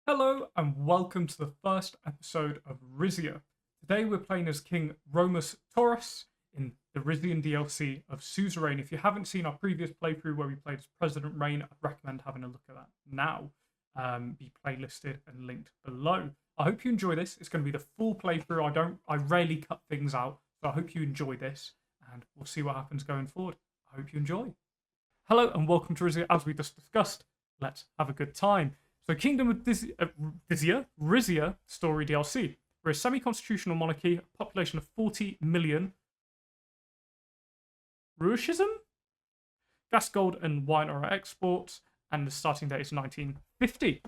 Hello and welcome to the first episode of Rizia. Today we're playing as King Romus Taurus in the Rizian DLC of Suzerain. If you haven't seen our previous playthrough where we played as President Rain, I'd recommend having a look at that now. Be playlisted and linked below. I hope you enjoy this. It's going to be the full playthrough. I rarely cut things out, so I hope you enjoy this and we'll see what happens going forward. I hope you enjoy. Hello and welcome to Rizia. As we just discussed, let's have a good time. So, Kingdom of Rizia story DLC. We're a semi-constitutional monarchy, a population of 40 million. Ruishism? Gas, gold, and wine are our exports, and the starting date is 1950.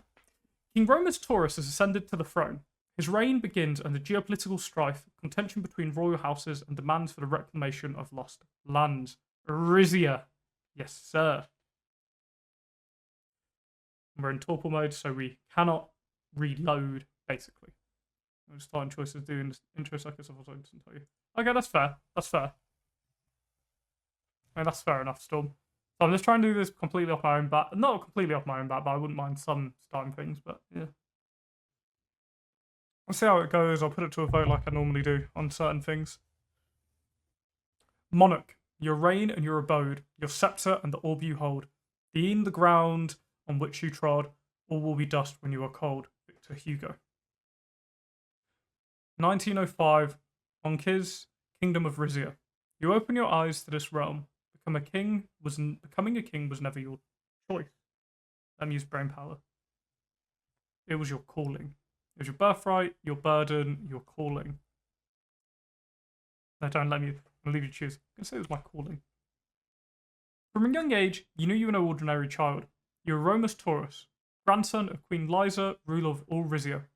King Romus Taurus has ascended to the throne. His reign begins under geopolitical strife, contention between royal houses, and demands for the reclamation of lost lands. Rizia. Yes, sir. We're in torpor mode, so we cannot reload, basically. I'm starting choices doing this intro seconds. I'll tell you. Okay, that's fair. That's fair. I mean, that's fair enough, Storm. So I'm just trying to do this completely off my own bat. Not completely off my own bat, but I wouldn't mind some starting things, but yeah. Let's see how it goes. I'll put it to a vote like I normally do on certain things. Monarch, your reign and your abode, your sceptre and the orb you hold, being the ground on which you trod, all will be dust when you are cold. Victor Hugo. 1905, Onkiz, Kingdom of Rizia. You open your eyes to this realm. Becoming a king was never your choice. Let me use brain power. It was your calling. It was your birthright, your burden, your calling. No, don't let me. I'll leave you to choose. I'm going to say it was my calling. From a young age, you knew you were no ordinary child. You were Romus Taurus, grandson of Queen Liza, ruler of all Rizia,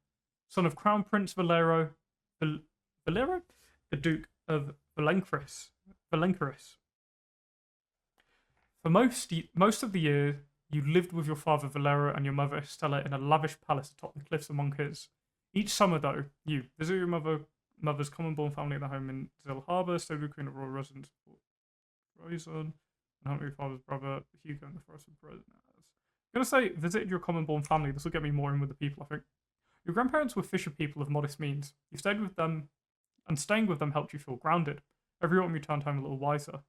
son of Crown Prince Valero, the Duke of Valencaris. For most of the year, you lived with your father Valero and your mother Estella in a lavish palace atop the cliffs of Monkiz. Each summer, though, you visit your mother's common-born family at the home in Zill Harbour, stayed with Queen of Royal Residence, Roison, and hunt with your father's brother Hugo in the Forest of Brez. I'm going to say, visited your common-born family. This will get me more in with the people, I think. Your grandparents were fisher people of modest means. You stayed with them, and staying with them helped you feel grounded. Every autumn you returned home a little wiser.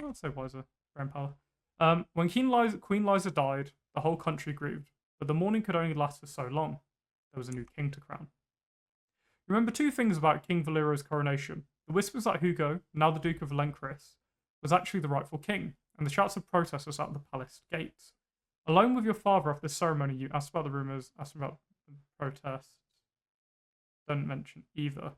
I'll say wiser. Brain power. When Queen Liza died, the whole country grieved, but the mourning could only last for so long. There was a new king to crown. Remember two things about King Valero's coronation. The whispers that Hugo, now the Duke of Valencaris, was actually the rightful king, and the shouts of protesters at the palace gates. Alone with your father after the ceremony, you asked about the rumours, asked about the protests. Don't mention either.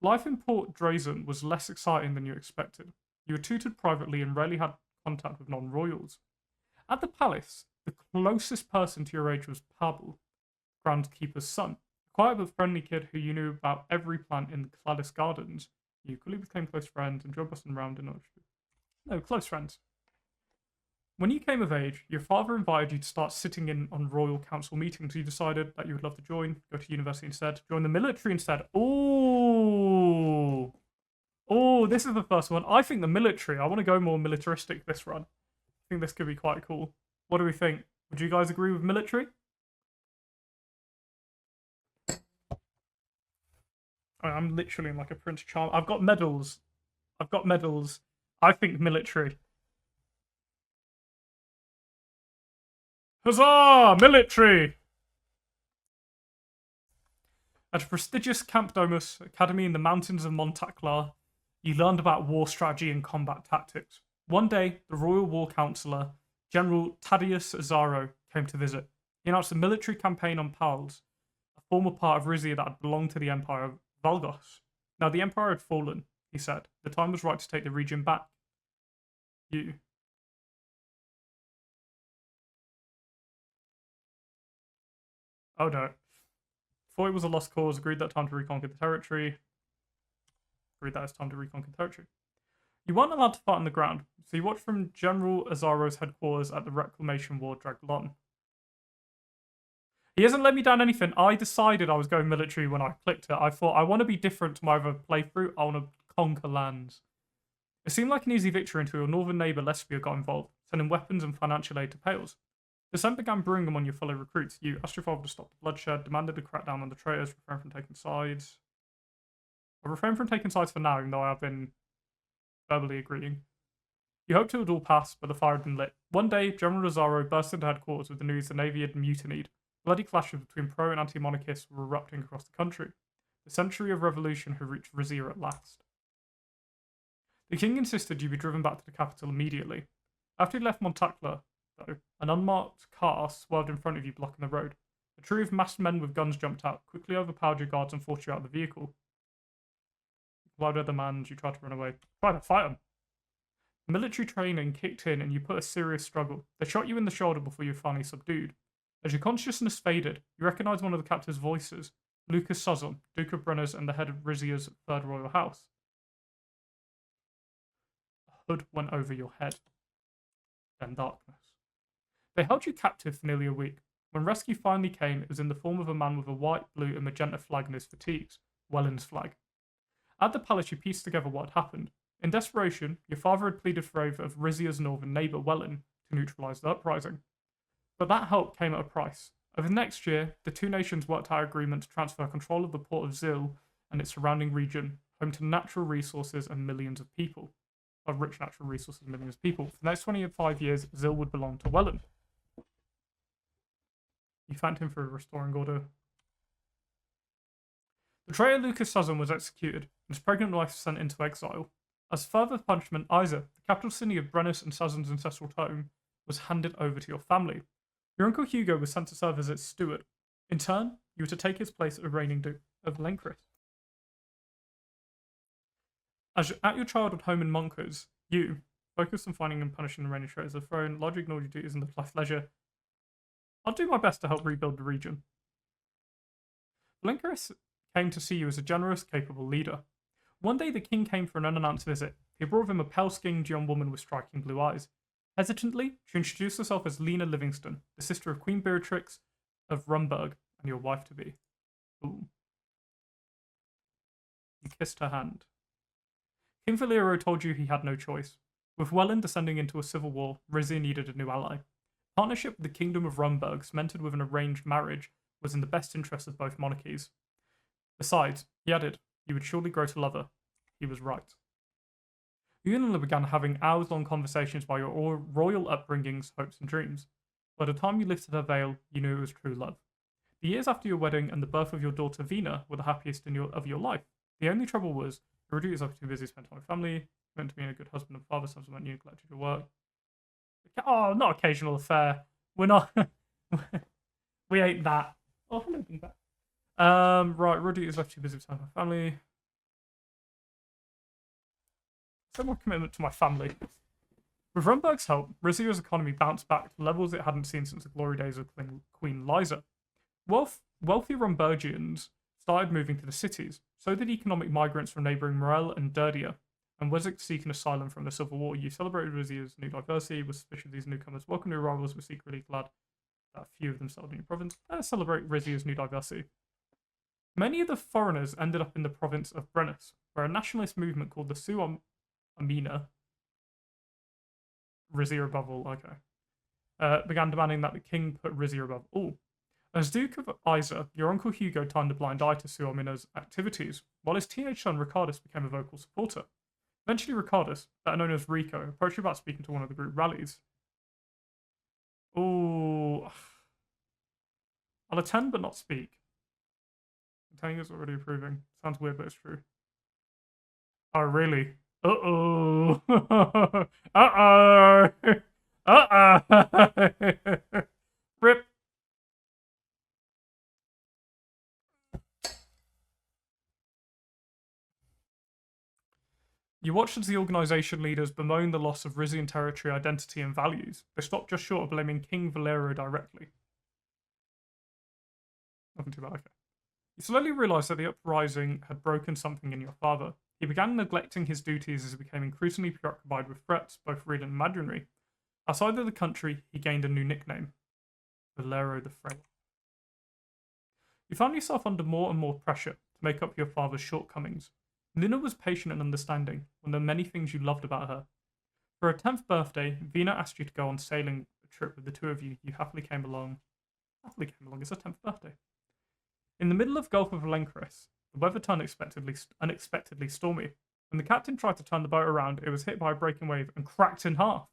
Life in Port Drazen was less exciting than you expected. You were tutored privately and rarely had contact with non-royals. At the palace, the closest person to your age was Pavel, groundskeeper's son, a quiet but friendly kid who you knew about every plant in Gladys Gardens. You quickly became close friends, enjoyed busting around in close friends. When you came of age, your father invited you to start sitting in on royal council meetings. You decided that you would love to join, go to university instead, join the military instead. Oh, this is the first one. I think the military. I want to go more militaristic this run. I think this could be quite cool. What do we think? Would you guys agree with military? I'm literally like a Prince Charm. I've got medals. I think military. Huzzah! Military! At a prestigious Camp Domus academy in the mountains of Montaclar, you learned about war strategy and combat tactics. One day, the Royal War Councillor, General Tadius Azaro, came to visit. He announced a military campaign on Pals, a former part of Rizia that had belonged to the Empire of Valgos. Now, the Empire had fallen, he said. The time was right to take the region back. You. Oh no. Thought it was a lost cause, agreed that time to reconquer the territory. Agreed that it's time to reconquer the territory. You weren't allowed to fight on the ground, so you watched from General Azaro's headquarters at the Reclamation War dragged on. He hasn't let me down anything. I decided I was going military when I clicked it. I thought, I want to be different to my other playthrough. I want to conquer lands. It seemed like an easy victory until your northern neighbour Lesbia got involved, sending weapons and financial aid to Pales. Dissent began brewing among your fellow recruits. You asked your father to stop the bloodshed, demanded a crackdown on the traitors, refrained from taking sides. I refrained from taking sides for now, even though I have been verbally agreeing. You hoped it would all pass, but the fire had been lit. One day, General Rosario burst into headquarters with the news the Navy had mutinied. Bloody clashes between pro and anti-monarchists were erupting across the country. The century of revolution had reached Rizia at last. The king insisted you be driven back to the capital immediately. After you left Montacla, though, an unmarked car swerved in front of you, blocking the road. A tree of masked men with guns jumped out, quickly overpowered your guards and forced you out of the vehicle. You complied with their demands, you tried to run away. Try to fight them. Military training kicked in and you put a serious struggle. They shot you in the shoulder before you were finally subdued. As your consciousness faded, you recognized one of the captive's voices, Lucas Suzerain, Duke of Brenners and the head of Rizia's third royal house. A hood went over your head. Then darkness. They held you captive for nearly a week. When rescue finally came, it was in the form of a man with a white, blue, and magenta flag in his fatigues, Welland's flag. At the palace, you pieced together what had happened. In desperation, your father had pleaded for aid of Rizia's northern neighbour, Welland, to neutralise the uprising. But that help came at a price. Over the next year, the two nations worked out an agreement to transfer control of the port of Zil and its surrounding region, home to natural resources and millions of people. Of rich natural resources and millions of people. For the next 25 years, Zil would belong to Welland. You thanked him for restoring order. The traitor Lucas Suzerain was executed, and his pregnant wife sent into exile. As further punishment, Isa, the capital city of Brennus and Suzerain's ancestral home, was handed over to your family. Your uncle Hugo was sent to serve as its steward. In turn, you were to take his place as reigning Duke of Lencris. As at your childhood home in Moncurs, you, focused on finding and punishing the reigning traitors of the throne, largely ignored your duties in the pleasure. I'll do my best to help rebuild the region. Lencris came to see you as a generous, capable leader. One day the king came for an unannounced visit. He brought with him a pale-skinned young woman with striking blue eyes. Hesitantly, she introduced herself as Lena Livingston, the sister of Queen Beatrix of Rumburg and your wife-to-be. Ooh. You kissed her hand. King Valero told you he had no choice. With Welland descending into a civil war, Rizia needed a new ally. Partnership with the Kingdom of Rumburg, cemented with an arranged marriage, was in the best interest of both monarchies. Besides, he added, you would surely grow to love her. He was right. You and Lila began having hours-long conversations about your royal upbringings, hopes, and dreams. By the time you lifted her veil, you knew it was true love. The years after your wedding and the birth of your daughter Vina were the happiest of your life. The only trouble was, your duties were too busy to spend time with family, you meant to be a good husband and father, sometimes meant you neglected your work. Oh, not occasional affair. We're not... we ain't that. Oh, hello, being back. Right, your duties left too busy with time with family. So more commitment to my family. With Rumburg's help, Rizia's economy bounced back to levels it hadn't seen since the glory days of Queen Liza. Wealthy Rumburgians started moving to the cities, so did economic migrants from neighbouring Morel and Derdia, and Wessex seeking asylum from the Civil War. You celebrated Rizia's new diversity, was suspicious of these newcomers. Welcome new arrivals, but secretly glad that a few of them settled in your province. Celebrate Rizia's new diversity. Many of the foreigners ended up in the province of Brennus, where a nationalist movement called the Amina, Rizia above all, okay, began demanding that the king put Rizia above all. As Duke of Isa, your uncle Hugo turned a blind eye to Suamina's activities, while his teenage son Ricardus became a vocal supporter. Eventually Ricardus, better known as Rico, approached you about speaking to one of the group rallies. Ooh. I'll attend but not speak. I'm telling you it's already approving. Sounds weird, but it's true. Oh, really? Uh-oh. Uh-oh. Uh-oh. Rip. You watched as the organisation leaders bemoaned the loss of Rizian territory, identity, and values. They stopped just short of blaming King Valero directly. Nothing too bad, okay. You slowly realised that the uprising had broken something in your father. He began neglecting his duties as he became increasingly preoccupied with threats, both real and imaginary. Outside of the country, he gained a new nickname, Valero the Frail. You found yourself under more and more pressure to make up for your father's shortcomings. Nina was patient and understanding, one of the many things you loved about her. For her 10th birthday, Vina asked you to go on sailing trip with the two of you. You happily came along. Happily came along. It's her 10th birthday. In the middle of Gulf of Valencris, the weather turned unexpectedly stormy. When the captain tried to turn the boat around, it was hit by a breaking wave and cracked in half.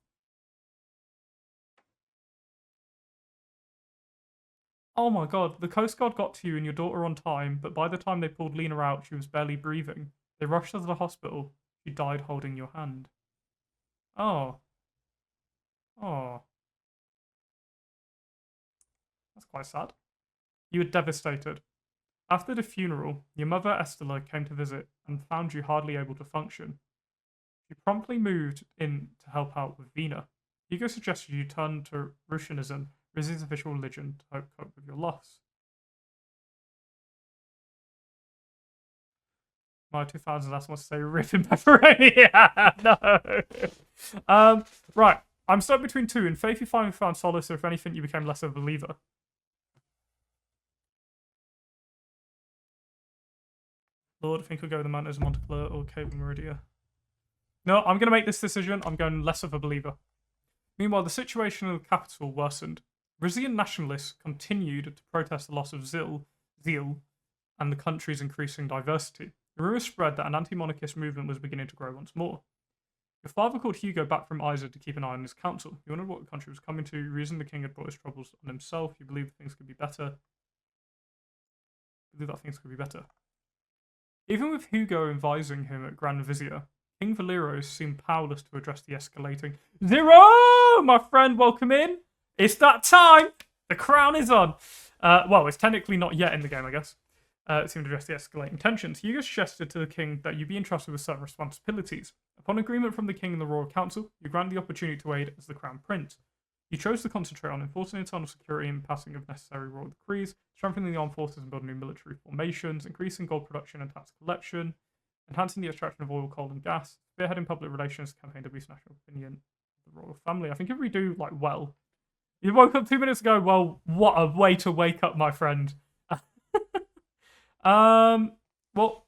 Oh my god, the Coast Guard got to you and your daughter on time, but by the time they pulled Lena out, she was barely breathing. They rushed her to the hospital. She died holding your hand. Oh. Oh. That's quite sad. You were devastated. After the funeral, your mother Estella came to visit and found you hardly able to function. She promptly moved in to help out with Vina. Hugo suggested you turn to Russianism, Rizia's official religion, to help cope with your loss. My 2000s last wants to say rip in pepperoni. No. Right. I'm stuck between two. In faith, you finally found solace, or if anything, you became less of a believer. Lord, I think we'll go with the Mantis of Monteclair or Cave of Meridia. No, I'm going to make this decision. I'm going less of a believer. Meanwhile, the situation in the capital worsened. Rizian nationalists continued to protest the loss of zeal, and the country's increasing diversity. The rumours spread that an anti-monarchist movement was beginning to grow once more. Your father called Hugo back from Isa to keep an eye on his council. You wondered what the country was coming to. You reasoned the king had brought his troubles on himself. You believed things could be better. Even with Hugo advising him at Grand Vizier, King Valeros seemed powerless to address the escalating. Zero! My friend, welcome in. It's that time. The crown is on. Well, it's technically not yet in the game, I guess. It seemed to address the escalating tensions. Hugo suggested to the king that you be entrusted with certain responsibilities. Upon agreement from the king and the royal council, you granted the opportunity to aid as the crown prince. You chose to concentrate on enforcing internal security and passing of necessary royal decrees, strengthening the armed forces and building new military formations, increasing gold production and tax collection, enhancing the extraction of oil, coal, and gas, spearheading public relations campaign to boost national opinion of the royal family. I think if we do well, you woke up 2 minutes ago. Well, what a way to wake up, my friend. Well,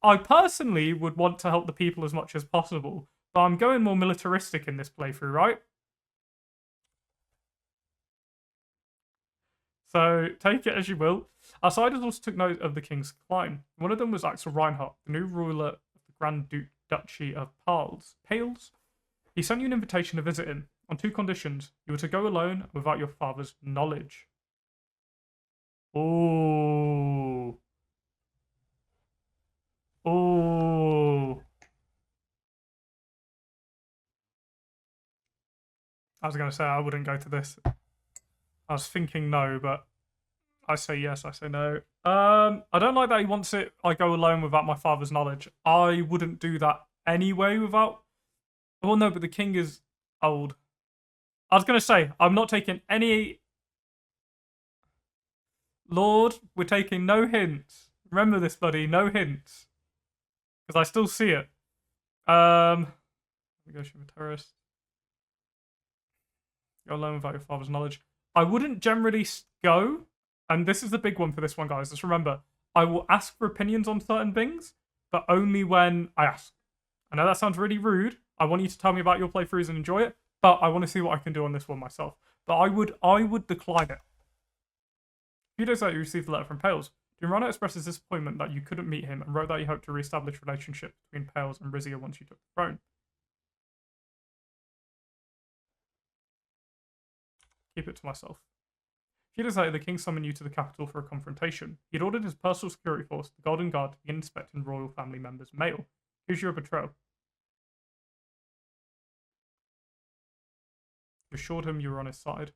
I personally would want to help the people as much as possible, but I'm going more militaristic in this playthrough, right? So take it as you will. Our siders also took note of the king's decline. One of them was Axel Reinhardt, the new ruler of the Grand Duchy of Pales. He sent you an invitation to visit him on two conditions. You were to go alone without your father's knowledge. Oh. Oh. I was going to say I wouldn't go to this. I was thinking no, but I say yes, I say no. I don't like that he wants it. I go alone without my father's knowledge. I wouldn't do that anyway without. Well, no, but the king is old. I was going to say, I'm not taking any. Lord, we're taking no hints. Remember this, buddy, no hints. Because I still see it. Negotiate with terrorists. Go alone without your father's knowledge. I wouldn't generally go. And this is the big one for this one, guys. Just remember, I will ask for opinions on certain things, but only when I ask. I know that sounds really rude. I want you to tell me about your playthroughs and enjoy it, but I want to see what I can do on this one myself. But I would decline it. A few days later, you received a letter from Pales. Durana expressed his disappointment that you couldn't meet him and wrote that he hoped to re-establish relationships between Pales and Rizia once you took the throne. Keep it to myself. A few days later, the king summoned you to the capital for a confrontation. He had ordered his personal security force, the Golden Guard, to begin inspecting royal family members' mail. Here's your betrayal. You assured him you were on his side.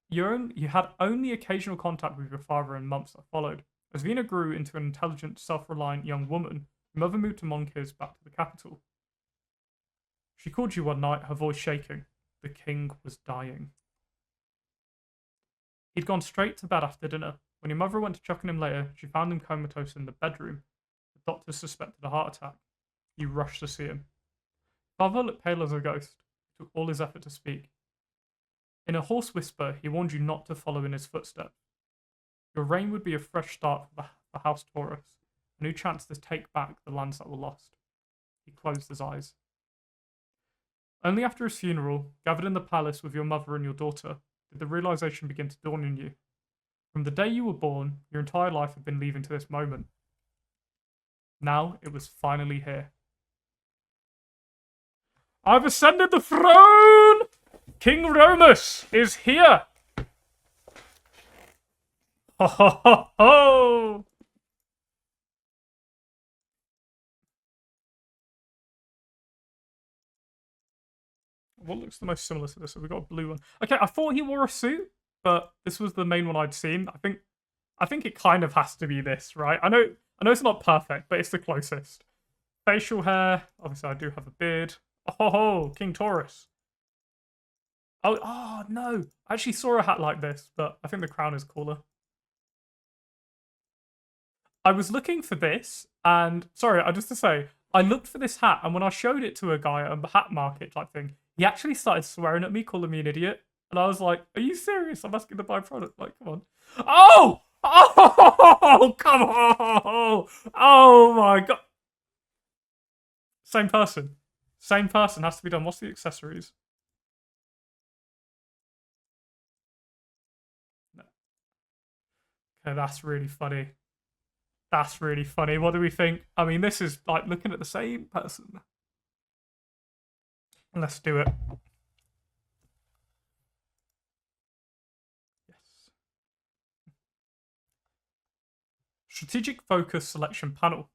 You had only occasional contact with your father in months that followed. As Vina grew into an intelligent, self-reliant young woman, your mother moved to Monkiz back to the capital. She called you one night, her voice shaking. The king was dying. He'd gone straight to bed after dinner. When your mother went to check on him later, she found him comatose in the bedroom. The doctors suspected a heart attack. You rushed to see him. Father looked pale as a ghost. It took all his effort to speak. In a hoarse whisper, he warned you not to follow in his footsteps. Your reign would be a fresh start for the House Taurus, a new chance to take back the lands that were lost. He closed his eyes. Only after his funeral, gathered in the palace with your mother and your daughter, did the realization begin to dawn on you. From the day you were born, your entire life had been leading to this moment. Now it was finally here. I've ascended the throne! King Romus is here! Ho ho ho ho! What looks the most similar to this? So we got a blue one. Okay, I thought he wore a suit, but this was the main one I'd seen. I think it kind of has to be this, right? I know it's not perfect, but it's the closest. Facial hair. Obviously, I do have a beard. Oh ho, King Taurus. Oh no! I actually saw a hat like this, but I think the crown is cooler. I was looking for this, and sorry, I just to say, I looked for this hat, and when I showed it to a guy at a hat market type thing, he actually started swearing at me, calling me an idiot, and I was like, "Are you serious? I'm asking to buy a product. Like, come on." Oh! Oh! Come on! Oh my god! Same person. Same person has to be done. What's the accessories? No. Okay, that's really funny. That's really funny. What do we think? I mean, this is like looking at the same person. Let's do it. Yes. Strategic focus selection panel.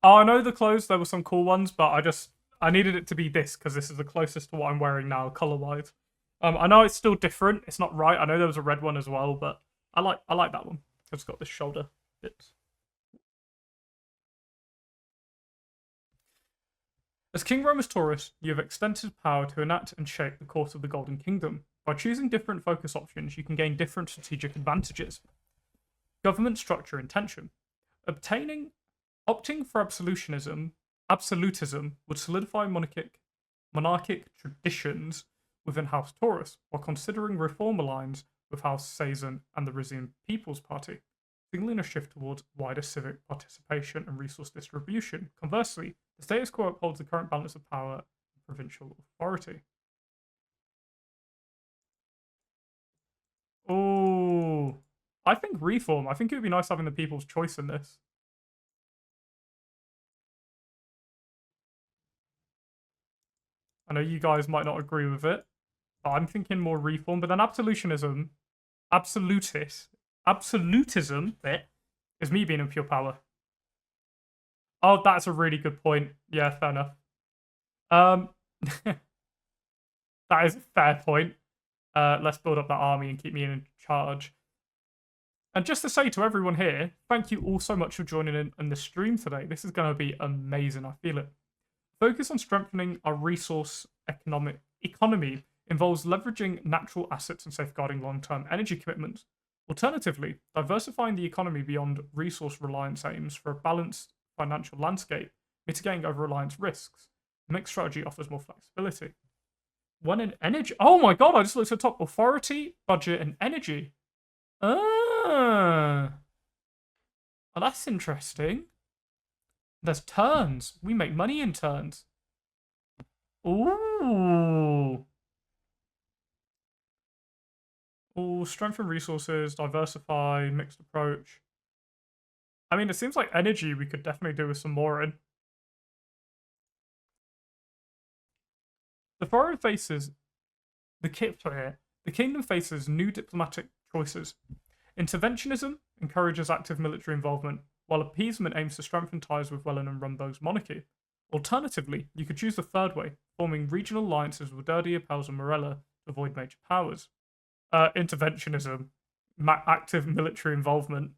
Oh, I know the clothes, there were some cool ones, but I needed it to be this because this is the closest to what I'm wearing now, color-wise. I know it's still different. It's not right. I know there was a red one as well, but I like that one. It's got this shoulder bits. As King Romus Taurus, you have extensive power to enact and shape the course of the Golden Kingdom. By choosing different focus options, you can gain different strategic advantages. Government structure and tension. Opting for absolutism would solidify monarchic traditions within House Taurus, while considering reform alliance with House Suzerain and the Rizian People's Party, signaling a shift towards wider civic participation and resource distribution. Conversely, the status quo upholds the current balance of power and provincial authority. Oh, I think reform. I think it would be nice having the people's choice in this. I know you guys might not agree with it, but I'm thinking more reform. But then absolutism bit is me being in pure power. Oh, that's a really good point. Yeah, fair enough. That is a fair point. Let's build up that army and keep me in charge. And just to say to everyone here, thank you all so much for joining in the stream today. This is going to be amazing. I feel it. Focus on strengthening our resource economy involves leveraging natural assets and safeguarding long-term energy commitments. Alternatively, diversifying the economy beyond resource reliance aims for a balanced financial landscape, mitigating over-reliance risks. The mixed strategy offers more flexibility. One in energy. Oh my god, I just looked at the top. Authority, budget, and energy. Ah. Well, that's interesting. There's turns. We make money in turns. Ooh. Ooh, strengthen resources, diversify, mixed approach. I mean, it seems like energy we could definitely do with some more in. The foreign faces the kingdom faces new diplomatic choices. Interventionism encourages active military involvement, while appeasement aims to strengthen ties with Welland and Rumbo's monarchy. Alternatively, you could choose the third way, forming regional alliances with Derdia, Pels, and Morella to avoid major powers. Interventionism, active military involvement.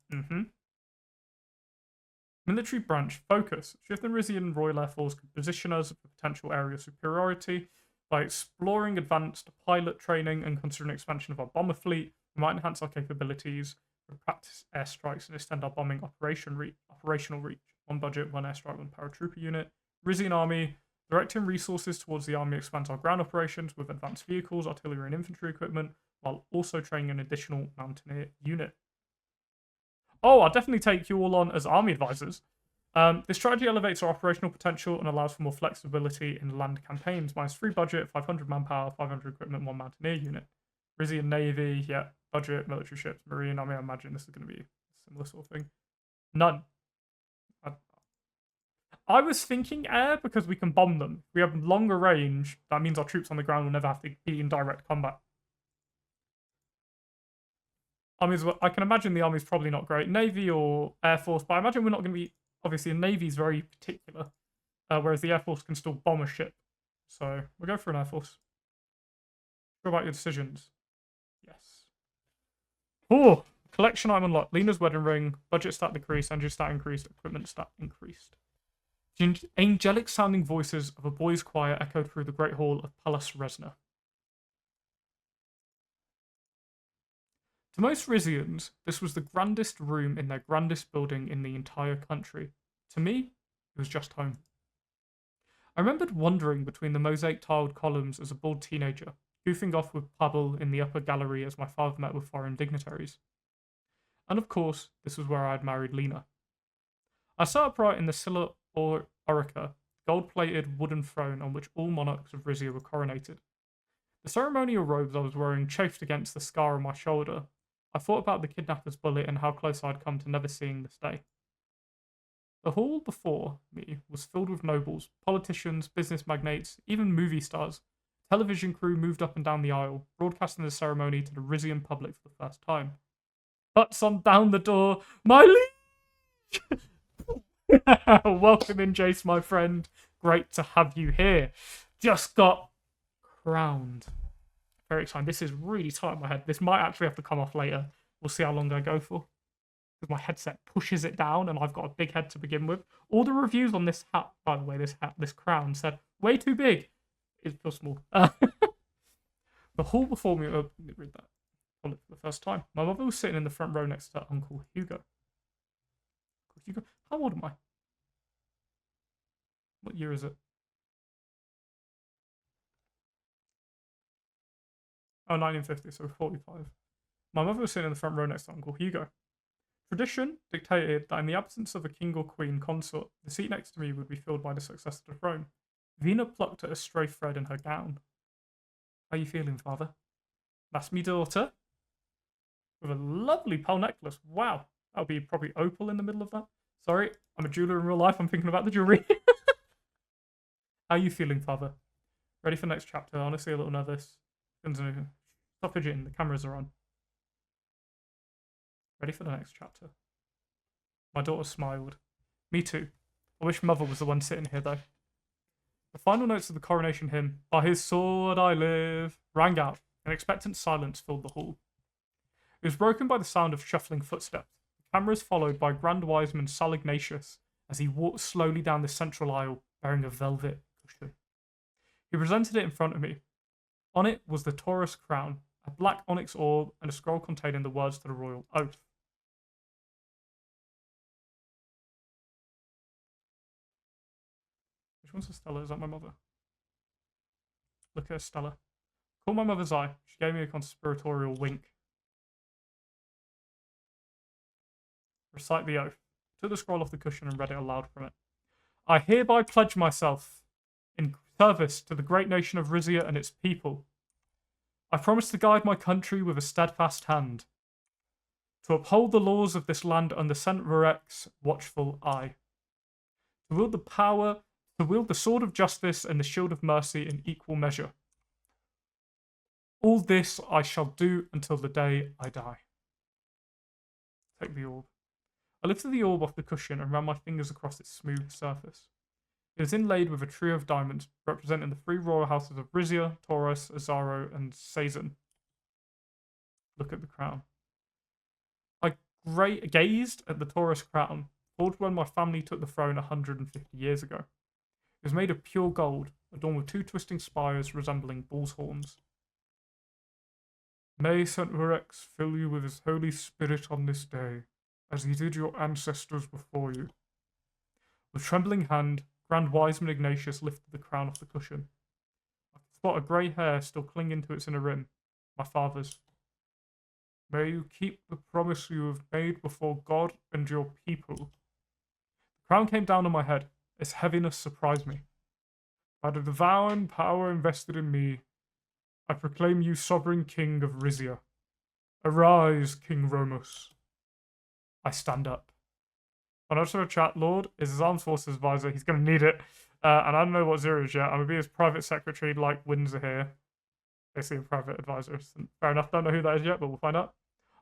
Military branch focus. Shift and Rizian Royal Air Force could position us for potential area superiority. By exploring advanced pilot training and considering expansion of our bomber fleet, we might enhance our capabilities, practice airstrikes, and extend our bombing operational reach. One budget, one airstrike, one paratrooper unit. Rizian Army, directing resources towards the army expands our ground operations with advanced vehicles, artillery, and infantry equipment, while also training an additional mountaineer unit. Oh, I'll definitely take you all on as army advisors. This strategy elevates our operational potential and allows for more flexibility in land campaigns. -3 budget, 500 manpower, 500 equipment, 1 mountaineer unit. Rizia Navy, yeah, budget, military ships, marine. I mean, I imagine this is going to be a similar sort of thing. None. I was thinking air because we can bomb them. We have longer range. That means our troops on the ground will never have to be in direct combat. Armies, I can imagine the army's probably not great. Navy or Air Force, but I imagine we're not going to be. Obviously, the Navy's very particular, whereas the Air Force can still bomb a ship. So we'll go for an Air Force. What about your decisions? Yes. Oh, collection item unlocked. Lena's wedding ring. Budget stat decreased. Engine stat increased. Equipment stat increased. The angelic sounding voices of a boys' choir echoed through the great hall of Pallas Resna. To most Rizians, this was the grandest room in their grandest building in the entire country. To me, it was just home. I remembered wandering between the mosaic-tiled columns as a bored teenager, goofing off with Pablo in the upper gallery as my father met with foreign dignitaries. And of course, this was where I had married Lena. I sat upright in the Scylla Orica, gold-plated wooden throne on which all monarchs of Rizia were coronated. The ceremonial robes I was wearing chafed against the scar on my shoulder. I thought about the kidnapper's bullet and how close I'd come to never seeing this day. The hall before me was filled with nobles, politicians, business magnates, even movie stars. Television crew moved up and down the aisle, broadcasting the ceremony to the Rizian public for the first time. Butts on down the door, my liege! Welcome in, Jace, my friend. Great to have you here. Just got crowned. Very exciting. This is really tight in my head. This might actually have to come off later. We'll see how long I go for. Because my headset pushes it down and I've got a big head to begin with. All the reviews on this hat, by the way, this crown said, way too big. It feels small. The hall before me, let me read that. For the first time. My mother was sitting in the front row next to her Uncle Hugo. Hugo? How old am I? What year is it? Oh, 1950, so 45. My mother was sitting in the front row next to Uncle Hugo. Tradition dictated that in the absence of a king or queen consort, the seat next to me would be filled by the successor to the throne. Vina plucked at a stray thread in her gown. How are you feeling, father? That's me daughter. With a lovely pearl necklace. Wow. That'll be probably opal in the middle of that. Sorry, I'm a jeweler in real life. I'm thinking about the jewelry. How are you feeling, father? Ready for the next chapter? Honestly, a little nervous. Stop fidgeting. The cameras are on. Ready for the next chapter. My daughter smiled. Me too. I wish mother was the one sitting here, though. The final notes of the coronation hymn, "By his sword I live," rang out. An expectant silence filled the hall. It was broken by the sound of shuffling footsteps. The cameras followed by Grand Wiseman Sal Ignatius as he walked slowly down the central aisle bearing a velvet cushion. He presented it in front of me. On it was the Taurus crown, a black onyx orb, and a scroll containing the words to the royal oath. Which one's Estella? Is that my mother? Look at Estella. Caught my mother's eye. She gave me a conspiratorial wink. Recite the oath. Took the scroll off the cushion and read it aloud from it. I hereby pledge myself in service to the great nation of Rizia and its people. I promise to guide my country with a steadfast hand, to uphold the laws of this land under Saint Rurek's watchful eye, to wield the sword of justice and the shield of mercy in equal measure. All this I shall do until the day I die. Take the orb. I lifted the orb off the cushion and ran my fingers across its smooth surface. It was inlaid with a trio of diamonds, representing the three royal houses of Rizia, Taurus, Azaro, and Sazan. Look at the crown. I gazed at the Taurus crown, forged when my family took the throne 150 years ago. It was made of pure gold, adorned with two twisting spires resembling bull's horns. May St. Rex fill you with his Holy Spirit on this day, as he did your ancestors before you. With trembling hand, Grand Wiseman Ignatius lifted the crown off the cushion. I could spot a grey hair still clinging to its inner rim, my father's. May you keep the promise you have made before God and your people. The crown came down on my head. Its heaviness surprised me. By the divine power invested in me, I proclaim you sovereign king of Rizia. Arise, King Romus. I stand up. Financial chat, Lord is his armed forces advisor. He's going to need it. And I don't know what Zero is yet. I'm going to be his private secretary, like Windsor here. Basically, a private advisor. Fair enough. Don't know who that is yet, but we'll find out.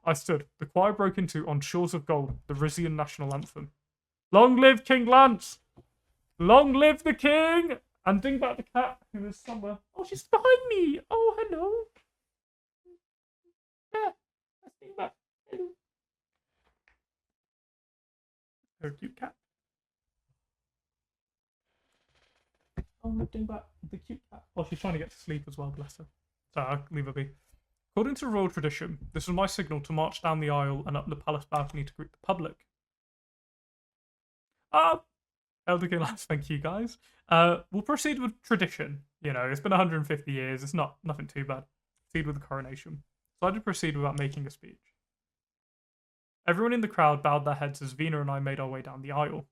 I stood. The choir broke into On Shores of Gold, the Rizian national anthem. Long live King Lance! Long live the king! And Dingbat the cat, who is somewhere. Oh, she's behind me! Oh, hello. Yeah, that's Dingbat. Hello. Her cute cat. Oh, look, Dingbat, the cute cat. Oh, she's trying to get to sleep as well, bless her. So I'll leave her be. According to royal tradition, this was my signal to march down the aisle and up the palace balcony to greet the public. Elder King Lance, thank you guys. We'll proceed with tradition. You know, it's been 150 years. It's nothing too bad. Proceed with the coronation. So I did proceed without making a speech. Everyone in the crowd bowed their heads as Vina and I made our way down the aisle.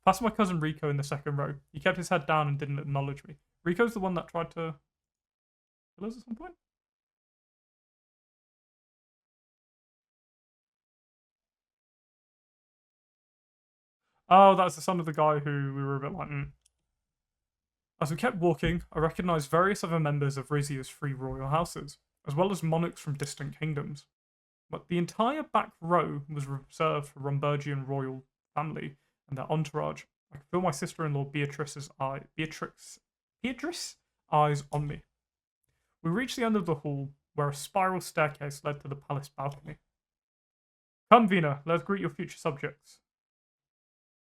Past my cousin Rico in the second row. He kept his head down and didn't acknowledge me. Rico's the one that tried to kill us at some point? Oh, that's the son of the guy who we were a bit like, As we kept walking, I recognised various other members of Rizia's three royal houses, as well as monarchs from distant kingdoms. But the entire back row was reserved for Rombergian royal family and their entourage. I could feel my sister-in-law Beatrice's eyes on me. We reached the end of the hall, where a spiral staircase led to the palace balcony. Come, Vina, let's greet your future subjects.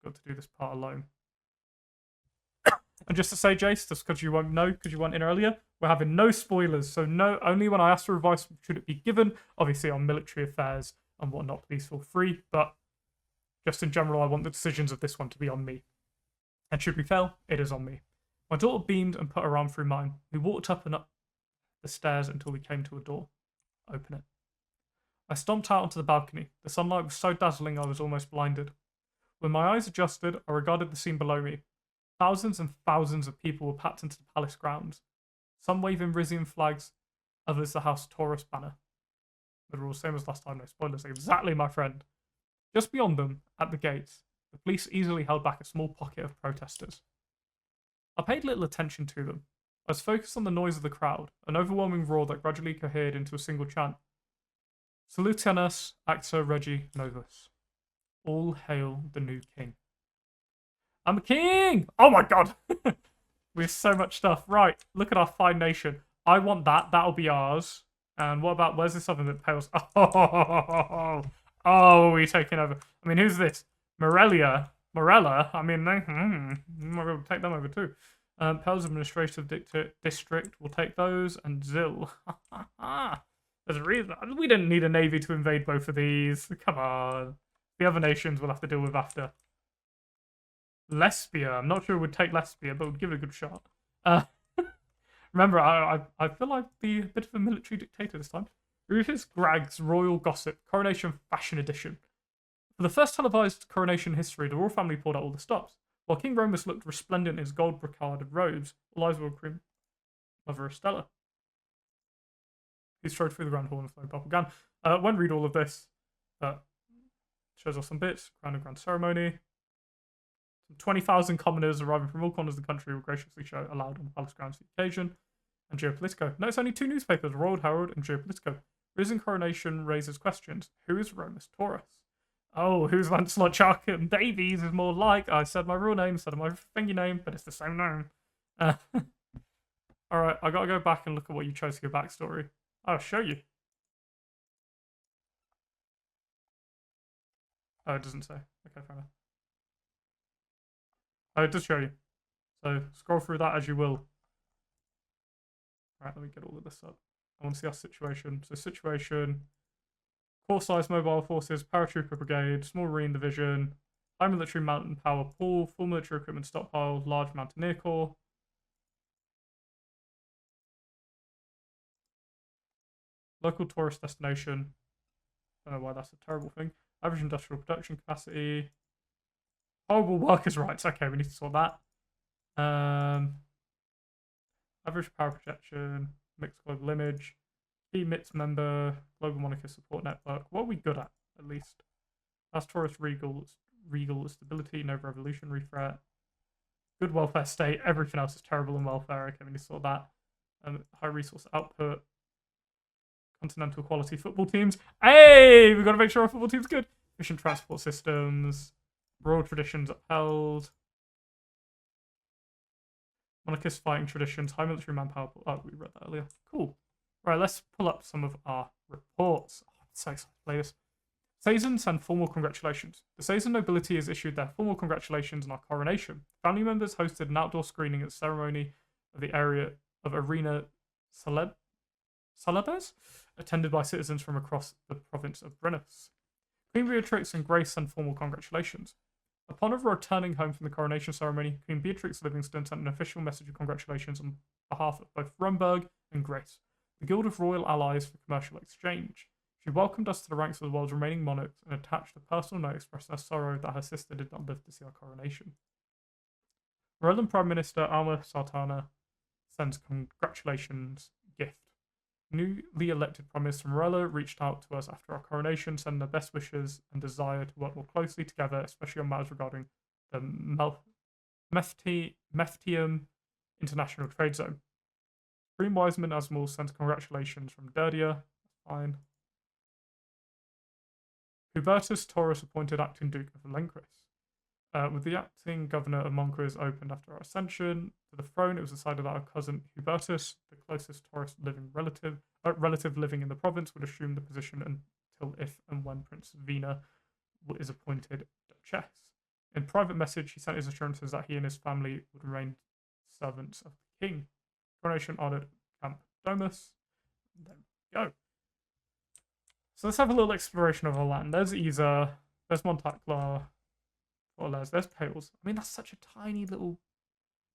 Got to do this part alone. And just to say, Jace, just because you won't know, because you weren't in earlier, we're having no spoilers. So no, only when I ask for advice should it be given. Obviously, on military affairs and whatnot, please feel free. But just in general, I want the decisions of this one to be on me. And should we fail, it is on me. My daughter beamed and put her arm through mine. We walked up and up the stairs until we came to a door. Open it. I stomped out onto the balcony. The sunlight was so dazzling I was almost blinded. When my eyes adjusted, I regarded the scene below me. Thousands and thousands of people were packed into the palace grounds. Some waving Rizian flags, others the House Taurus banner. The rules, same as last time, no spoilers. Exactly, my friend. Just beyond them, at the gates, the police easily held back a small pocket of protesters. I paid little attention to them. I was focused on the noise of the crowd, an overwhelming roar that gradually cohered into a single chant. Salutanus acta regi novus. All hail the new king. I'm a king! Oh my god! We have so much stuff. Right, look at our fine nation. I want that. That'll be ours. And what about, where's this other that pales? Oh, are we taking over? I mean, who's this? Morella? I mean, we'll take them over too. Pels Administrative District, we'll take those. And Zil. There's a reason. We didn't need a navy to invade both of these. Come on. The other nations we'll have to deal with after. Lesbia. I'm not sure we'd take Lesbia, but we'd give it a good shot. Remember, I feel like be a bit of a military dictator this time. Rufus Gragg's Royal Gossip, Coronation Fashion Edition. For the first televised coronation history, the royal family pulled out all the stops. While King Romus looked resplendent in his gold brocaded robes, all eyes were on Queen Mother Estella. He strode through the Grand Hall and flowing propaganda. When read all of this, shows off some bits. Grand ceremony. 20,000 commoners arriving from all corners of the country will graciously show allowed on the palace grounds for the occasion. And Geopolitico. Notice only two newspapers, Royal Herald and Geopolitico. Risen coronation raises questions. Who is Romus Taurus? Oh, who's Lancelot Chuck and Davies is more like. I said my real name instead of my thingy name, but it's the same name. Alright, I gotta go back and look at what you chose for your backstory. I'll show you. Oh, it doesn't say. Okay, fair enough. Oh, it does show you. So scroll through that as you will. Alright, let me get all of this up. I want to see our situation. So situation, core size mobile forces, paratrooper brigade, small marine division, high military mountain power pool, full military equipment stockpile, large mountaineer corps. Local tourist destination. Don't know why that's a terrible thing. Average industrial production capacity. Horrible workers' rights. Okay, we need to sort that. Average power projection. Mixed global image. Key MITS member. Global monarchist support network. What are we good at least? As tourist regal stability. No revolutionary threat. Good welfare state. Everything else is terrible in welfare. Okay, we need to sort that. High resource output. Continental quality football teams. Hey, we've got to make sure our football team's good. Efficient transport systems. Royal traditions upheld. Monarchist fighting traditions. High military manpower. Oh, we read that earlier. Cool. Right, let's pull up some of our reports. Oh, I'm so excited to play this. Sazin send formal congratulations. The Sazin nobility has issued their formal congratulations on our coronation. Family members hosted an outdoor screening at the ceremony of the area of Arena Celebes, attended by citizens from across the province of Brennus. Queen Beatrix and Grace send formal congratulations. Upon returning home from the coronation ceremony, Queen Beatrix Livingston sent an official message of congratulations on behalf of both Rumberg and Grace, the Guild of Royal Allies for Commercial Exchange. She welcomed us to the ranks of the world's remaining monarchs and attached a personal note expressing her sorrow that her sister did not live to see our coronation. Morellan Prime Minister Alma Sultana sends congratulations gift. Newly elected Prime Minister Morella reached out to us after our coronation, sending their best wishes and desire to work more closely together, especially on matters regarding the Meftium International Trade Zone. Green Wiseman Asmal sends congratulations from Derdia. Fine. Hubertus Taurus appointed acting Duke of Lencris. With the acting governor of Moncris opened after our ascension to the throne, it was decided that our cousin Hubertus, the closest Taurus living relative living in the province, would assume the position until if and when Prince Vina is appointed Duchess. In private message, he sent his assurances that he and his family would remain servants of the king. Coronation honored Camp Domus. There we go. So let's have a little exploration of our land. There's Isa. There's Montaclar. There's Pales. I mean, that's such a tiny little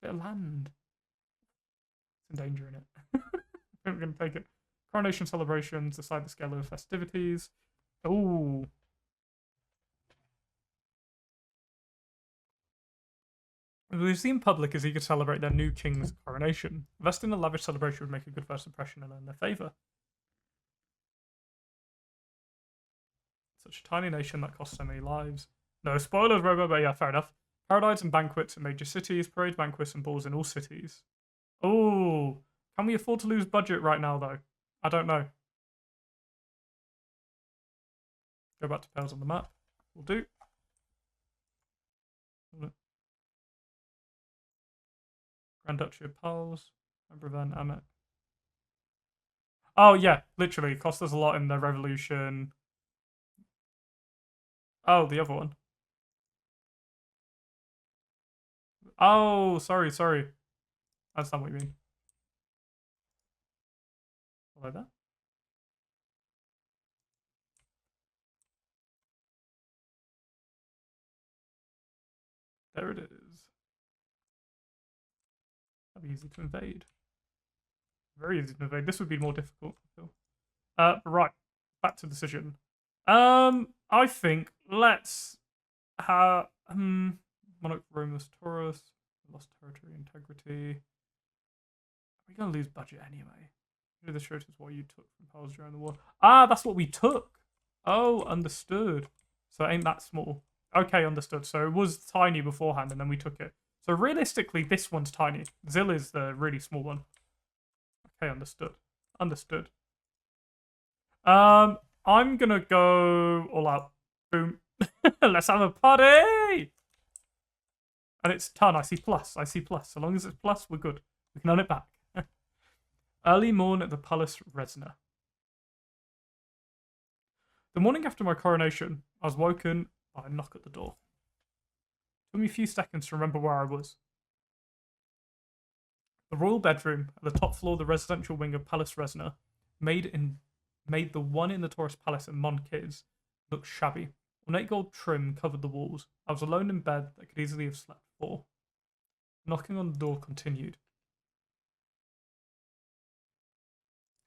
bit of land. It's in danger in it. I think we're going to take it. Coronation celebrations. Decide the scale of the festivities. Ooh. We've seen public as eager to celebrate their new king's coronation. Investing in a lavish celebration would make a good first impression and earn their favour. Such a tiny nation that costs so many lives. No spoilers, Robo, but yeah, fair enough. Parades and banquets in major cities, parades, banquets, and balls in all cities. Oh, can we afford to lose budget right now, though? I don't know. Go back to Pales on the map. We'll do. Grand Duchy of Pals. Embraven, Amet. Oh, yeah, literally. Cost us a lot in the revolution. Oh, the other one. Oh, sorry. That's not what you mean. Like that. There it is. That'd be easy to invade. Very easy to invade. This would be more difficult, I feel. Right. Back to decision. I think let's have Monarch Romulus Taurus. Lost territory integrity. We're gonna lose budget anyway. This shows us what you took from Pals during the war. Ah, that's what we took. Oh, understood. So it ain't that small. Okay, understood. So it was tiny beforehand, and then we took it. So realistically, this one's tiny. Zill is the really small one. Okay, understood. Understood. I'm gonna go all out. Boom. Let's have a party! And it's ton. I see plus. So long as it's plus, we're good. We can earn it back. Early morn at the Palace Resna. The morning after my coronation, I was woken by a knock at the door. It took me a few seconds to remember where I was. The royal bedroom at the top floor of the residential wing of Palace Resna made the one in the Taurus Palace at Monkiz look shabby. Ornate gold trim covered the walls. I was alone in bed that could easily have slept 4. Knocking on the door continued.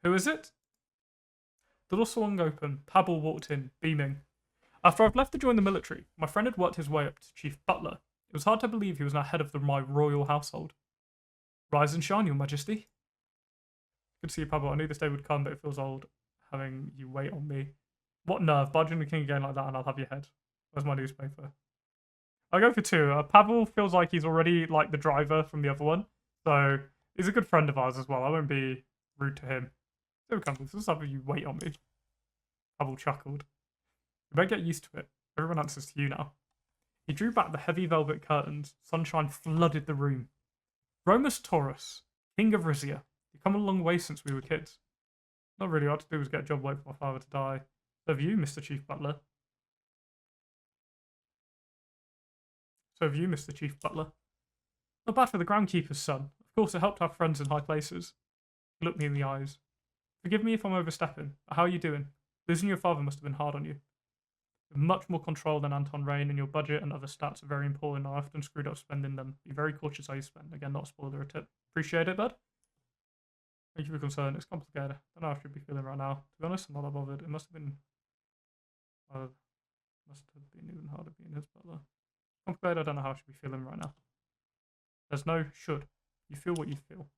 Who is it? The door swung open. Pavel walked in, beaming. After I've left to join the military, my friend had worked his way up to chief butler. It was hard to believe he was now head of my royal household. Rise and shine, your majesty. Good to see you, Pavel. I knew this day would come, but it feels old having you wait on me. What nerve, barging the king again like that and I'll have your head. Where's my newspaper? I'll go for 2. Pavel feels like he's already like the driver from the other one. So he's a good friend of ours as well. I won't be rude to him. There we come. This is having you wait on me. Pavel chuckled. You better get used to it. Everyone answers to you now. He drew back the heavy velvet curtains. Sunshine flooded the room. Romus Taurus, King of Rizia. You've come a long way since we were kids. Not really. All I had to do was get a job, wait for my father to die. So have you, Mr. Chief Butler. Not bad for the groundkeeper's son. Of course, it helped to have friends in high places. He looked me in the eyes. Forgive me if I'm overstepping, but how are you doing? Losing your father must have been hard on you. You have much more control than Anton Rain, and your budget and other stats are very important. I often screwed up spending them. Be very cautious how you spend. Again, not a spoiler or a tip. Appreciate it, bud. Thank you for concern. It's complicated. I don't know how I should be feeling right now. To be honest, I'm not that bothered. It must have been even harder being his butler. Complicated. I don't know how I should be feeling right now. There's no should. You feel what you feel.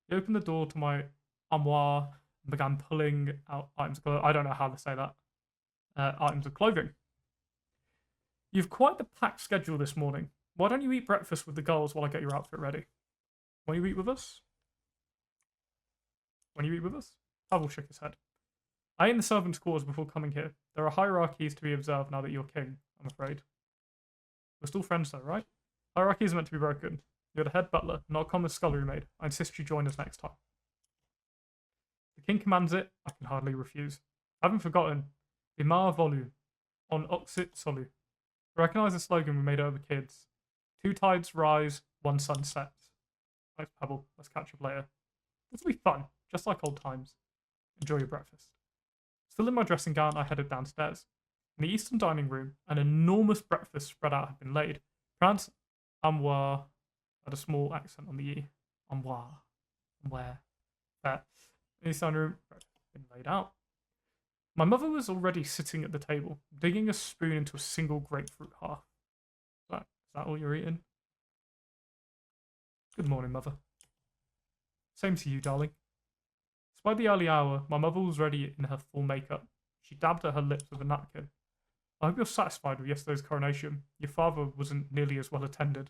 He opened the door to my armoire and began pulling out items of clothing. I don't know how to say that. Items of clothing. You've quite the packed schedule this morning. Why don't you eat breakfast with the girls while I get your outfit ready? Want you eat with us? Pavel shook his head. I ate in the servants' quarters before coming here. There are hierarchies to be observed now that you're king, I'm afraid. We're still friends though, right? Hierarchies are meant to be broken. You're the head butler, not a common scullery maid. I insist you join us next time. The king commands it. I can hardly refuse. I haven't forgotten. Imar volu, on oxit solu. Recognize the slogan we made over kids. 2 tides rise, 1 sun sets. Thanks, Pavel. Let's catch up later. This will be fun, just like old times. Enjoy your breakfast. Still in my dressing gown, I headed downstairs. In the eastern dining room, an enormous breakfast spread out had been laid. Pronounced armoire, had a small accent on the E. Armoire. Where? There. In the eastern dining room, breakfast had been laid out. My mother was already sitting at the table, digging a spoon into a single grapefruit half. Is that all you're eating? Good morning, Mother. Same to you, darling. Despite the early hour, my mother was ready in her full makeup. She dabbed at her lips with a napkin. I hope you're satisfied with yesterday's coronation. Your father wasn't nearly as well attended.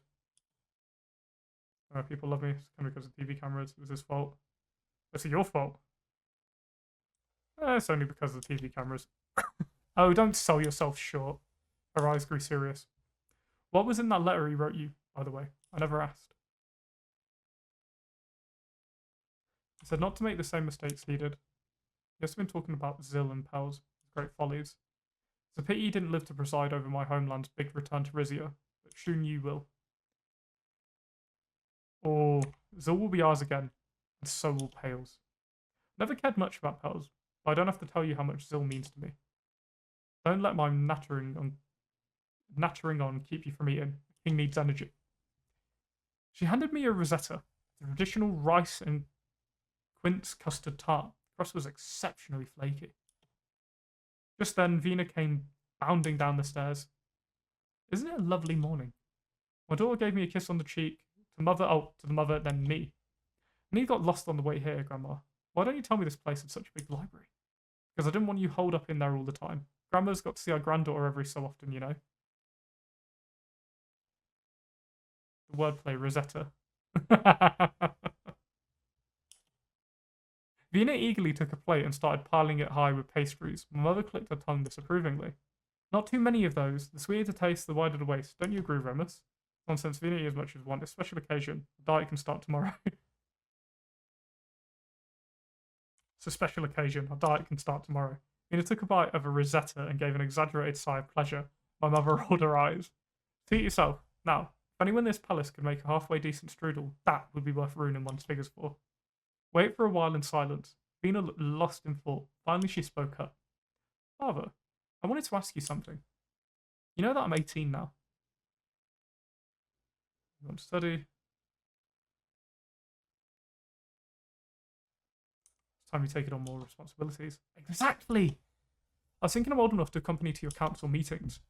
People love me. It's because of TV cameras. It was his fault. It's your fault. It's only because of the TV cameras. Oh, don't sell yourself short. Her eyes grew serious. What was in that letter he wrote you, by the way? I never asked. He said not to make the same mistakes he did. He has been talking about Zil and Pel's great follies. It's a pity he didn't live to preside over my homeland's big return to Rizia, but soon you will. Oh, Zil will be ours again, and so will Pales. Never cared much about Pels, but I don't have to tell you how much Zil means to me. Don't let my nattering on keep you from eating. The king needs energy. She handed me a Rosetta, the traditional rice and quince custard tart. The crust was exceptionally flaky. Just then, Vina came bounding down the stairs. Isn't it a lovely morning? My daughter gave me a kiss on the cheek. To the mother, then me. And he got lost on the way here, Grandma. Why don't you tell me this place had such a big library? Because I didn't want you holed up in there all the time. Grandma's got to see our granddaughter every so often, you know. The wordplay, Rosetta. Vina eagerly took a plate and started piling it high with pastries. My mother clicked her tongue disapprovingly. Not too many of those. The sweeter the taste, the wider the waist. Don't you agree, Remus? Nonsense, Vina eat as much as one. It's a special occasion. The diet can start tomorrow. It's a special occasion. Our diet can start tomorrow. Vina took a bite of a Rosetta and gave an exaggerated sigh of pleasure. My mother rolled her eyes. Treat yourself. Now, if anyone in this palace could make a halfway decent strudel, that would be worth ruining one's figures for. Wait for a while in silence. Vina looked lost in thought. Finally, she spoke up. Father, I wanted to ask you something. You know that I'm 18 now. I want to study. time you take it on more responsibilities. Exactly! I was thinking I'm old enough to accompany to your council meetings.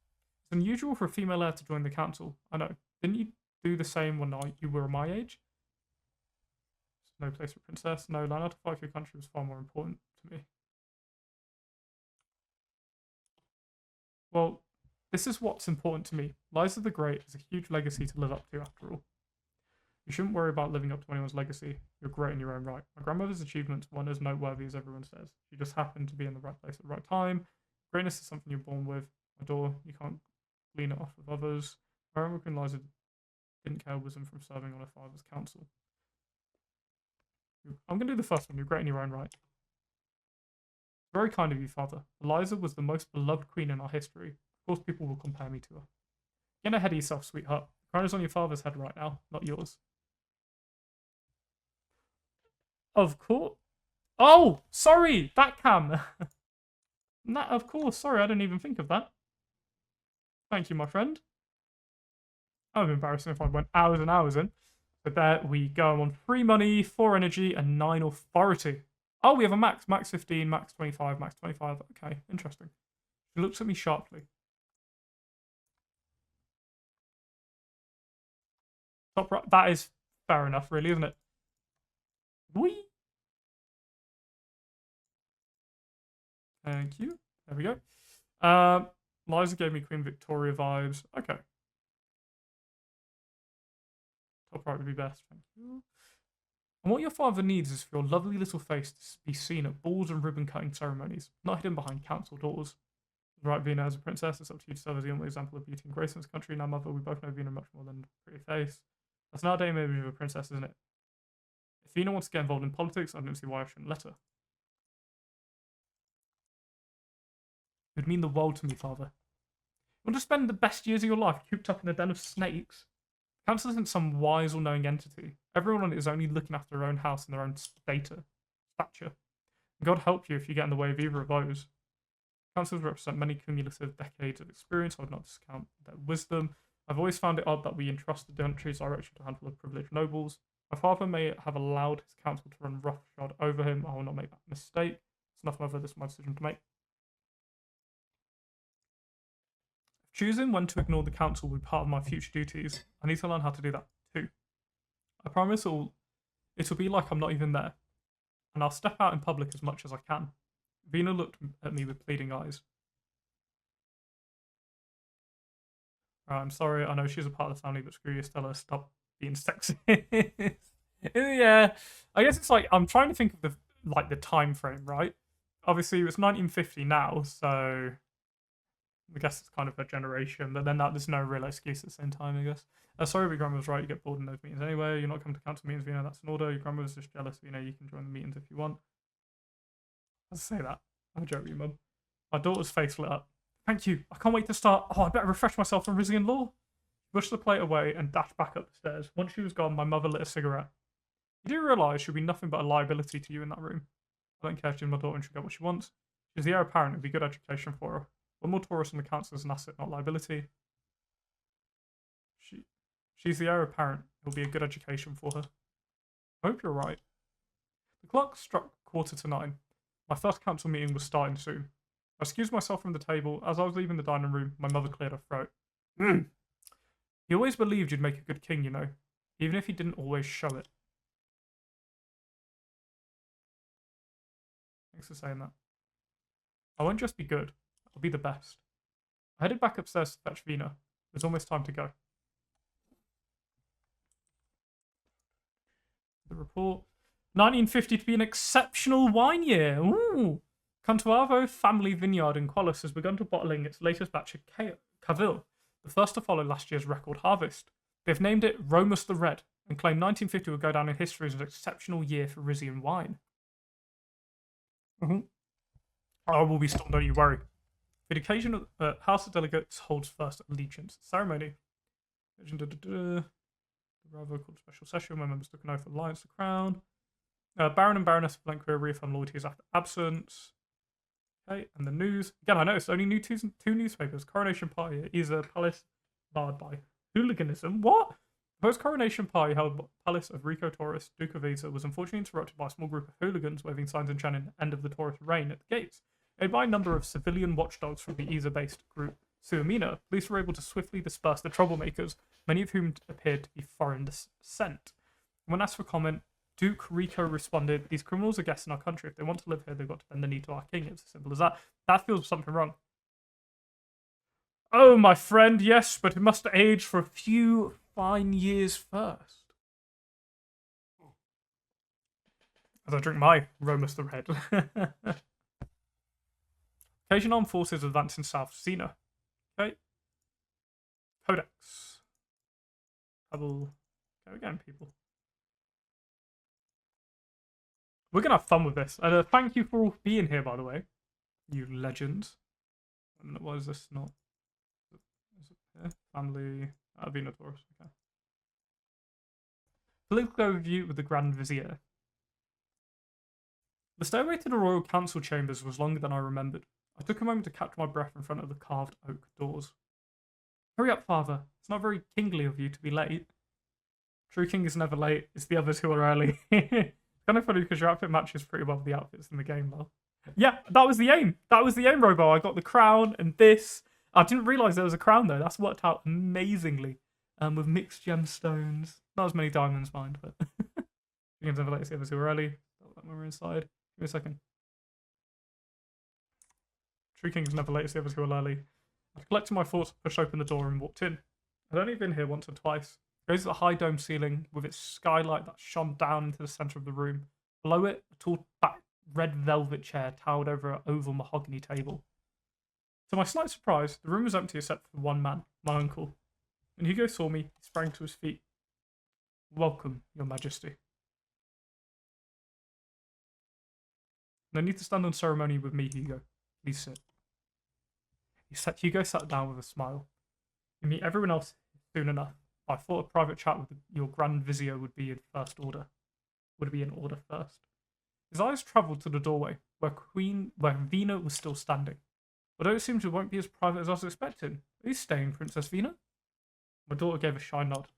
It's unusual for a female heir to join the council. I know. Didn't you do the same when you were my age? No place for princess. No, line out to fight for your country was far more important to me. Well, this is what's important to me. Liza the Great has a huge legacy to live up to, after all. You shouldn't worry about living up to anyone's legacy. You're great in your own right. My grandmother's achievements weren't as noteworthy as everyone says. She just happened to be in the right place at the right time. Greatness is something you're born with. My door, you can't glean it off of others. I remember when Liza didn't care wisdom from serving on her father's council. I'm going to do the first one. You're great in your own right. Very kind of you, father. Eliza was the most beloved queen in our history. Of course, people will compare me to her. Get ahead of yourself, sweetheart. The crown is on your father's head right now, not yours. Of course. Oh, sorry, that cam. Of course, sorry, I didn't even think of that. Thank you, my friend. That would be embarrassing if I went hours and hours in. But there we go. I'm on 3 money, 4 energy, and 9 authority. Oh, we have a max. Max 15, max 25, max 25. Okay, interesting. She looks at me sharply. Top right. That is fair enough, really, isn't it? Whee! Thank you. There we go. Liza gave me Queen Victoria vibes. Okay. Top right would be best. Thank you. And what your father needs is for your lovely little face to be seen at balls and ribbon cutting ceremonies, not hidden behind council doors. Right, Vina as a princess, it's up to you to serve as the only example of beauty and grace in this country. Now, mother, we both know Vina much more than a pretty face. That's not a damn image of a princess, isn't it? If Vina wants to get involved in politics, I don't see why I shouldn't let her. It would mean the world to me, father. You want to spend the best years of your life cooped up in a den of snakes? Council isn't some wise or knowing entity. Everyone on it is only looking after their own house and their own stature. God help you if you get in the way of either of those. Councils represent many cumulative decades of experience. I would not discount their wisdom. I've always found it odd that we entrust the country's direction to a handful of privileged nobles. My father may have allowed his council to run roughshod over him. I will not make that mistake. It's enough, mother. This is my decision to make. Choosing when to ignore the council will be part of my future duties. I need to learn how to do that too. I promise it'll be like I'm not even there. And I'll step out in public as much as I can. Vina looked at me with pleading eyes. Right, I'm sorry, I know she's a part of the family, but screw you, Stella, stop being sexist. Yeah, I guess it's like, I'm trying to think of the time frame, right? Obviously, it was 1950 now, so I guess it's kind of a generation, but then there's no real excuse at the same time, I guess. Sorry, but your grandma was right, you get bored in those meetings anyway. You're not coming to council meetings, Vina, that's an order. Your grandma was just jealous, you can join the meetings if you want. Let's say that. I'm joking, Mum. My daughter's face lit up. Thank you. I can't wait to start. Oh, I better refresh myself on Rizian law. Pushed the plate away and dashed back up the stairs. Once she was gone, my mother lit a cigarette. You do realise she'll be nothing but a liability to you in that room. I don't care if she's my daughter and she'll get what she wants. She's the heir apparent. It'll be good education for her. One more Taurus on the council is an asset, not liability. She's the heir apparent. It'll be a good education for her. I hope you're right. The clock struck 9:15. My first council meeting was starting soon. I excused myself from the table. As I was leaving the dining room, my mother cleared her throat. He always believed you'd make a good king, even if he didn't always show it. Thanks for saying that. I won't just be good. I'll be the best. I headed back upstairs to fetch Vina. It was almost time to go. The report. 1950 to be an exceptional wine year. Ooh. Cantuavo Family Vineyard in Qualis has begun to bottling its latest batch of Cavil, the first to follow last year's record harvest. They've named it Romus the Red and claim 1950 will go down in history as an exceptional year for Rizian wine. I will be stunned, don't you worry. For the occasion, House of Delegates holds first allegiance ceremony. The Bravo called special session where members took an oath of alliance to crown. Baron and Baroness of Blankqueer reaffirm loyalties after absence. Okay, and the news. Again, I noticed only two newspapers. Coronation Party at Isa Palace barred by hooliganism. What? The post-coronation party held at the Palace of Rico Taurus, Duke of Rizia, was unfortunately interrupted by a small group of hooligans waving signs and chanting "End of the Taurus reign" at the gates. Aided by a number of civilian watchdogs from the Rizia-based group Suamina, police were able to swiftly disperse the troublemakers, many of whom appeared to be foreign descent. When asked for comment, Duke Rico responded, "These criminals are guests in our country. If they want to live here, they've got to bend the knee to our king." It's as simple as that. That feels something wrong. Oh, my friend, yes, but it must age for a few fine years first. As I drink my Romus the Red. Occasion armed forces advancing south to Sina. Okay. Codex. Go again, people. We're going to have fun with this. And thank you for all being here, by the way. You legends. What is this? Not. Is it here? Family. Vina Taurus. Okay. Political overview with the Grand Vizier. The stairway to the royal council chambers was longer than I remembered. I took a moment to catch my breath in front of the carved oak doors. Hurry up, father. It's not very kingly of you to be late. True king is never late. It's the others who are early. It's kind of funny because your outfit matches pretty well with the outfits in the game, though. Yeah, that was the aim. That was the aim, Robo. I got the crown and this. I didn't realise there was a crown, though. That's worked out amazingly. With mixed gemstones. Not as many diamonds, mind, but... King's never late. It's the others who are early. When we're inside. Give me a second. True king's never late. It's the others who are early. I collected my thoughts, pushed open the door, and walked in. I'd only been here once or twice. It goes to the high dome ceiling with its skylight that shone down into the centre of the room. Below it, a tall back red velvet chair towered over an oval mahogany table. To my slight surprise, the room was empty except for one man, my uncle. When Hugo saw me, he sprang to his feet. "Welcome, your majesty." "No need to stand on ceremony with me, Hugo. Please sit." Hugo sat down with a smile. "You meet everyone else soon enough. I thought a private chat with your Grand Vizier would be in first order. Would be in order first." His eyes travelled to the doorway, where Vina was still standing. "Although it seems it won't be as private as I was expecting. Are you staying, Princess Vina?" My daughter gave a shy nod.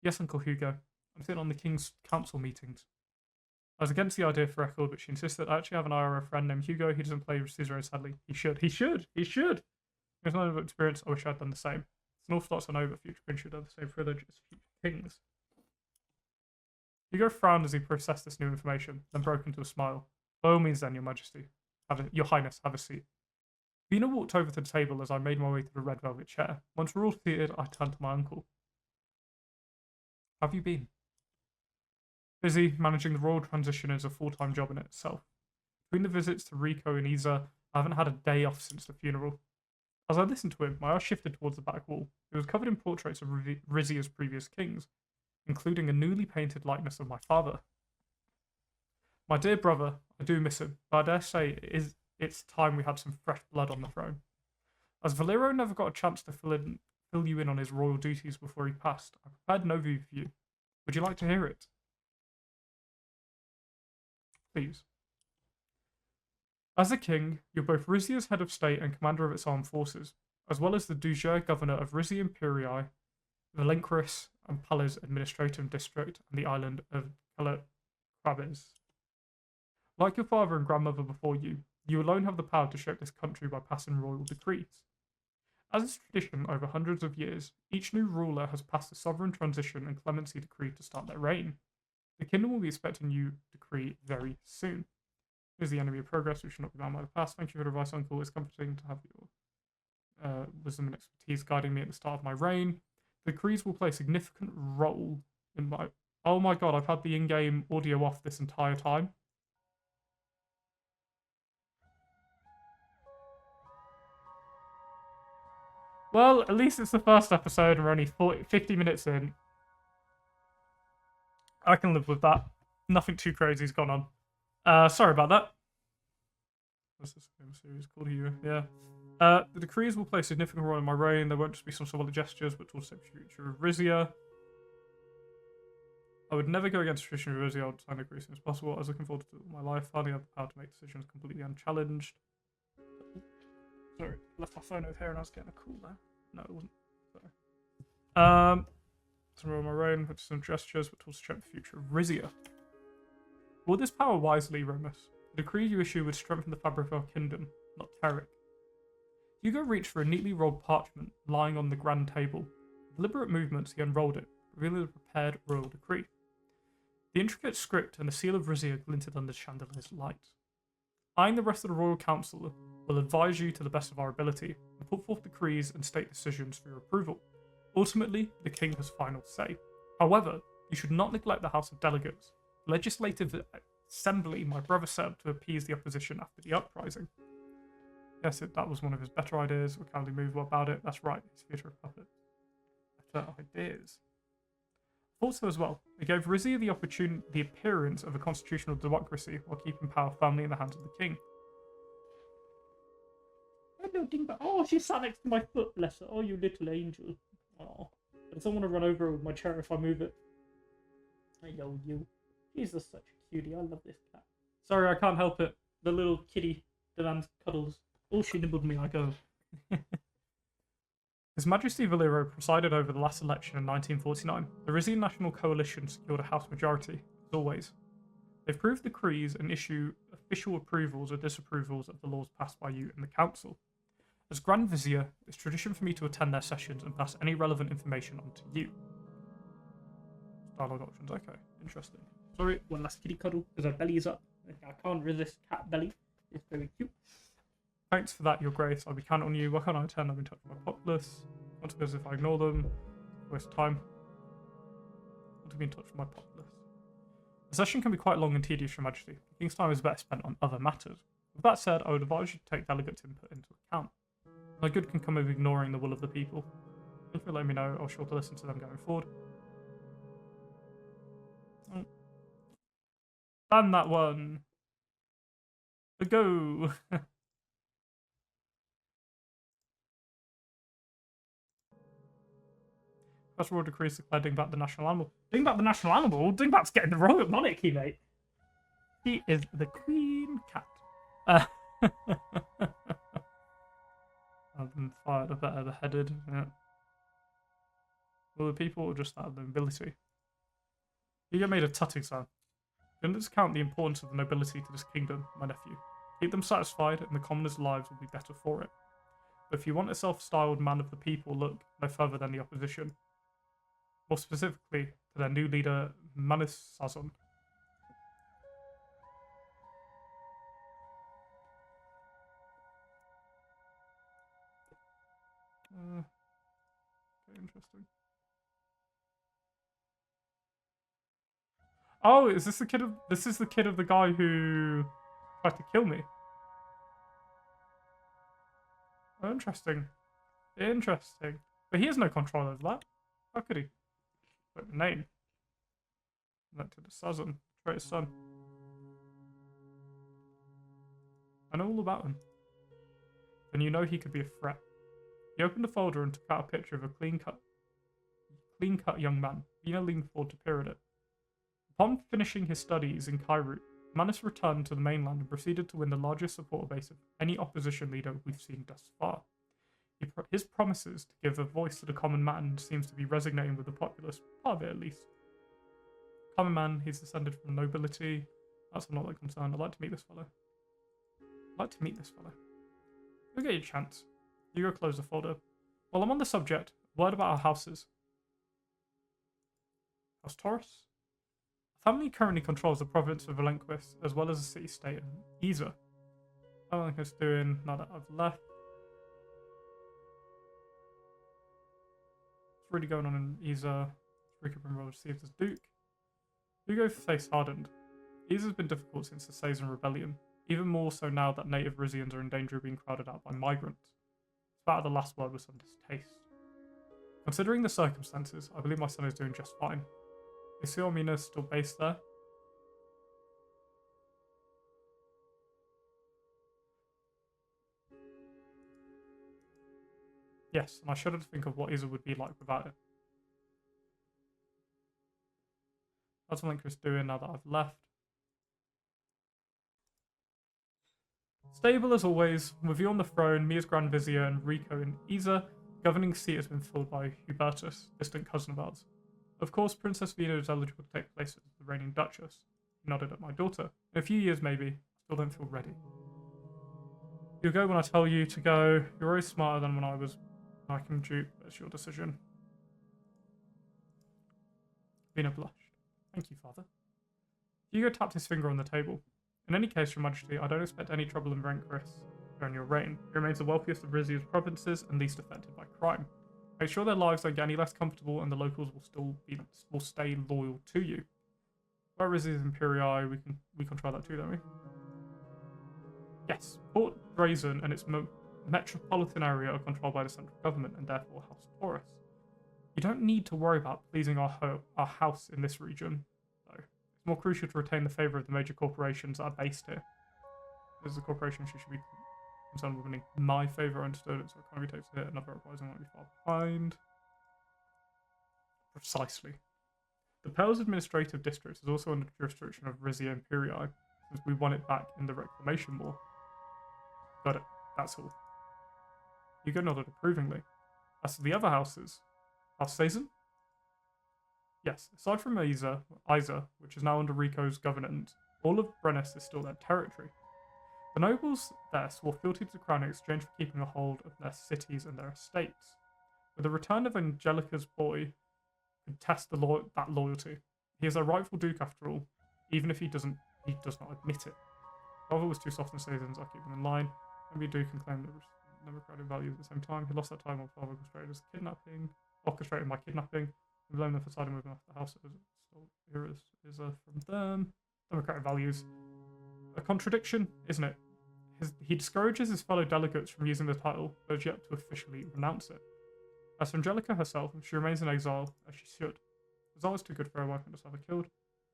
"Yes, Uncle Hugo. I'm sitting on the King's Council meetings." I was against the idea for record, but she insisted I actually have an IRO friend named Hugo. He doesn't play with Suzerain, sadly. He should. He should. He should. There's no experience. I wish I'd done the same. It's an awful lot to know, but future kings should have the same privilege as future kings. Hugo frowned as he processed this new information, then broke into a smile. "By all means, then, your majesty. Your highness, have a seat." Vina walked over to the table as I made my way to the red velvet chair. Once we're all seated, I turned to my uncle. "How have you been?" "Busy. Managing the royal transition is a full-time job in itself. Between the visits to Rico and Rizia, I haven't had a day off since the funeral." As I listened to him, my eyes shifted towards the back wall. It was covered in portraits of Rizia's previous kings, including a newly painted likeness of my father. "My dear brother, I do miss him, but I dare say it's time we had some fresh blood on the throne. As Valero never got a chance to fill you in on his royal duties before he passed, I prepared an overview for you. Would you like to hear it?" "Please." "As a king, you're both Rizia's head of state and commander of its armed forces, as well as the de jure governor of Rizia Imperii, Valencris and Pala's administrative district, and the island of Calatrabes. Like your father and grandmother before you, you alone have the power to shape this country by passing royal decrees. As is tradition over hundreds of years, each new ruler has passed a sovereign transition and clemency decree to start their reign. The kingdom will be expecting a new decree very soon. Is the enemy of progress, we should not be bound by the past. Thank you for the advice, Uncle. It's comforting to have your wisdom and expertise guiding me at the start of my reign. The decrees will play a significant role in my... Oh my god, I've had the in-game audio off this entire time. Well, at least it's the first episode and we're only 50 minutes in. I can live with that. Nothing too crazy's gone on. Sorry about that. What's this game series called here? Yeah. The decrees will play a significant role in my reign. There won't just be some symbolic gestures, but towards the future of Rizia. I would never go against tradition of Rizia. I would sign the decree as soon as possible. I was looking forward to my life. Finally, I have the power to make decisions completely unchallenged. Sorry, left my phone over here and I was getting a call there. No, it wasn't. Sorry. To rule my reign, with some gestures, but also check the future of Rizia. Wield this power wisely, Romus. The decree you issue would strengthen the fabric of our kingdom, not tear it. Hugo reached for a neatly rolled parchment lying on the grand table. With deliberate movements, he unrolled it, revealing the prepared royal decree. The intricate script and the seal of Rizia glinted under the chandelier's light. I and the rest of the royal council will advise you to the best of our ability, and put forth decrees and state decisions for your approval. Ultimately, the king has final say. However, you should not neglect the House of Delegates, the legislative assembly my brother set up to appease the opposition after the uprising. Yes, that was one of his better ideas. We can't really move about it. That's right, it's theatre of puppets. Better ideas. Also, as well, it gave Rizia the appearance of a constitutional democracy while keeping power firmly in the hands of the king. Hello, Dingbat. Oh, she sat next to my foot, bless her. Oh, you little angel. Oh, I don't want to run over her with my chair if I move it. Hello, you. She's just such a cutie. I love this cat. Sorry, I can't help it. The little kitty demands cuddles. Oh, she nibbled me. I go. His Majesty Valero presided over the last election in 1949. The Rizian National Coalition secured a House majority, as always. They approved decrees and issue official approvals or disapprovals of the laws passed by you and the Council. As Grand Vizier, it's tradition for me to attend their sessions and pass any relevant information on to you. Dialogue options, okay, interesting. Sorry, one last kitty cuddle, because her belly is up. I can't resist cat belly. It's very cute. Thanks for that, Your Grace. I'll be counting on you. Why can't I attend? I'm in touch with my populace. Want to go as if I ignore them. Waste time. Want to be in touch with my populace. The session can be quite long and tedious, Your Majesty. The King's time is better spent on other matters. With that said, I would advise you to take delegates' input into account. No good can come of ignoring the will of the people. If you let me know, I'll be sure to listen to them going forward. Oh. Ban that one. Go. First royal decrees declare Dingbat the national animal. Dingbat the national animal? Dingbat's getting the royal monarchy, mate. He is the queen cat. I've been fired, I better beheaded. Yeah. Will the people or just out of the nobility? You get made a tutting sound. Do not discount the importance of the nobility to this kingdom, my nephew. Keep them satisfied, and the commoners' lives will be better for it. But if you want a self-styled man of the people, look no further than the opposition. More specifically, to their new leader, Manus Sazon. Okay, interesting. Oh, is this the kid of? This is the kid of the guy who tried to kill me. Oh, interesting. Interesting. But he has no control over that. How could he? But name. Elected to Sazon, traitor's son. I know all about him. Then you know he could be a threat. He opened a folder and took out a picture of a clean-cut young man. Bina leaned forward to peer at it. Upon finishing his studies in Cairo, Manus returned to the mainland and proceeded to win the largest supporter base of any opposition leader we've seen thus far. His promises to give a voice to the common man seems to be resonating with the populace, part of it at least. Common man, he's descended from nobility. That's not that concerned. I'd like to meet this fellow. You'll get your chance. You go close the folder. While I'm on the subject, word about our houses. House Taurus? The family currently controls the province of Valenquist, as well as the city-state of Isa. I don't think it's doing now that I've left. What's really going on in Isa? Rico Road to see if there's Duke. Hugo face hardened. Isa's been difficult since the Suzerain rebellion, even more so now that native Rizians are in danger of being crowded out by migrants. Despite the last word with some distaste. Considering the circumstances, I believe my son is doing just fine. Is Xiaomina still based there? Yes, and I shudder to think of what Isa would be like without it. That's something Chris doing now that I've left. Stable as always, with you on the throne, me as Grand Vizier, and Rico in Isa. The governing seat has been filled by Hubertus, distant cousin of ours. Of course, Princess Vina is eligible to take place as the reigning Duchess. He nodded at my daughter. In a few years, maybe. Still don't feel ready. You'll go when I tell you to go. You're always smarter than when I was. I can dupe. It's your decision. Vina blushed. Thank you, father. Hugo tapped his finger on the table. In any case, your majesty, I don't expect any trouble in Rancorous during your reign. It remains the wealthiest of Rizia's provinces and least affected by crime. Make sure their lives don't get any less comfortable and the locals will stay loyal to you. About Rizia's Imperii, we control that too, don't we? Yes, Port Brazen and its metropolitan area are controlled by the central government and therefore House Taurus. You don't need to worry about pleasing our house in this region, though. It's more crucial to retain the favour of the major corporations that are based here. As a corporation, she should be concerned with winning my favour, understood, so economy takes a hit, another uprising might be far behind. Precisely. The Pale's administrative district is also under the jurisdiction of Rizia Imperii, since we won it back in the Reclamation War. Got it, that's all. Hugo nodded approvingly. As to the other houses, House Suzerain? Yes, aside from Isa, which is now under Rico's governance, all of Brennus is still their territory. The nobles there swore fealty to the crown in exchange for keeping a hold of their cities and their estates. With the return of Angelica's boy, could test that loyalty. He is a rightful duke after all, even if he does not admit it. Father was too soft and citizens are keeping in line. Maybe a duke can claim the democratic values at the same time. He lost that time while father orchestrated my kidnapping, and blamed them for siding with him after the house. Here is from them. Democratic values. A contradiction, isn't it? He discourages his fellow delegates from using the title, but has yet to officially renounce it. As for Angelica herself, she remains in exile, as she should. Exile is too good for her wife and just have her killed.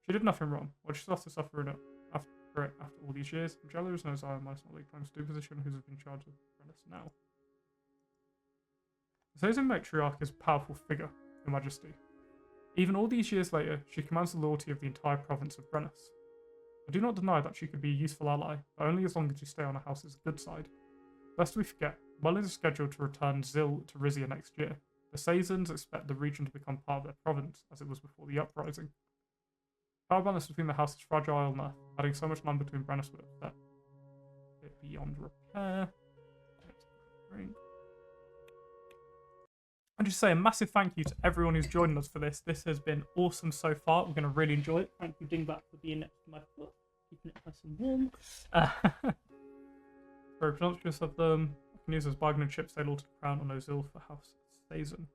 She did nothing wrong. Why should she have to suffer after all these years? Angela is no exile, and might not leave claims to position who's been charged with Brennus now. The Suzerain matriarch is a powerful figure, Your Majesty. Even all these years later, she commands the loyalty of the entire province of Brennus. I do not deny that she could be a useful ally, but only as long as you stay on our house's good side. Lest we forget, Mullin is scheduled to return Zil to Rizia next year. The Sazens expect the region to become part of their province, as it was before the uprising. Power balance between the houses is fragile enough. Adding so much land between Brennus would upset it beyond repair. I'll just say a massive thank you to everyone who's joined us for this. This has been awesome so far. We're going to really enjoy it. Thank you, Dingbat, for being next to my foot, keeping it nice and warm. Very presumptuous of them. I can use as bargaining chips, sail all to the crown on Ozil for House Sazon.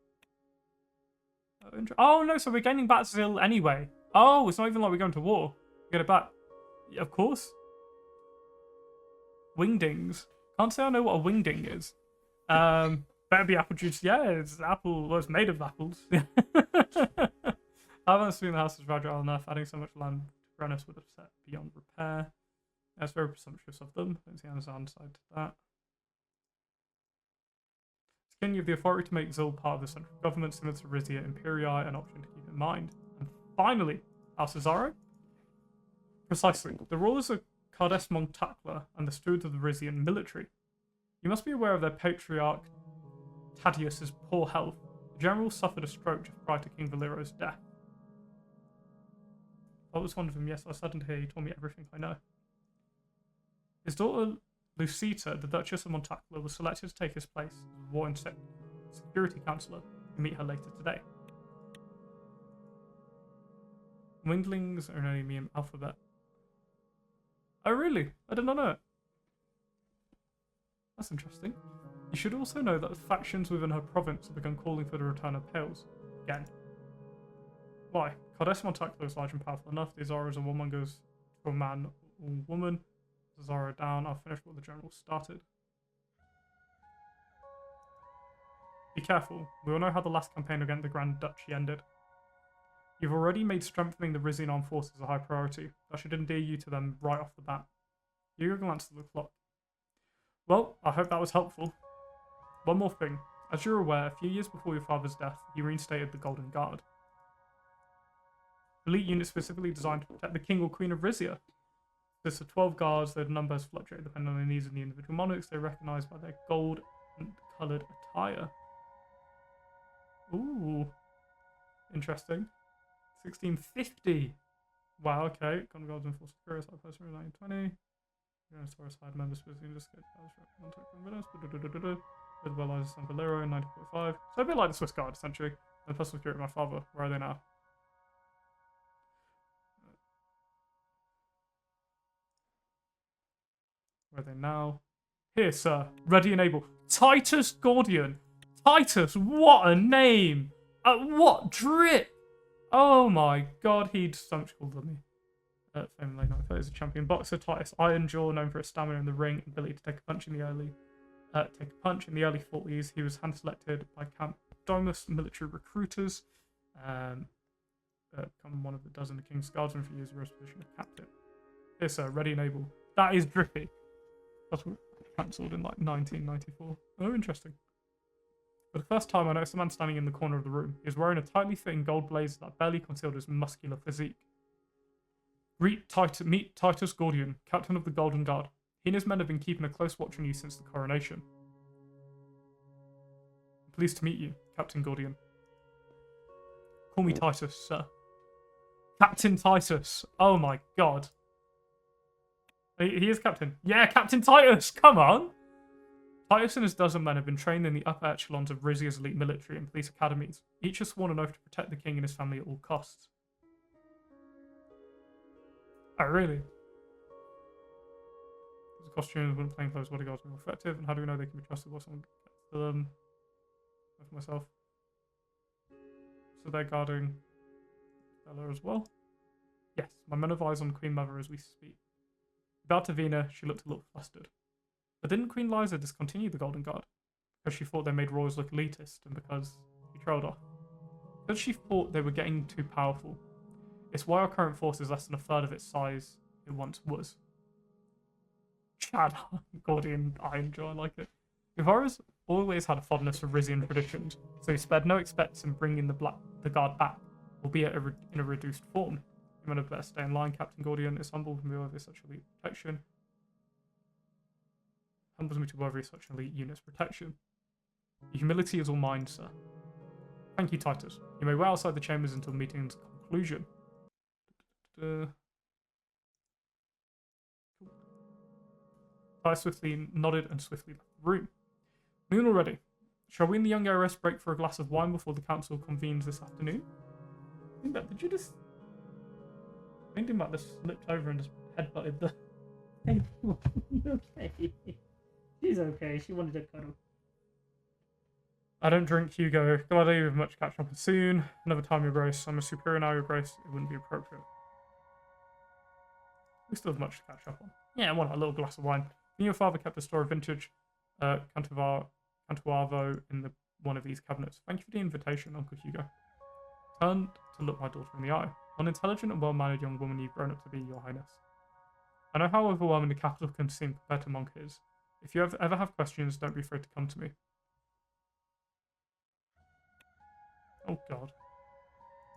Oh no, so we're gaining back Zil anyway. Oh, it's not even like we're going to war. Get it back. Yeah, of course. Wingdings. Can't say I know what a wingding is. Better be apple juice. Yeah, it's apple. Well, it's made of apples. I haven't seen the house is fragile enough. Adding so much land to Brennus would upset beyond repair. That's very presumptuous of them. Don't see any side to that. King, you have the authority to make Zil part of the central government, similar to Rizia Imperii, an option to keep in mind. And finally, House Cesaro. Precisely. The rulers are Cardes Montacla and the stewards of the Rizian military. You must be aware of their patriarch Tadius's poor health. The general suffered a stroke just prior to King Valero's death. I was fond of him, yes, I was saddened to hear he told me everything I know. His daughter Lucita, the Duchess of Montacla, was selected to take his place as War and Security Councillor. You meet her later today. Wingdlings are an enemy alphabet. Oh really? I did not know it. That's interesting. You should also know that factions within her province have begun calling for the return of Pales. Again. Why? Cardes Montacla is large and powerful enough. The Azara is a woman goes to a man or woman. Zara down. I'll finish what the general started. Be careful. We all know how the last campaign against the Grand Duchy ended. You've already made strengthening the Rizian armed forces a high priority. That should endear you to them right off the bat. You glanced at the clock. Well, I hope that was helpful. One more thing. As you're aware, a few years before your father's death, he reinstated the Golden Guard. Elite unit specifically designed to protect the King or Queen of Rizia. This of 12 guards, their numbers fluctuate depending on the needs of the individual monarchs. They're recognised by their gold-coloured attire. Ooh. Interesting. 1650. Wow, okay. Con Gods and Force Curious, I post 1920. Taurus side members between the skate with well eyes San Valero in 1945. So a bit like the Swiss Guard, essentially. And personal security of my father. Where are they now? Where are they now? Here, sir. Ready and able. Titus Gordian. Titus, what a name! What drip! Oh my god, he'd so much cooler than me. Famous late 1930s, a champion boxer. Titus Iron Jaw, known for his stamina in the ring, ability to take a punch in the early 40s. He was hand selected by Camp Domus military recruiters. Become one of the dozen of King's Guardsmen for years, rose position of captain. Here, sir, ready and able. That is drippy. That's what cancelled in like 1994. Oh, interesting. For the first time, I noticed a man standing in the corner of the room. He was wearing a tightly fitting gold blazer that barely concealed his muscular physique. Meet Titus Gordian, captain of the Golden Guard. He and his men have been keeping a close watch on you since the coronation. I'm pleased to meet you, Captain Gordian. Call me Titus, sir. Captain Titus. Oh my god. He is captain. Yeah, Captain Titus! Come on! Titus and his dozen men have been trained in the upper echelons of Rizia's elite military and police academies. Each has sworn an oath to protect the king and his family at all costs. Oh, really? The costumes, wooden plain clothes, bodyguards are more effective, and how do we know they can be trusted while someone gets to them? For myself. So they're guarding Bella as well? Yes, my men have eyes on Queen Mother as we speak. About to Vina, she looked a little flustered. But didn't Queen Liza discontinue the Golden Guard? Because she thought they made royals look elitist, and because he trailed off. Because she thought they were getting too powerful. It's why our current force is less than a third of its size it once was. Chad, Gordian Ironjaw, I like it. Guevara's always had a fondness for Rizian traditions, so he spared no expense in bringing the guard back, albeit in a reduced form. You might better stay in line, Captain Gordian. It's humble to me over such elite protection. Humbles me to over such elite unit's protection. Your humility is all mine, sir. Thank you, Titus. You may wait outside the chambers until the meeting's conclusion. Titus swiftly nodded and swiftly left the room. Noon already. Shall we and the young heiress break for a glass of wine before the council convenes this afternoon? Did you just... I think about this slipped over and just headbutted the... Okay. She's okay. She wanted a cuddle. I don't drink, Hugo. Glad you have much catch up soon. Another time, your grace. I'm a superior now, your grace. It wouldn't be appropriate. We still have much to catch up on. Yeah, why not? A little glass of wine. Me and your father kept a store of vintage Cantuavo in one of these cabinets. Thank you for the invitation, Uncle Hugo. Turned to look my daughter in the eye. An intelligent and well-mannered young woman you've grown up to be, your highness. I know how overwhelming the capital can seem compared to Monk is. If you ever have questions, don't be afraid to come to me. Oh, God.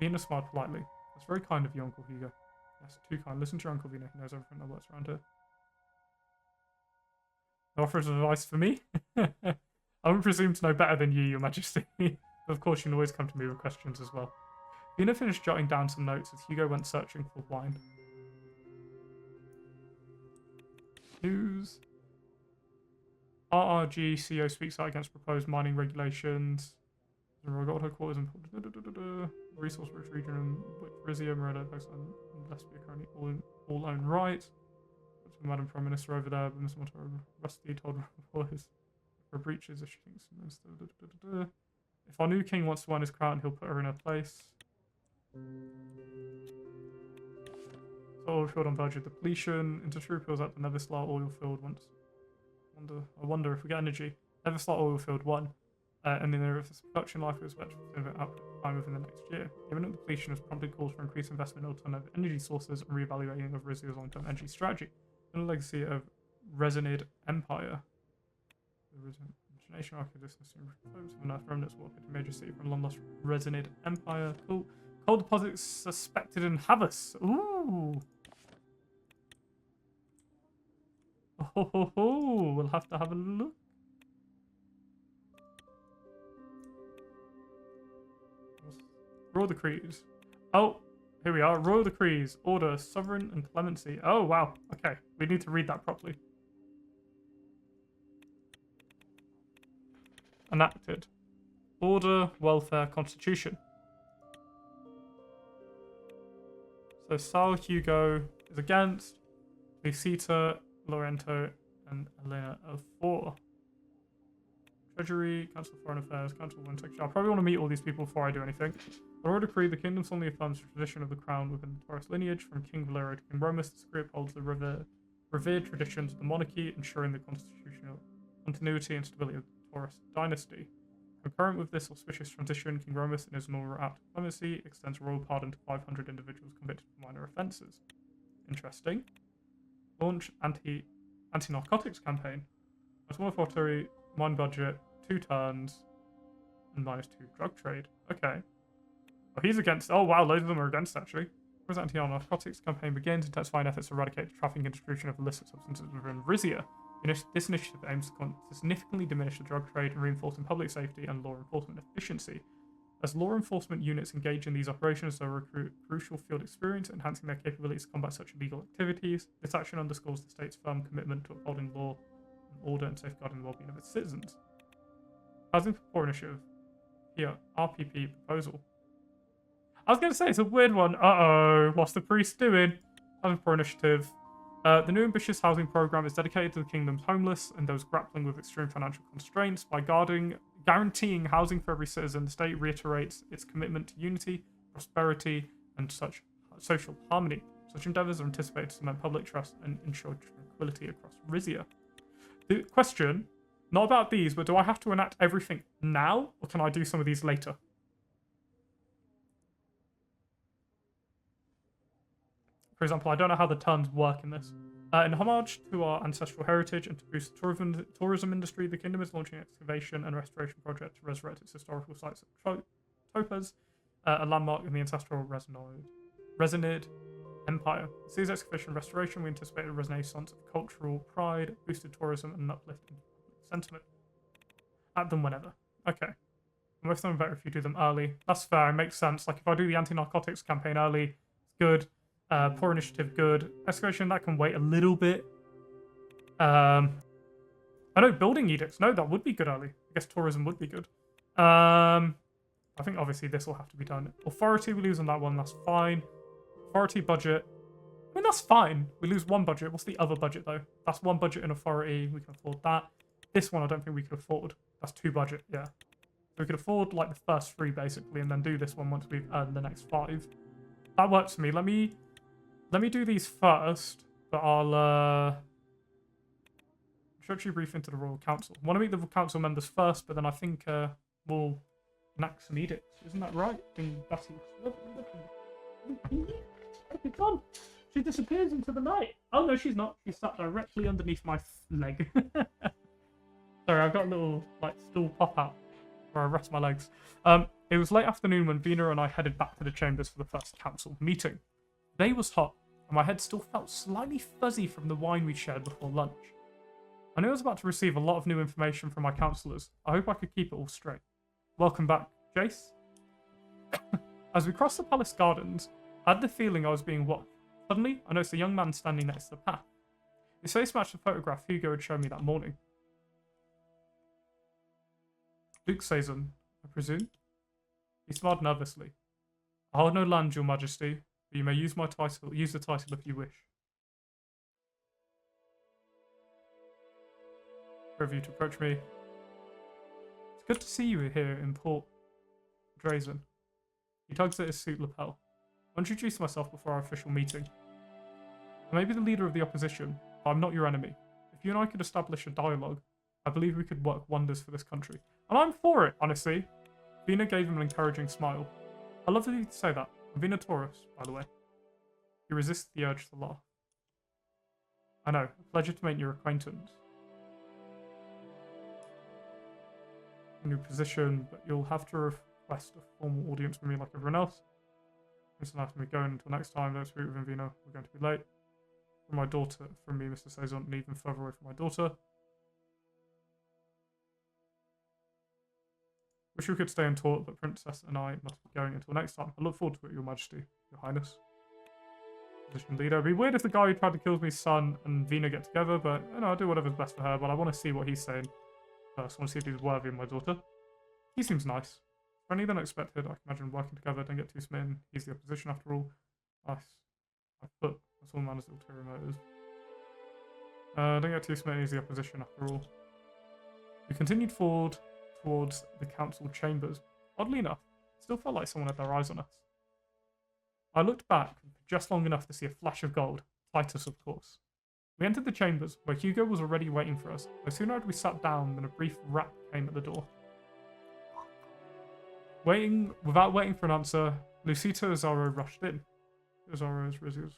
Vina smiled politely. That's very kind of you, Uncle Hugo. Yes, too kind. Listen to your Uncle Vina. He knows everything that works around here. No offers of advice for me? I wouldn't presume to know better than you, your majesty. But of course, you can always come to me with questions as well. Vina finished jotting down some notes as Hugo went searching for wine. News. RRG CEO speaks out against proposed mining regulations. Got headquarters in resource-rich region in which Rizia, Merida, Pakistan, and Lesbia currently all own right. Madam Prime Minister over there, but Mr. Montero Rusty told reporters for breaches if she thinks. If our new king wants to win his crown, he'll put her in her place. Oil field on verge of depletion. Intertroopers at the Neverslar oil field once. I wonder if we get energy. Neverslar oil field 1. And then there is production life is expected to output time within the next year. Imminent depletion has prompted calls for increased investment in alternative energy sources and reevaluating of Rizia's long-term energy strategy. In the legacy of Resinid Empire. The origination arc of this remnants walk into major city from long lost Resinid Empire. Cool. Coal deposits suspected in Havas. Ooh. Oh, we'll have to have a look. Draw the creeds. Oh, Here we are. Royal decrees, order, sovereign, and clemency. Oh wow. Okay, we need to read that properly. Enacted. Order, welfare, constitution. So Sal Hugo is against. Lucita, Lorento, and Elena are for. Treasury, Council of Foreign Affairs, Council of One Section. I probably want to meet all these people before I do anything. The royal decree, the kingdom solemnly affirms the tradition of the crown within the Taurus lineage, from King Valero to King Romus. This decree upholds the revered traditions of the monarchy, ensuring the constitutional continuity and stability of the Taurus dynasty. Concurrent with this auspicious transition, King Romus, in his inaugural act of clemency, extends royal pardon to 500 individuals convicted of minor offences. Interesting. Launch anti-narcotics campaign. As one authority, mine budget, 2 turns, and -2 drug trade. Okay. Oh, he's against. Oh wow, loads of them are against actually. As anti-narcotics campaign begins, intensifying efforts to eradicate the trafficking and distribution of illicit substances within Rizia. This initiative aims to significantly diminish the drug trade and reinforcing public safety and law enforcement efficiency. As law enforcement units engage in these operations, they recruit crucial field experience, enhancing their capabilities to combat such illegal activities. This action underscores the state's firm commitment to upholding law and order and safeguarding the well-being of its citizens. Housing for Poor Initiative. Here, RPP proposal. I was going to say, it's a weird one. Uh-oh, what's the priest doing? Housing for Poor Initiative. The new ambitious housing program is dedicated to the kingdom's homeless and those grappling with extreme financial constraints. By guaranteeing housing for every citizen, the state reiterates its commitment to unity, prosperity, and such social harmony. Such endeavours are anticipated to cement public trust and ensure tranquility across Rizia. The question, not about these, but do I have to enact everything now, or can I do some of these later? For example, I don't know how the turns work in this. In homage to our ancestral heritage and to boost the tourism industry, the kingdom is launching an excavation and restoration project to resurrect its historical sites at Topaz, a landmark in the ancestral Resinid Empire. With these excavation and restoration, we anticipate a renaissance of cultural pride, boosted tourism, and an uplift in public sentiment. Add them whenever. Okay. Most of them are better if you do them early. That's fair, it makes sense. Like, if I do the anti-narcotics campaign early, it's good. Poor Initiative, good. Excavation, that can wait a little bit. I know Building Edicts. No, that would be good early. I guess tourism would be good. I think obviously this will have to be done. Authority, we lose on that one. That's fine. Authority budget. I mean, that's fine. We lose one budget. What's the other budget, though? That's one budget in authority. We can afford that. This one, I don't think we could afford. That's 2 budget, yeah. So we could afford, like, the first 3, basically, and then do this one once we've earned the next 5. That works for me. Let me do these first, but I'll introductory brief into the Royal Council. I want to meet the council members first, but then I think we'll enact some edicts. Isn't that right? That's gone. She disappears into the night. Oh no, she's not. She's sat directly underneath my leg. Sorry, I've got a little like stool pop out where I rest my legs. It was late afternoon when Vina and I headed back to the chambers for the first council meeting. The day was hot, and my head still felt slightly fuzzy from the wine we shared before lunch. I knew I was about to receive a lot of new information from my councillors. I hope I could keep it all straight. Welcome back, Jace. As we crossed the palace gardens, I had the feeling I was being watched. Suddenly, I noticed a young man standing next to the path. His face matched the photograph Hugo had shown me that morning. Luke Sazon, I presume? He smiled nervously. I hold no land, Your Majesty, but you may use the title if you wish. For you to approach me. It's good to see you here in Port Drazen. He tugs at his suit lapel. I'll introduce myself before our official meeting. I may be the leader of the opposition, but I'm not your enemy. If you and I could establish a dialogue, I believe we could work wonders for this country. And I'm for it, honestly. Vina gave him an encouraging smile. I love that you say that. I'm Vina Taurus, by the way. He resisted the urge to laugh. I know. A pleasure to make your acquaintance. A new position, but you'll have to request a formal audience with me like everyone else. It's nice to be going until next time. Don't speak with him, Vina. We're going to be late. From my daughter, from me, Mr. Sazon, and even further away from my daughter. Wish we could stay and talk, but Princess and I must be going until next time. I look forward to it, Your Majesty. Your Highness. Position leader. It'd be weird if the guy who tried to kill me's son and Vina get together, but you know, I'll do whatever's best for her. But I want to see what he's saying first. I want to see if he's worthy of my daughter. He seems nice. Friendly than expected. I can imagine working together. Don't get too smitten. He's the opposition after all. Nice. I put that's all man's ulterior motives. Don't get too smitten. He's the opposition after all. We continued forward towards the council chambers. Oddly enough, it still felt like someone had their eyes on us. I looked back just long enough to see a flash of gold. Titus, of course. We entered the chambers, where Hugo was already waiting for us. No sooner had we sat down than a brief rap came at the door. Without waiting for an answer, Lucita Azaro rushed in. Azaro is Rizia's.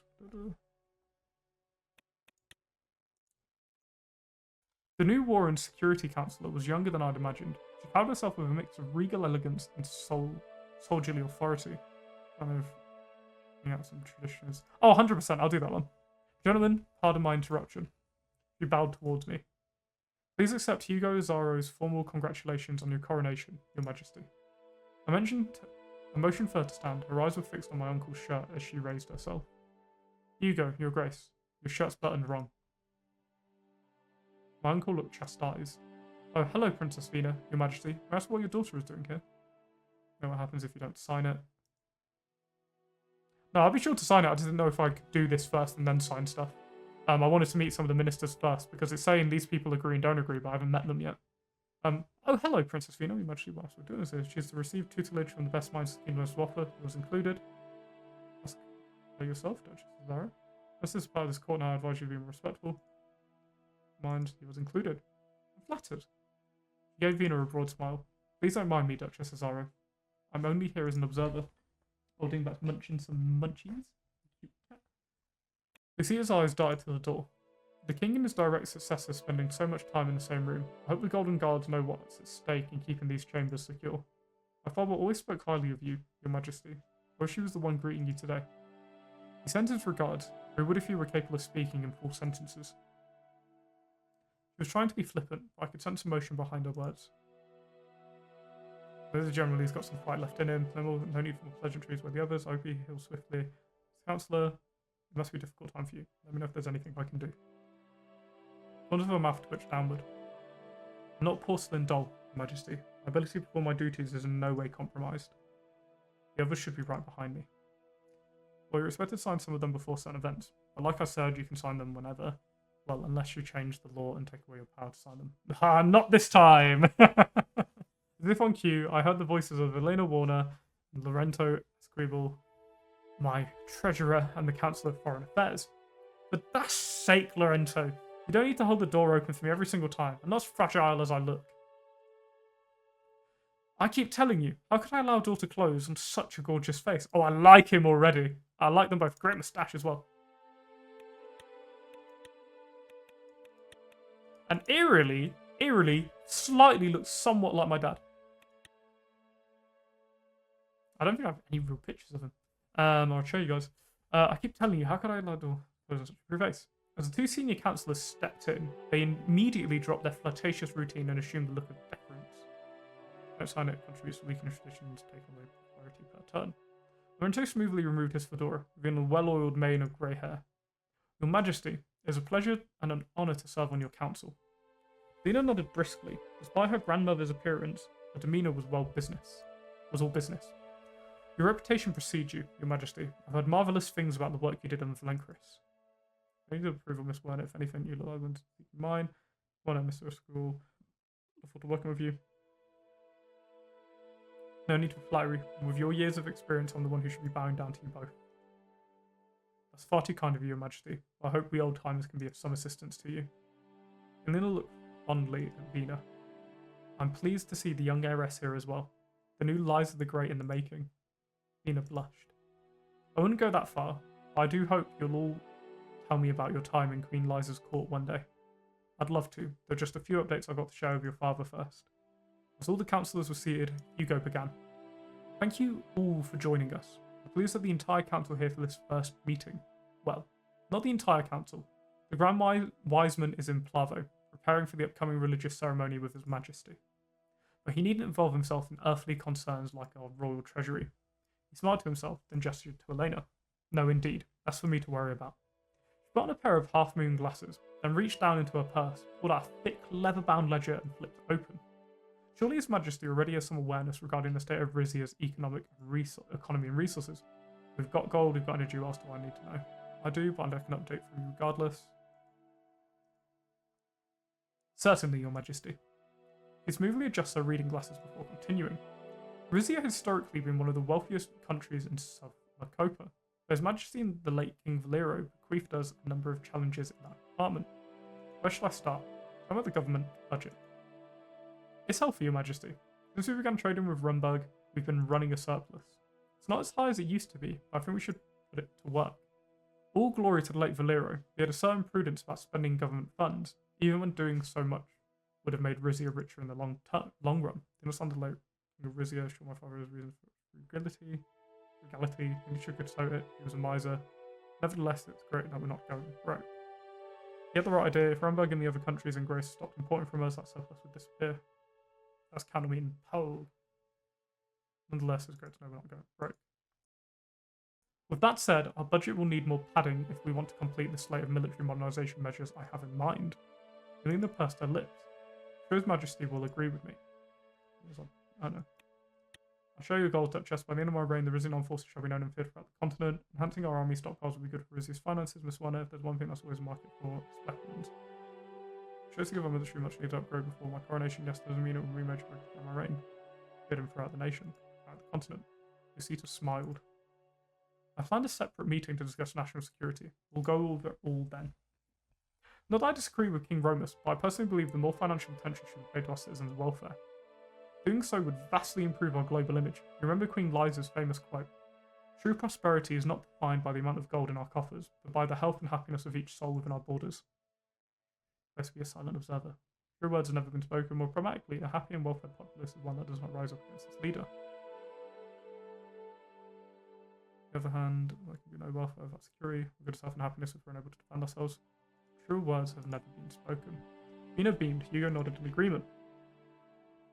The new War and Security Councillor was younger than I'd imagined. She carried herself with a mix of regal elegance and soldierly authority. Kind of bringing out some traditions. Oh, 100%, I'll do that one. Gentlemen, pardon my interruption. She bowed towards me. Please accept Hugo Azaro's formal congratulations on your coronation, Your Majesty. I motioned for her to stand. Her eyes were fixed on my uncle's shirt as she raised herself. Hugo, Your Grace, your shirt's buttoned wrong. My uncle looked chastised. Oh, hello, Princess Vina, Your Majesty. May I ask what your daughter is doing here? You know what happens if you don't sign it? No, I'll be sure to sign it. I just didn't know if I could do this first and then sign stuff. I wanted to meet some of the ministers first because it's saying these people agree and don't agree, but I haven't met them yet. Oh, hello, Princess Vina. Your Majesty, whilst we're doing this, she's to receive tutelage from the best minds the kingdom has to offer. It was included. Ask her yourself, Duchess Zara. As this is part of this court now, I advise you to be respectful. Mind, he was included. I'm flattered. He gave Vina a broad smile. Please don't mind me, Duchess Azaro. I'm only here as an observer. Holding back, munching some munchies. Lucia's eyes darted to the door. The king and his direct successor spending so much time in the same room. I hope the Golden Guards know what's at stake in keeping these chambers secure. My father always spoke highly of you, Your Majesty. I wish he was the one greeting you today. He sent his regards, but he would if he were capable of speaking in full sentences. She was trying to be flippant, but I could sense emotion behind her words. There's a general who's got some fight left in him. No need for more pleasantries with the others. I hope he heals swiftly. As Councillor, it must be a difficult time for you. Let me know if there's anything I can do. Corners of her mouth twitched downward. I'm not porcelain doll, Your Majesty. My ability to perform my duties is in no way compromised. The others should be right behind me. Well, you're expected to sign some of them before certain events. But like I said, you can sign them whenever. Well, unless you change the law and take away your power to sign them. Ah, not this time! As if on cue, I heard the voices of Elena Warner and Lorento Escribal, my treasurer and the Council of Foreign Affairs. For that's sake, Lorento, you don't need to hold the door open for me every single time. I'm not as fragile as I look. I keep telling you, how could I allow a door to close on such a gorgeous face? Oh, I like him already. I like them both. Great moustache as well. And eerily, slightly looks somewhat like my dad. I don't think I have any real pictures of him. I'll show you guys. I keep telling you, how could I allow door close on such a pretty face? As the two senior councillors stepped in, they immediately dropped their flirtatious routine and assumed the look of deference. Don't sign it contributes to weakening traditions, taking away popularity per turn. Lorenzo smoothly removed his fedora, revealing a well-oiled mane of grey hair. Your Majesty, it is a pleasure and an honour to serve on your council. Lena nodded briskly. Despite her grandmother's appearance, her demeanour was all business. Your reputation precedes you, Your Majesty. I've heard marvellous things about the work you did on Valencris. I need to approve of Miss Werner. If anything, you look to keep in mind. Well, no, Mr. School. Look forward to working with you. No need for flattery. With your years of experience, I'm the one who should be bowing down to you both. That's far too kind of you, Your Majesty. I hope we old timers can be of some assistance to you. Elena looked fondly at Vina. I'm pleased to see the young heiress here as well. The new Liza the Great in the making. Vina blushed. I wouldn't go that far, but I do hope you'll all tell me about your time in Queen Liza's court one day. I'd love to, though just a few updates I got to share with your father first. As all the councillors were seated, Hugo began. Thank you all for joining us. I'm pleased that the entire council here for this first meeting. Well, not the entire council. The Grand Wiseman is in Plavo, preparing for the upcoming religious ceremony with His Majesty. But he needn't involve himself in earthly concerns like our royal treasury. He smiled to himself, then gestured to Elena. No, indeed. That's for me to worry about. She put on a pair of half-moon glasses, then reached down into her purse, pulled out a thick, leather-bound ledger and flipped it open. Surely His Majesty already has some awareness regarding the state of Rizia's economy and resources. We've got gold, we've got energy, what else do I need to know? I do, but I can update for you regardless. Certainly, Your Majesty. He smoothly adjusts her reading glasses before continuing. Rizia has historically been one of the wealthiest countries in South Macopa, but His Majesty and the late King Valero bequeathed us a number of challenges in that department. Where shall I start? How about the government budget? It's healthy, Your Majesty. Since we began trading with Rumbug, we've been running a surplus. It's not as high as it used to be, but I think we should put it to work. All glory to the late Valero. He had a certain prudence about spending government funds, even when doing so much would have made Rizia richer in the long run. They must underlay King of Rizia, sure my father has reason for regality, Nietzsche could so it, he was a miser. Nevertheless, it's great that we're not going broke. He had the right idea. If Rumbug and the other countries in Grace stopped importing from us, that surplus would disappear. That's kind of mean Pogue. Nonetheless, it's great to know we're not going broke. With that said, our budget will need more padding if we want to complete the slate of military modernisation measures I have in mind. Elena pursed her lips. I'm sure His Majesty will agree with me. I don't know. I'll show you a gold duchess. By the end of my reign, the Rizian armed forces shall be known and feared throughout the continent. Enhancing our army stockpiles will be good for Rizia's finances, Miss Warner. If there's one thing that's always a market for, it's weapons. Shows to give our military much needed upgrade before my coronation. Yes, doesn't mean it will be major progress in my reign. Good him throughout the nation, throughout the continent. Lucita smiled. I planned a separate meeting to discuss national security. We'll go over it all then. Not that I disagree with King Romus, but I personally believe the more financial attention should be paid to our citizens' welfare. Doing so would vastly improve our global image. You remember Queen Liza's famous quote, "True prosperity is not defined by the amount of gold in our coffers, but by the health and happiness of each soul within our borders." Best be a silent observer. True words have never been spoken more pragmatically. A happy and well-fed populace is one that does not rise up against its leader. On the other hand, there can be no welfare without security, or good health and happiness if we're unable to defend ourselves. True words have never been spoken. Mina beamed. Hugo nodded in agreement.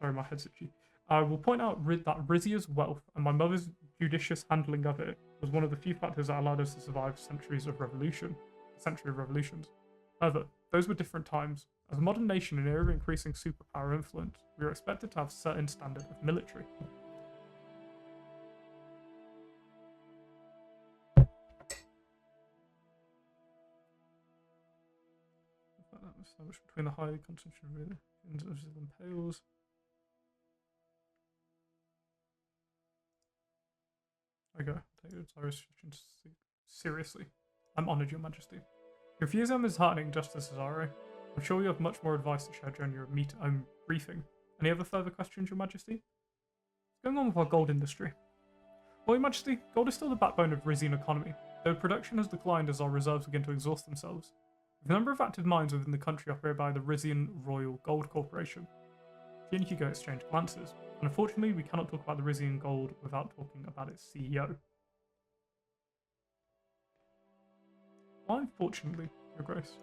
Sorry, my head's itchy. I will point out that Rizia's wealth and my mother's judicious handling of it was one of the few factors that allowed us to survive a century of revolutions. However, those were different times. As a modern nation in an era of increasing superpower influence, we were expected to have a certain standard of military. Established between the high concentration of religions and pales. I go. Take your restrictions seriously. I'm honoured, Your Majesty. Your enthusiasm is heartening, Justice Cesare. I'm sure you have much more advice to share during your briefing. Any other further questions, Your Majesty? What's going on with our gold industry? Well, Your Majesty, gold is still the backbone of Rizian economy, though production has declined as our reserves begin to exhaust themselves. The number of active mines within the country operated by the Rizian Royal Gold Corporation. She and Hugo exchanged glances, and unfortunately we cannot talk about the Rizian Gold without talking about its CEO. Why, unfortunately, Your Grace?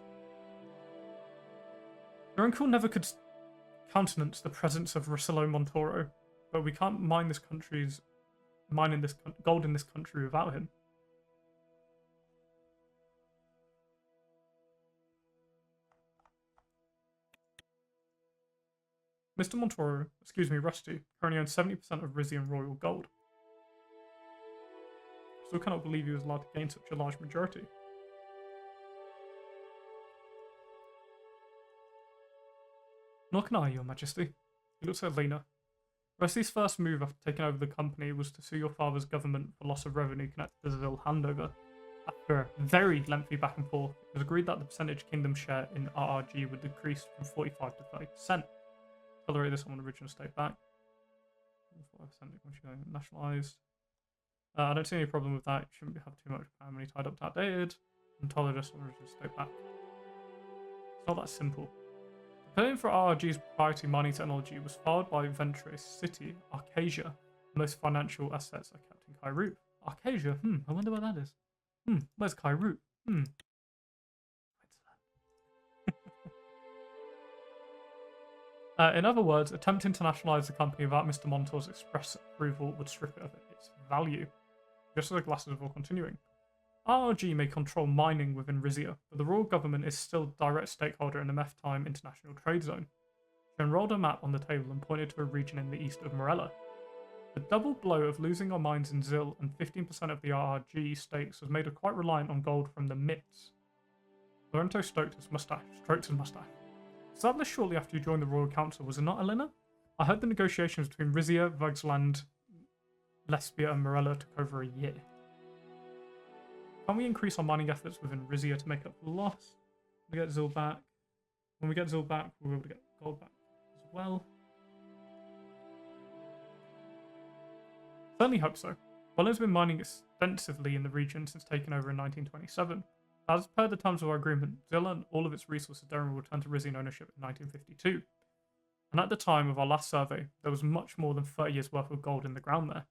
Your uncle never could countenance the presence of Russillo Montoro, but we can't mine gold in this country without him. Mr. Montoro, Rusty, currently owns 70% of Rizian Royal Gold. Still cannot believe he was allowed to gain such a large majority. Nor can I, Your Majesty. He looks at Lena. Rusty's first move after taking over the company was to sue your father's government for loss of revenue connected to the Seville handover. After a very lengthy back and forth, it was agreed that the percentage Kingdom share in RRG would decrease from 45 to 30%. Tolerate this on the original state back. 5% nationalised. I don't see any problem with that. You shouldn't have too much power money tied up to outdated. And tolerate this on the original state back. It's not that simple. The claim for RRG's proprietary mining technology was filed by Ventress City, Arcasia. Most financial assets are kept in Kairoot. Arcasia? I wonder where that is. Where's Kairoot? In other words, attempting to nationalise the company without Mr. Montour's express approval would strip it of its value. just as the glasses before continuing. RRG may control mining within Rizia, but the royal government is still a direct stakeholder in the Time International Trade Zone. She unrolled a map on the table and pointed to a region in the east of Morella. The double blow of losing our mines in Zil and 15% of the RRG stakes was made us quite reliant on gold from the MITs. Lorenzo stroked his mustache. Established shortly after you joined the Royal Council, was it not, Elena? I heard the negotiations between Rizia, Vugsland, Lesbia, and Morella took over a year. Can we increase our mining efforts within Rizia to make up for the loss? We get Zil back. When we get Zil back, we'll be able to get gold back as well. Certainly hope so. Bollin's been mining extensively in the region since taking over in 1927. As per the terms of our agreement, Zilla and all of its resources therein will return to Rizian ownership in 1952. And at the time of our last survey, there was much more than 30 years worth of gold in the ground there.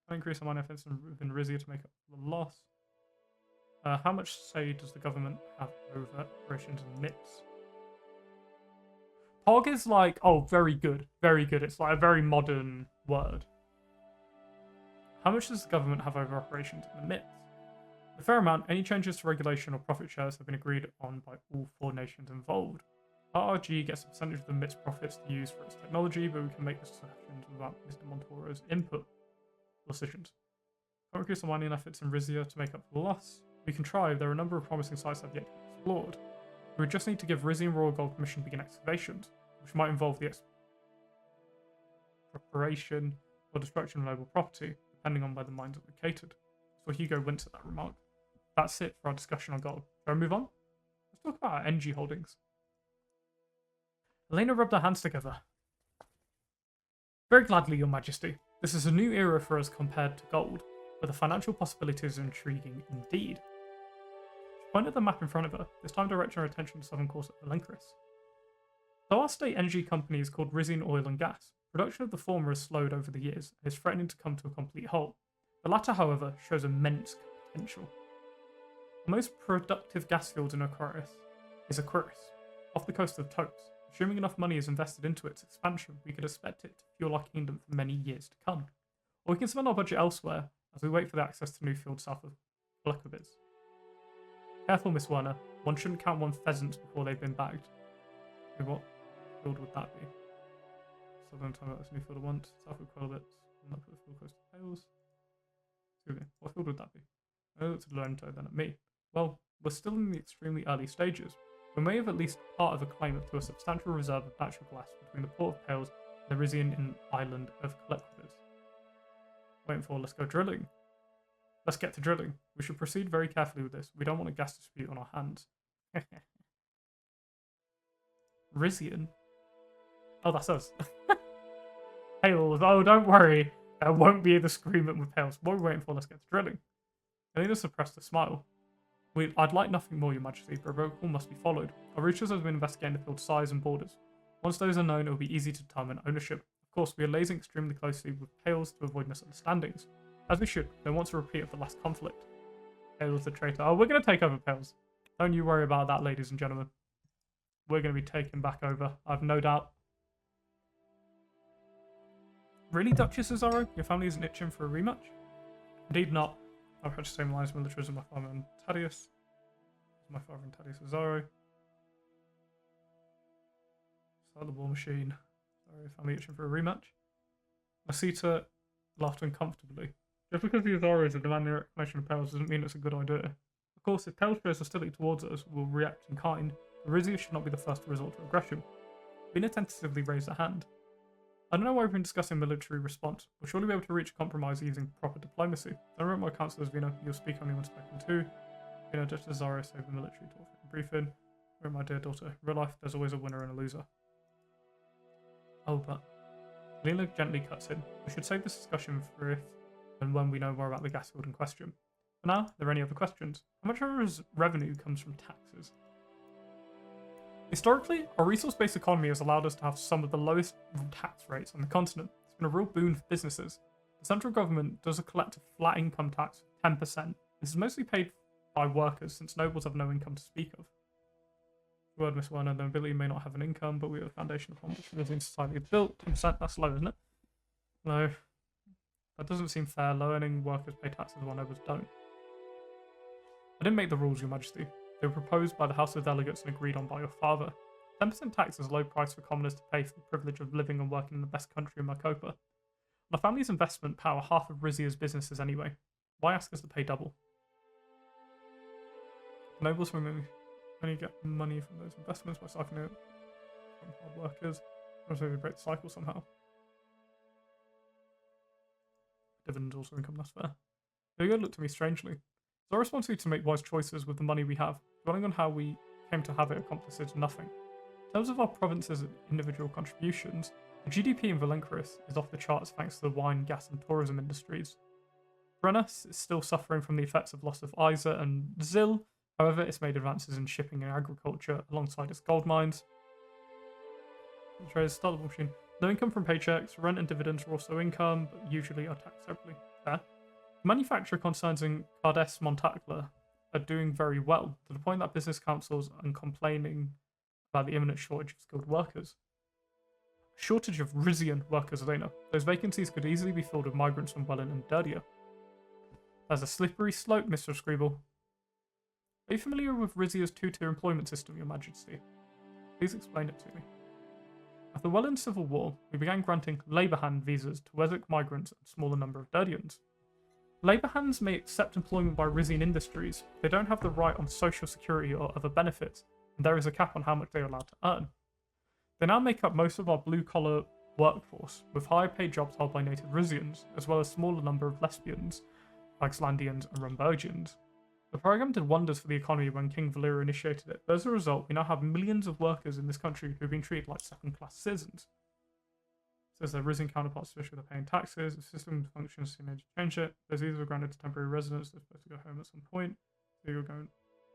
Can I increase our mining efforts within Rizia to make up for the loss? How much say does the government have over operations and MITs? POG is like, oh, very good, very good. It's like a very modern word. How much does the government have over operations in the MITs? A fair amount. Any changes to regulation or profit shares have been agreed on by all 4 nations involved. RRG gets a percentage of the MIT's profits to use for its technology, but we can make decisions without Mr. Montoro's input. Decisions. Can't increase the mining efforts in Rizia to make up for the loss. We can try. There are a number of promising sites that have yet to be explored. We would just need to give Rizian Royal Gold permission to begin excavations, which might involve the preparation or destruction of noble property, depending on where the mines are located. So Hugo winced at that remark. That's it for our discussion on gold. Shall we move on? Let's talk about our NG holdings. Elena rubbed her hands together. Very gladly, Your Majesty. This is a new era for us compared to gold, but the financial possibilities are intriguing indeed. She pointed at the map in front of her, this time directing her attention to the southern course of Valencris. Though our state energy company is called Rizian Oil and Gas, production of the former has slowed over the years and is threatening to come to a complete halt. The latter, however, shows immense potential. The most productive gas field in Aquarius is Aquarius, off the coast of Tos. Assuming enough money is invested into its expansion, we could expect it to fuel our kingdom for many years to come. Or we can spend our budget elsewhere as we wait for the access to new fields south of Gluckoviz. Careful, Miss Werner. One shouldn't count one's pheasants before they've been bagged. Okay, what field would that be? So I'm talking about this new field at once. South of Quillbits. Not put the field close to Tails. Excuse me. What field would that be? I looked at Lorento, then at me. Well, we're still in the extremely early stages. We may have at least part of a claim to a substantial reserve of natural gas between the port of Pales and the Rizian island of Collectors. Waiting for, let's go drilling. Let's get to drilling. We should proceed very carefully with this. We don't want a gas dispute on our hands. Rizian? Oh, that's us. Pales, oh, don't worry. There won't be a disagreement with Pales. What are we waiting for? Let's get to drilling. Elena suppressed a smile. I'd like nothing more, Your Majesty, but a protocol must be followed. Our researchers have been investigating the field's size and borders. Once those are known, it will be easy to determine ownership. Of course, we are liaising extremely closely with Pales to avoid misunderstandings. As we should. They want a repeat of the last conflict. Pales the traitor. Oh, we're going to take over Pales. Don't you worry about that, ladies and gentlemen. We're going to be taken back over. I've no doubt. Really, Duchess Cesaro? Your family isn't itching for a rematch? Indeed not. I've had the same lines of military as my father and Thaddeus. My father and Thaddeus Cesaro. Start the war machine. Sorry, family itching for a rematch. Masita laughed uncomfortably. Just because the Azaros are demanding the reclamation of Pales doesn't mean it's a good idea. Of course, if Pales shows hostility towards us, we'll react in kind. But Rizia should not be the first to resort to aggression. Bina tentatively raised a hand. I don't know why we've been discussing military response. We'll surely be able to reach a compromise using proper diplomacy. Don't remember my councillors, Vina. You'll speak only when spoken to. Vina, just as Zara saved the military to offer a briefing. Remember, my dear daughter, in real life, there's always a winner and a loser. Oh, but... Lena gently cuts in. We should save this discussion for if and when we know more about the gas field in question. For now, are there any other questions? How much of our revenue comes from taxes? Historically, our resource-based economy has allowed us to have some of the lowest tax rates on the continent. It's been a real boon for businesses. The central government does a collective flat income tax of 10%. This is mostly paid by workers, since nobles have no income to speak of. Word, Miss Werner, the nobility may not have an income, but we are the foundation upon which the Rizian society is built. 10%, that's low, isn't it? No. That doesn't seem fair. Low-earning workers pay taxes while nobles don't. I didn't make the rules, Your Majesty. They were proposed by the House of Delegates and agreed on by your father. 10% tax is a low price for commoners to pay for the privilege of living and working in the best country in Marcopa. My family's investment power half of Rizia's businesses anyway. Why ask us to pay double? Nobles from only get money from those investments by siphoning it from hard workers. Also, we break the cycle somehow. Dividends also income, that's fair. Hugo looked at me strangely. It's our responsibility to make wise choices with the money we have. Dwelling on how we came to have it accomplishes nothing. In terms of our province's individual contributions, the GDP in Valencris is off the charts thanks to the wine, gas, and tourism industries. Brennas is still suffering from the effects of loss of Isa and Zil. However, it's made advances in shipping and agriculture alongside its gold mines. Trade startup machine. No income from paychecks, rent and dividends are also income, but usually are taxed separately. There. Manufacturer concerns in Cardes Montacla are doing very well, to the point that business councils are complaining about the imminent shortage of skilled workers. Shortage of Rizian workers, Elena. Those vacancies could easily be filled with migrants from Wellen and Dirdia. There's a slippery slope, Mr. Scribble. Are you familiar with Rizia's two-tier employment system, Your Majesty? Please explain it to me. After the Welland Civil War, we began granting labour hand visas to Wessex migrants and a smaller number of Dirdians. Labour hands may accept employment by Rizian industries, but they don't have the right on social security or other benefits, and there is a cap on how much they are allowed to earn. They now make up most of our blue-collar workforce, with higher paid jobs held by native Rizians, as well as a smaller number of lesbians, Icelandians and Rumbergians. The program did wonders for the economy when King Valyria initiated it, but as a result, we now have millions of workers in this country who've been treated like second-class citizens. Says their Rizian counterparts, especially they're paying taxes, the system functions to change it. Those visas were granted to temporary residents, they're supposed to go home at some point. So you're going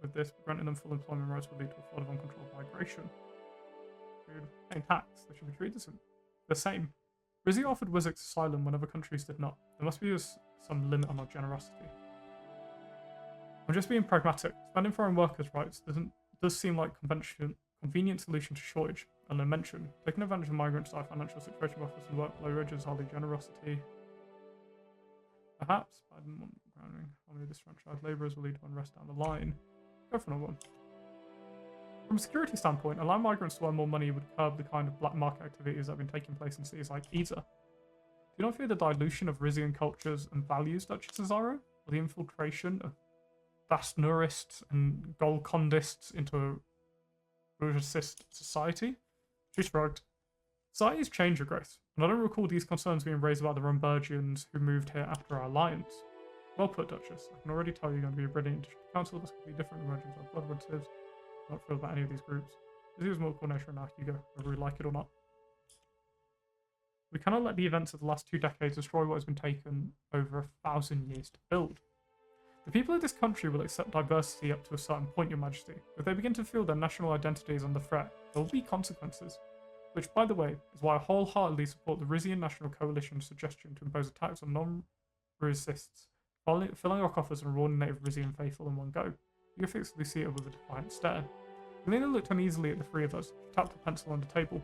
with this, but granting them full employment rights will lead to a flood of uncontrolled migration. Paying tax, they should be treated the same. Rizia offered Wessex asylum when other countries did not. There must be some limit on our generosity. I'm just being pragmatic. Spending foreign workers' rights does seem like convenient solution to shortage. And I mentioned, taking advantage of migrants' financial situation offers and work below wages, hardly generosity. Perhaps, but I didn't want grounding. Only disenfranchised labourers will lead to unrest down the line. Go for another one. From a security standpoint, allowing migrants to earn more money would curb the kind of black market activities that have been taking place in cities like Isa. Do you not fear the dilution of Rizian cultures and values, Duchess Cesaro, or the infiltration of Vastnurists and Golcondists into a racist society? She shrugged. Societies change, Your Grace, and I don't recall these concerns being raised about the Rumbergians who moved here after our alliance. Well put, Duchess. I can already tell you're going to be a brilliant council that's completely different from Rumbergians or blood relatives. I don't feel about any of these groups. This is more coordination now, Hugo, whether we like it or not. We cannot let the events of the last 2 decades destroy what has been taken over 1,000 years to build. The people of this country will accept diversity up to a certain point, Your Majesty. If they begin to feel their national identity is under threat, there will be consequences. Which, by the way, is why I wholeheartedly support the Rizian National Coalition's suggestion to impose a tax on non-resists, filling our coffers and rewarding native Rizian faithful in one go. You can fix Lucia with a defiant stare. Elena looked uneasily at the 3 of us. She tapped a pencil on the table.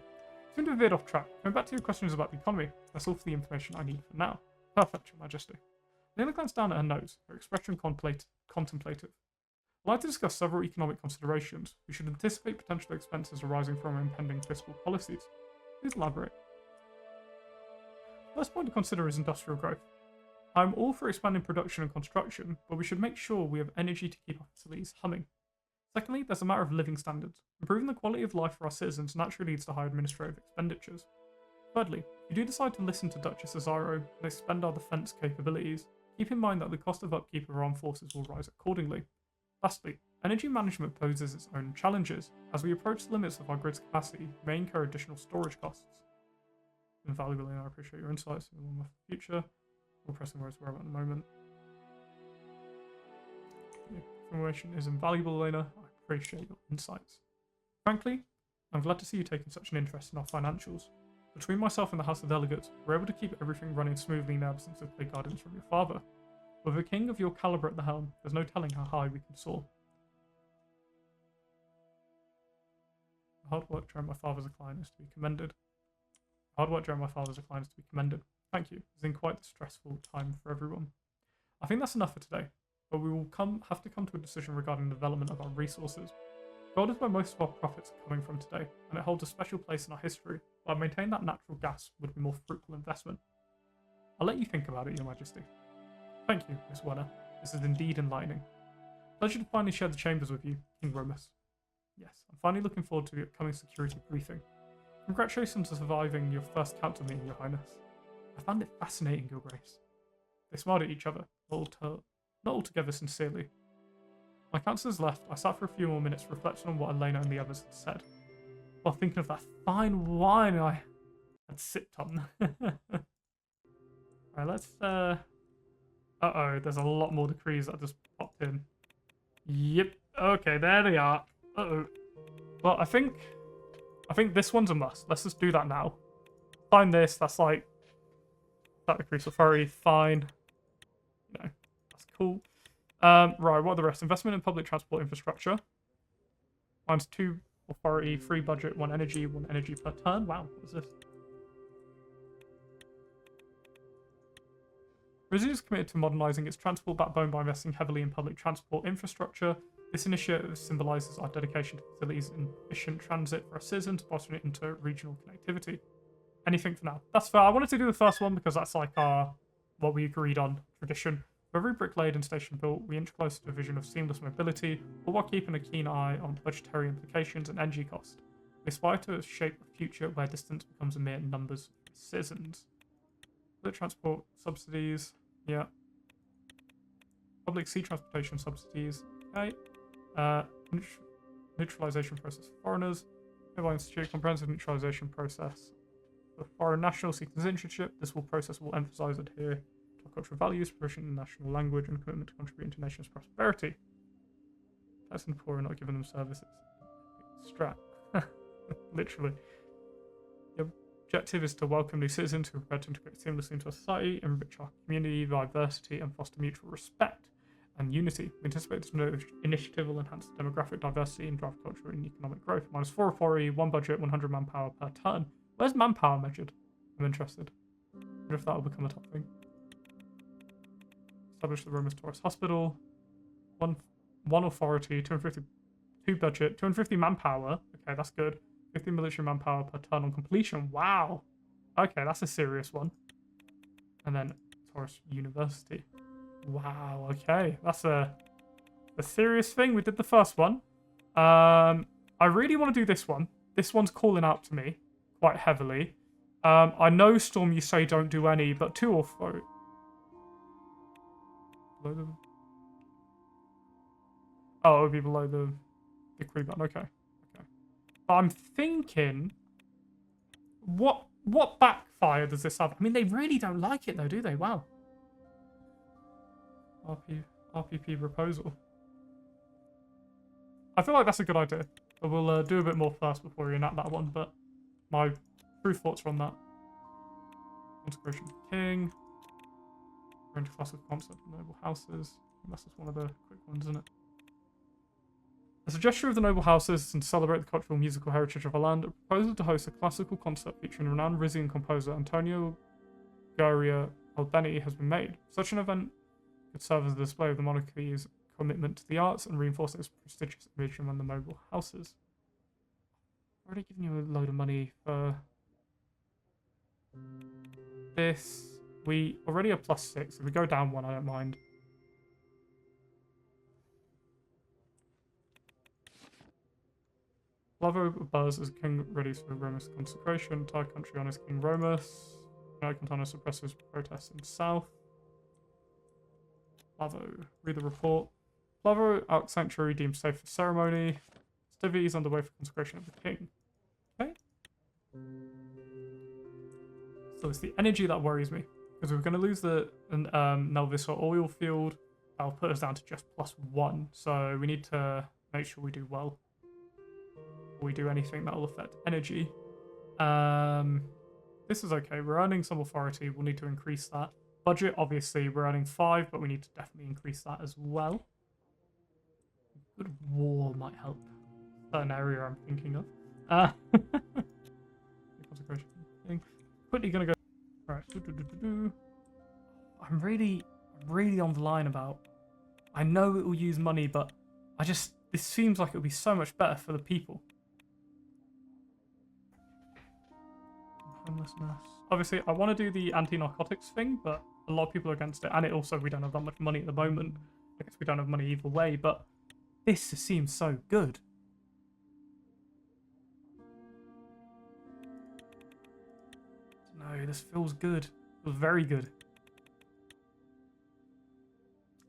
Seemed to have veered off track. Coming back to your questions about the economy, that's all for the information I need for now. Perfect, Your Majesty. Elena glanced down at her nose, her expression contemplative. I'd like to discuss several economic considerations. We should anticipate potential expenses arising from our impending fiscal policies. Please elaborate. First point to consider is industrial growth. I'm all for expanding production and construction, but we should make sure we have energy to keep our facilities humming. Secondly, there's a matter of living standards. Improving the quality of life for our citizens naturally leads to higher administrative expenditures. Thirdly, if you do decide to listen to Duchess Cesaro and expend our defence capabilities, keep in mind that the cost of upkeep of our armed forces will rise accordingly. Lastly, energy management poses its own challenges. As we approach the limits of our grid's capacity, we may incur additional storage costs. Invaluable, and I appreciate your insights in the future. We're pressing where we're at the moment. Yeah, information is invaluable, Elena. I appreciate your insights. Frankly, I'm glad to see you taking such an interest in our financials. Between myself and the House of Delegates, we're able to keep everything running smoothly in the absence of clear guidance from your father. With a king of your caliber at the helm, there's no telling how high we can soar. The hard work during my father's decline is to be commended. Thank you. It's been quite a stressful time for everyone. I think that's enough for today, but we will have to come to a decision regarding the development of our resources. Gold is where most of our profits are coming from today, and it holds a special place in our history, but I maintain that natural gas would be a more fruitful investment. I'll let you think about it, Your Majesty. Thank you, Miss Wenner. This is indeed enlightening. Pleasure to finally share the chambers with you, King Romus. Yes, I'm finally looking forward to the upcoming security briefing. Congratulations on surviving your first council meeting, Your Highness. I found it fascinating, Your Grace. They smiled at each other, not altogether sincerely. My councillors left, I sat for a few more minutes reflecting on what Elena and the others had said, while thinking of that fine wine I had sipped on. Alright, let's, uh-oh, there's a lot more decrees that just popped in. Yep, okay, there they are. Uh-oh. Well, I think this one's a must. Let's just do that now. Find this, that's like, that decrease authority, fine. You know, that's cool. Right, what are the rest? Investment in public transport infrastructure. Mine's 2 authority, 3 budget, 1 energy per turn. Wow, what is this? Rizia is committed to modernising its transport backbone by investing heavily in public transport infrastructure. This initiative symbolises our dedication to facilities and efficient transit for our citizens, fostering inter-regional connectivity. Anything for now. That's fair. I wanted to do the first one because that's like our, what we agreed on, tradition. For every brick laid and station built, we inch closer to a vision of seamless mobility, all while keeping a keen eye on budgetary implications and energy cost. We aspire to shape a future where distance becomes a mere numbers of citizens. Public transport subsidies, yeah. Public sea transportation subsidies, okay. Neutralization process for foreigners. Mobile Institute comprehensive neutralization process for foreign nationals seeking citizenship. This process will emphasize adhere to our cultural values, promotion in national language, and commitment to contribute to nation's prosperity. That's and poor are not giving them services. Strat. Literally. The objective is to welcome new citizens who are prepared to integrate seamlessly into our society, enrich our community, diversity, and foster mutual respect and unity. We anticipate this initiative will enhance the demographic diversity and drive cultural and economic growth. -4 authority, 1 budget, 100 manpower per turn. Where's manpower measured? I'm interested. I wonder if that will become a top thing. Establish the Romus Taurus Hospital. One authority, 250, 2 budget, 250 manpower. Okay, that's good. 50 military manpower per turn on completion. Wow. Okay, that's a serious one. And then Taurus University. Wow, okay. That's a serious thing. We did the first one. I really want to do this one. This one's calling out to me quite heavily. I know, Storm, you say don't do any, but 2 or 4. Below the... Oh, it would be below the decree button. Okay. Okay. I'm thinking, what backfire does this have? I mean, they really don't like it though, do they? Wow. RPP proposal. I feel like that's a good idea. But we'll do a bit more first before we enact that one. But my true thoughts are on that. Consecration of the King. We're into classical concept of noble houses. That's just one of the quick ones, isn't it? As a gesture of the noble houses and to celebrate the cultural and musical heritage of our land, a proposal to host a classical concert featuring renowned Rizian composer Antonio Garia Albeni has been made. Such an event could serve as a display of the monarchy's commitment to the arts and reinforce its prestigious image among the noble houses. I've already given you a load of money for this. We already are +6. If we go down 1, I don't mind. Lavo Buzz as King ready for Romus consecration. Entire country honors King Romus. Cantana suppresses protests in south. Lavo, read the report. Lavo Arc Sanctuary deemed safe for ceremony. Festivities underway for consecration of the king. Okay. So it's the energy that worries me. Because we're going to lose the Nelvisor oil field. That'll put us down to just +1. So we need to make sure we do well. We do anything that will affect energy. This is okay. We're earning some authority. We'll need to increase that. Budget, obviously, we're earning 5, but we need to definitely increase that as well. Good wall might help. Certain area I'm thinking of. Consecration thing. Quickly gonna go. Right. Right. I'm really on the line about. I know it will use money, but this seems like it would be so much better for the people. Homelessness. Obviously, I want to do the anti-narcotics thing, but a lot of people are against it, and we don't have that much money at the moment. I guess we don't have money either way, but this just seems so good. No, this feels good. It feels very good.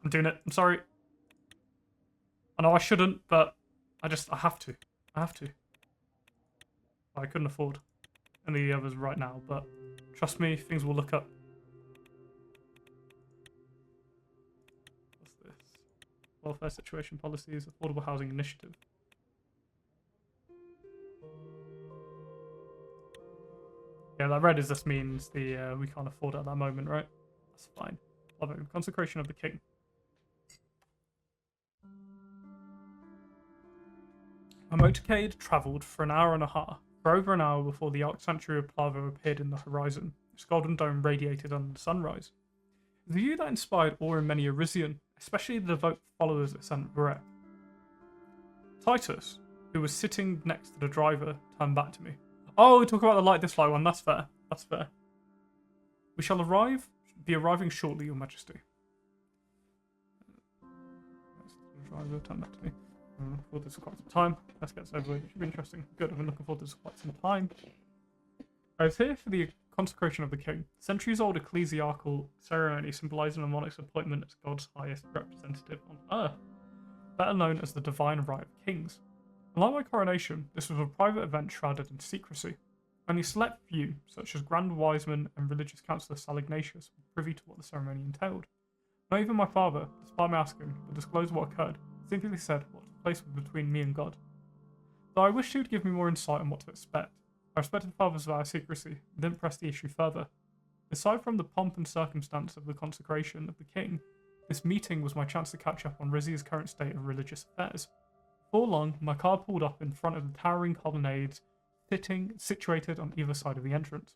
I'm doing it. I'm sorry. I know I shouldn't, but I have to. I have to. I couldn't afford any of the others right now, but trust me, things will look up. What's this? Welfare situation policies, affordable housing initiative. Yeah, that red just means we can't afford it at that moment, right? That's fine. Love it. Consecration of the king. My motorcade travelled for an hour and a half, for over an hour before the arc sanctuary of Plavo appeared in the horizon. Its golden dome radiated under the sunrise. The view that inspired awe in many a Rizian, especially the devout followers of Saint Verret. Titus, who was sitting next to the driver, turned back to me. Oh, we talk about the light dislike one. That's fair. That's fair. We shall be arriving shortly, Your Majesty. The driver turned back to me. I'm looking forward to this for quite some time. Let's get this over with. It should be interesting. Good, I've been looking forward to this for quite some time. I was here for the consecration of the king, centuries-old ecclesiastical ceremony symbolizing the monarch's appointment as God's highest representative on earth, better known as the divine right of kings. Unlike my coronation, this was a private event shrouded in secrecy. Only select few, such as Grand Wiseman and religious councillor Sal Ignatius, were privy to what the ceremony entailed. Not even my father, despite my asking, would disclose what occurred. He simply said what took place was between me and God. Though I wished he would give me more insight on what to expect, I respected father's vow of secrecy and didn't press the issue further. Aside from the pomp and circumstance of the consecration of the king, this meeting was my chance to catch up on Rizia's current state of religious affairs. Before long, my car pulled up in front of the towering colonnades situated on either side of the entrance.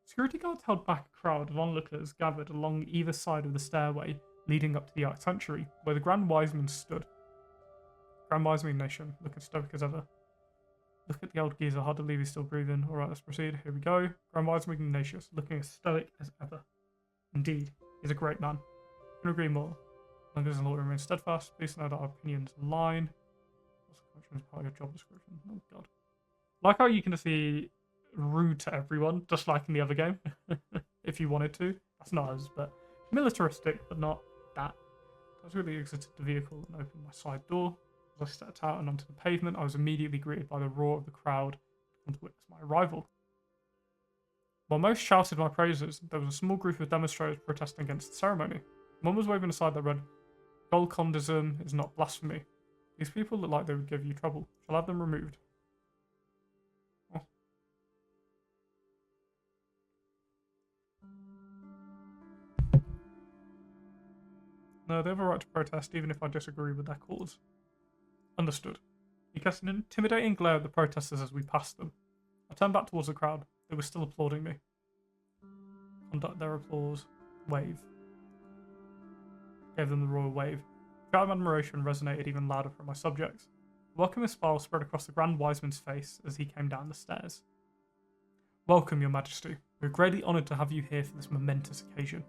Security guards held back a crowd of onlookers gathered along either side of the stairway leading up to the Ark Sanctuary, where the Grand Wiseman stood. Grand Wiseman Nation, looking stoic as ever. Look at the old geezer, hard to believe he's still breathing. Alright, let's proceed. Here we go. Grand Wiseman Ignatius, looking as stoic as ever. Indeed, he's a great man. Couldn't agree more. As long as the law remains steadfast, please know that our opinions align. As part of your job description. Oh god. Like how you can just be rude to everyone, just like in the other game. If you wanted to. That's not us, but militaristic, but not that. I was really exited the vehicle and opened my side door. As I stepped out and onto the pavement, I was immediately greeted by the roar of the crowd to witness my arrival. While most shouted my praises, there was a small group of demonstrators protesting against the ceremony. One was waving a sign that read, "Golcondism is not blasphemy. These people look like they would give you trouble. Shall I have them removed?" Oh. No, they have a right to protest even if I disagree with their cause. Understood. He cast an intimidating glare at the protesters as we passed them. I turned back towards the crowd. They were still applauding me. Conduct their applause. Wave. Gave them the royal wave. The shout of admiration resonated even louder from my subjects. A welcome smile spread across the Grand Wiseman's face as he came down the stairs. Welcome, Your Majesty. We're greatly honoured to have you here for this momentous occasion.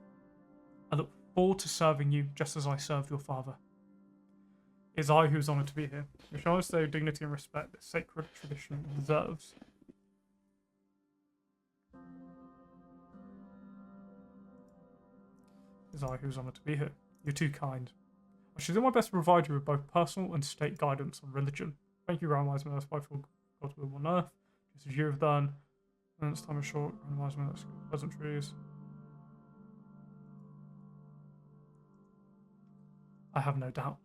I look forward to serving you just as I served your father. It is I who is honoured to be here. We shall always show dignity and respect that sacred tradition deserves. It is I who is honoured to be here. You're too kind. I shall do my best to provide you with both personal and state guidance on religion. Thank you, Grand Wiseman. That's by for God's will on earth, just as you have done. And this time is short, Grand Wiseman. That's pleasantries. I have no doubt.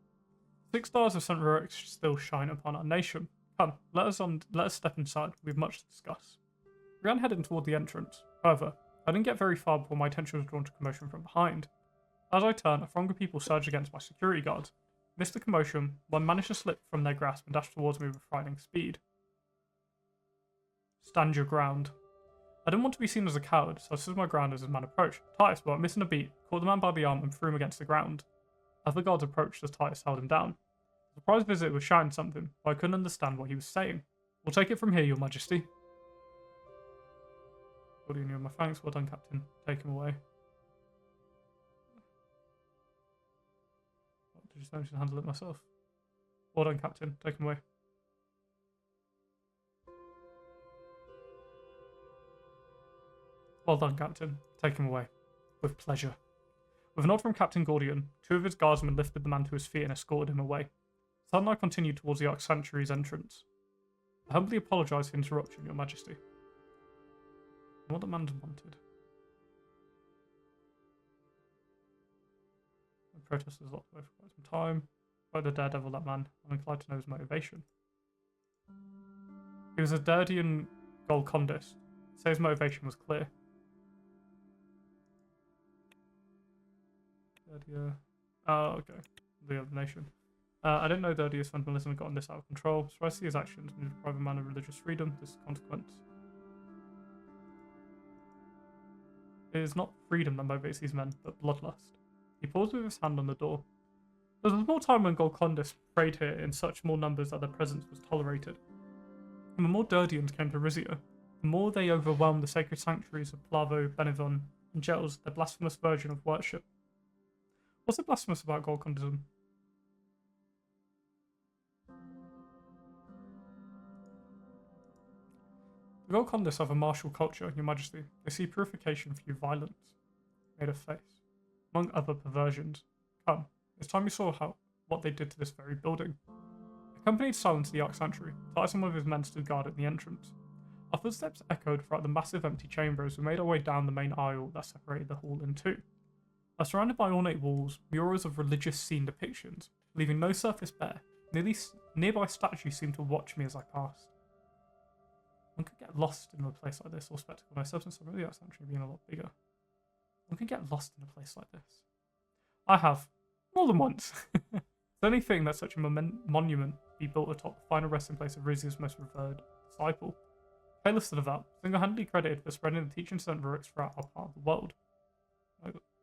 6 stars of St. Rurik still shine upon our nation. Come, let us step inside. We have much to discuss. We began heading toward the entrance. However, I didn't get very far before my attention was drawn to commotion from behind. As I turned, a throng of people surged against my security guards. Amidst the commotion, one managed to slip from their grasp and dash towards me with frightening speed. Stand your ground. I didn't want to be seen as a coward, so I stood my ground as his man approached. Titus, without missing a beat, caught the man by the arm and threw him against the ground. As the guards approached, as Titus held him down. The surprised visitor was shouting something, but I couldn't understand what he was saying. We'll take it from here, your majesty. Gordian, you have my thanks. Well done, Captain. Take him away. Did you manage to handle it myself? Well done, Captain. Take him away. Well done, Captain. Take him away. With pleasure. With a nod from Captain Gordian, 2 of his guardsmen lifted the man to his feet and escorted him away. Suddenly I continued towards the Ark Sanctuary's entrance. I humbly apologise for interruption, your majesty. What the man wanted. The protesters locked away for quite some time. By the daredevil, that man, I'm inclined to know his motivation. He was a Derdian Golcondist. So his motivation was clear. Derdia. Oh, okay. The other nation. I didn't know Derdia's fundamentalism had gotten this out of control, so I see his actions and deprive a man of religious freedom. This is a consequence. It is not freedom that motivates these men, but bloodlust. He paused with his hand on the door. There was a small time when Golcondas prayed here in such small numbers that their presence was tolerated. And the more Derdians came to Rizia, the more they overwhelmed the sacred sanctuaries of Plavo, Benevon, and Gels, their blasphemous version of worship. What's so blasphemous about Golcondism? The Golcondas have a martial culture, your majesty. They see purification through violence, made of face, among other perversions. Come, it's time you saw what they did to this very building. Accompanied silence to the Ark Sanctuary, Titus and one of his men stood guard at the entrance. Our footsteps echoed throughout the massive empty chamber as we made our way down the main aisle that separated the hall in two. I was surrounded by ornate walls, murals of religious scene depictions, leaving no surface bare. Nearby statues seemed to watch me as I passed. One could get lost in a place like this, or spectacle no substance. I remember the Ark Sanctuary being a lot bigger. One can get lost in a place like this. I have, more than once. It's the only thing that such a monument be built atop the final resting place of Rizia's most revered disciple. Payless of that, single-handedly credited for spreading the teaching of Rurix throughout our part of the world.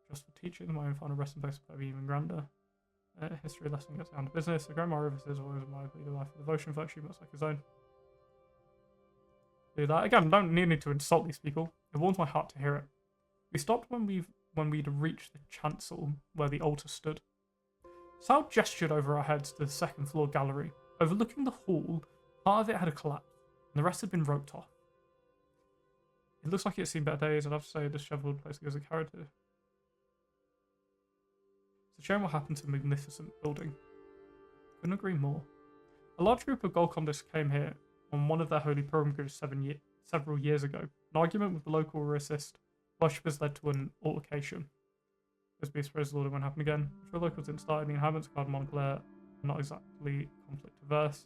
Just for teaching, my own final resting place would be even grander. History lesson gets down to business. The grandma Rivers is always my leader life of devotion, virtue much like his own. Do that again. Don't need to insult these people. It warms my heart to hear it. We stopped when we'd reached the chancel where the altar stood. Sal gestured over our heads to the second floor gallery. Overlooking the hall, part of it had collapsed, and the rest had been roped off. It looks like it's seen better days. I'd have to say this disheveled place gives a character. It's a shame what happened to the magnificent building. Couldn't agree more. A large group of Golcondists came here on one of their holy pilgrimages several years ago. An argument with the local racist worshippers led to an altercation. This be praised the Lord, it won't happen again. I'm sure locals didn't start, and the inhabitants of Garden Montclair are not exactly conflict averse.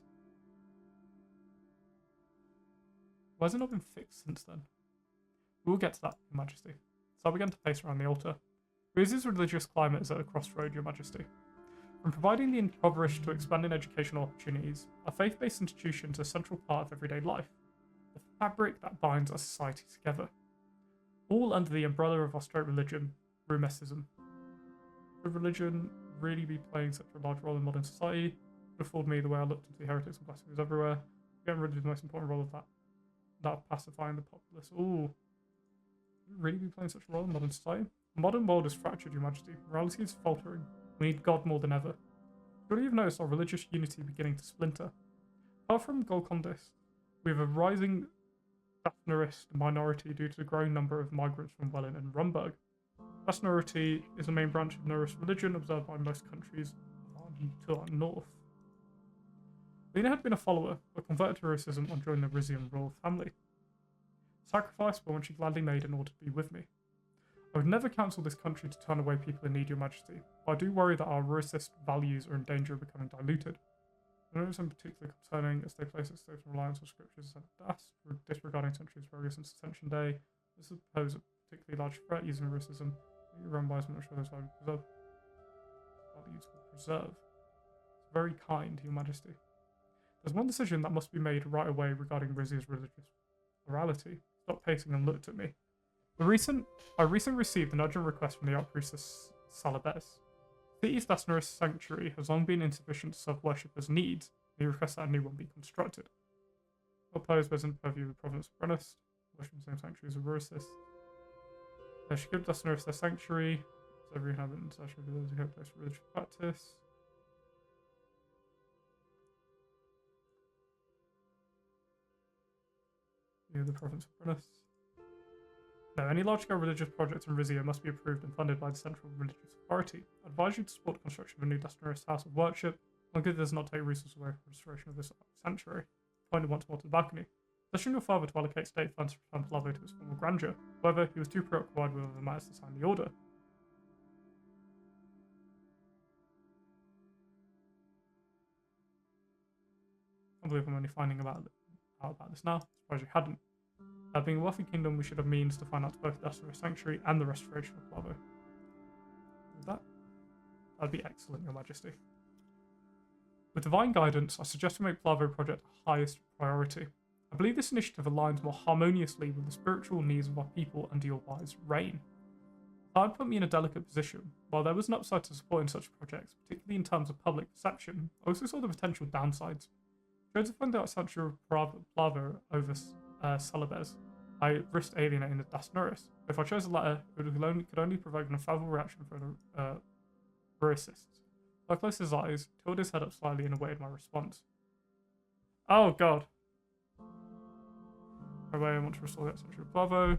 Why has it not been fixed since then? We will get to that, Your Majesty. So I began to pace around the altar. Rizia's religious climate is at a crossroad, Your Majesty. From providing the impoverished to expanding educational opportunities, our faith-based institutions are a central part of everyday life, the fabric that binds our society together. All under the umbrella of our straight religion, Rumesism. Would religion really be playing such a large role in modern society? It would afford me the way I looked into the heretics and blasphemies everywhere. Getting rid of the most important role of that of pacifying the populace. Ooh. Would it really be playing such a role in modern society? The modern world is fractured, Your Majesty. Morality is faltering. We need God more than ever. Surely you've noticed our religious unity beginning to splinter. Apart from Golcondists, we have a rising Daphnerist minority due to the growing number of migrants from Welland and Rumburg. Daphnerity is the main branch of Norse religion observed by most countries to our north. Lena had been a follower, but converted to Russism on joining the Rizian royal family. Sacrifice but one she gladly made in order to be with me. I would never counsel this country to turn away people in need, Your Majesty, but I do worry that our Russist values are in danger of becoming diluted. I know it's in particular concerning as they place its reliance on scriptures and das, disregarding centuries progress since Ascension Day. This is pose a particularly large threat using Russism. Run by as much as values will preserve. It's very kind, Your Majesty. There's one decision that must be made right away regarding Rizia's religious morality. stopped pacing and looked at me. I recently received an urgent request from the Archpriestess Salabez. The East Asnerist Sanctuary has long been insufficient to serve worshippers' needs, and he requests that a new one be constructed. All players based in the purview of the province of Brennist, worship the same sanctuary as Arusis. They should give Asnerist their sanctuary, so every inhabitant should be able to place for religious practice. The province of Brennist. No, any large-scale religious project in Rizia must be approved and funded by the central religious authority. I advise you to support the construction of a new Asnerist house of worship, as long as it does not take resources away from the restoration of this sanctuary. Pointed once more to the balcony. Petition your father to allocate state funds to return Plavo to its former grandeur. However, he was too preoccupied with other matters to sign the order. I believe I'm only finding out about this now. I suppose you hadn't. Being a wealthy kingdom, we should have means to finance both the Asnerist Sanctuary and the restoration of Plavo. With that, that'd be excellent, Your Majesty. With divine guidance, I suggest we make Plavo project the highest priority. I believe this initiative aligns more harmoniously with the spiritual needs of our people under your wise reign. That would put me in a delicate position. While there was an upside to supporting such projects, particularly in terms of public perception, I also saw the potential downsides. I chose to fund the Sanctuary of Plavo over Salabez. I risked alienating the Asnerist. If I chose the latter, it could only provoke an unfavorable reaction from the racists. I closed his eyes, tilted his head up slightly and awaited my response. Oh god. I want to restore the Sanctuary of Plavo.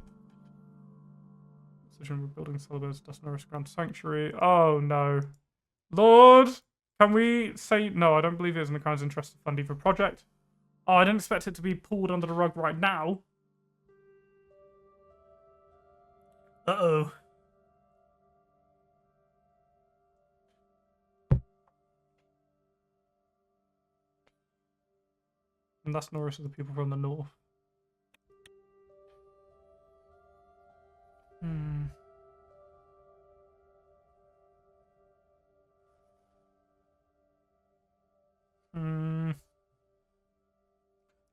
Decision we're building Salabez Asnerist Grand Sanctuary. Oh no. Lord! Can we say no? I don't believe it is in the Crown's interest to fund either project. Oh, I didn't expect it to be pulled under the rug right now. Uh-oh. And that's Norris of the people from the north.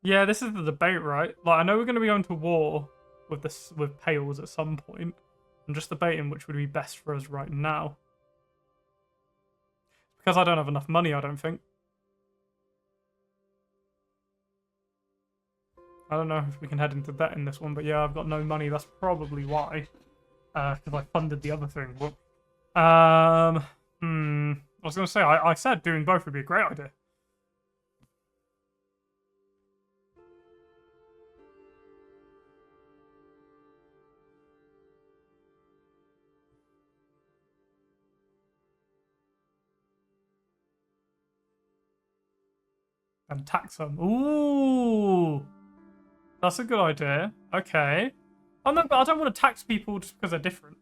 Yeah, this is the debate, right? Like, I know we're going to be going to war with Pales at some point. I'm just debating which would be best for us right now. Because I don't have enough money, I don't think. I don't know if we can head into debt in this one, but yeah, I've got no money. That's probably why. Because I funded the other thing. I was going to say, I said doing both would be a great idea. And tax them. Ooh! That's a good idea. Okay. Oh no, but I don't want to tax people just because they're different.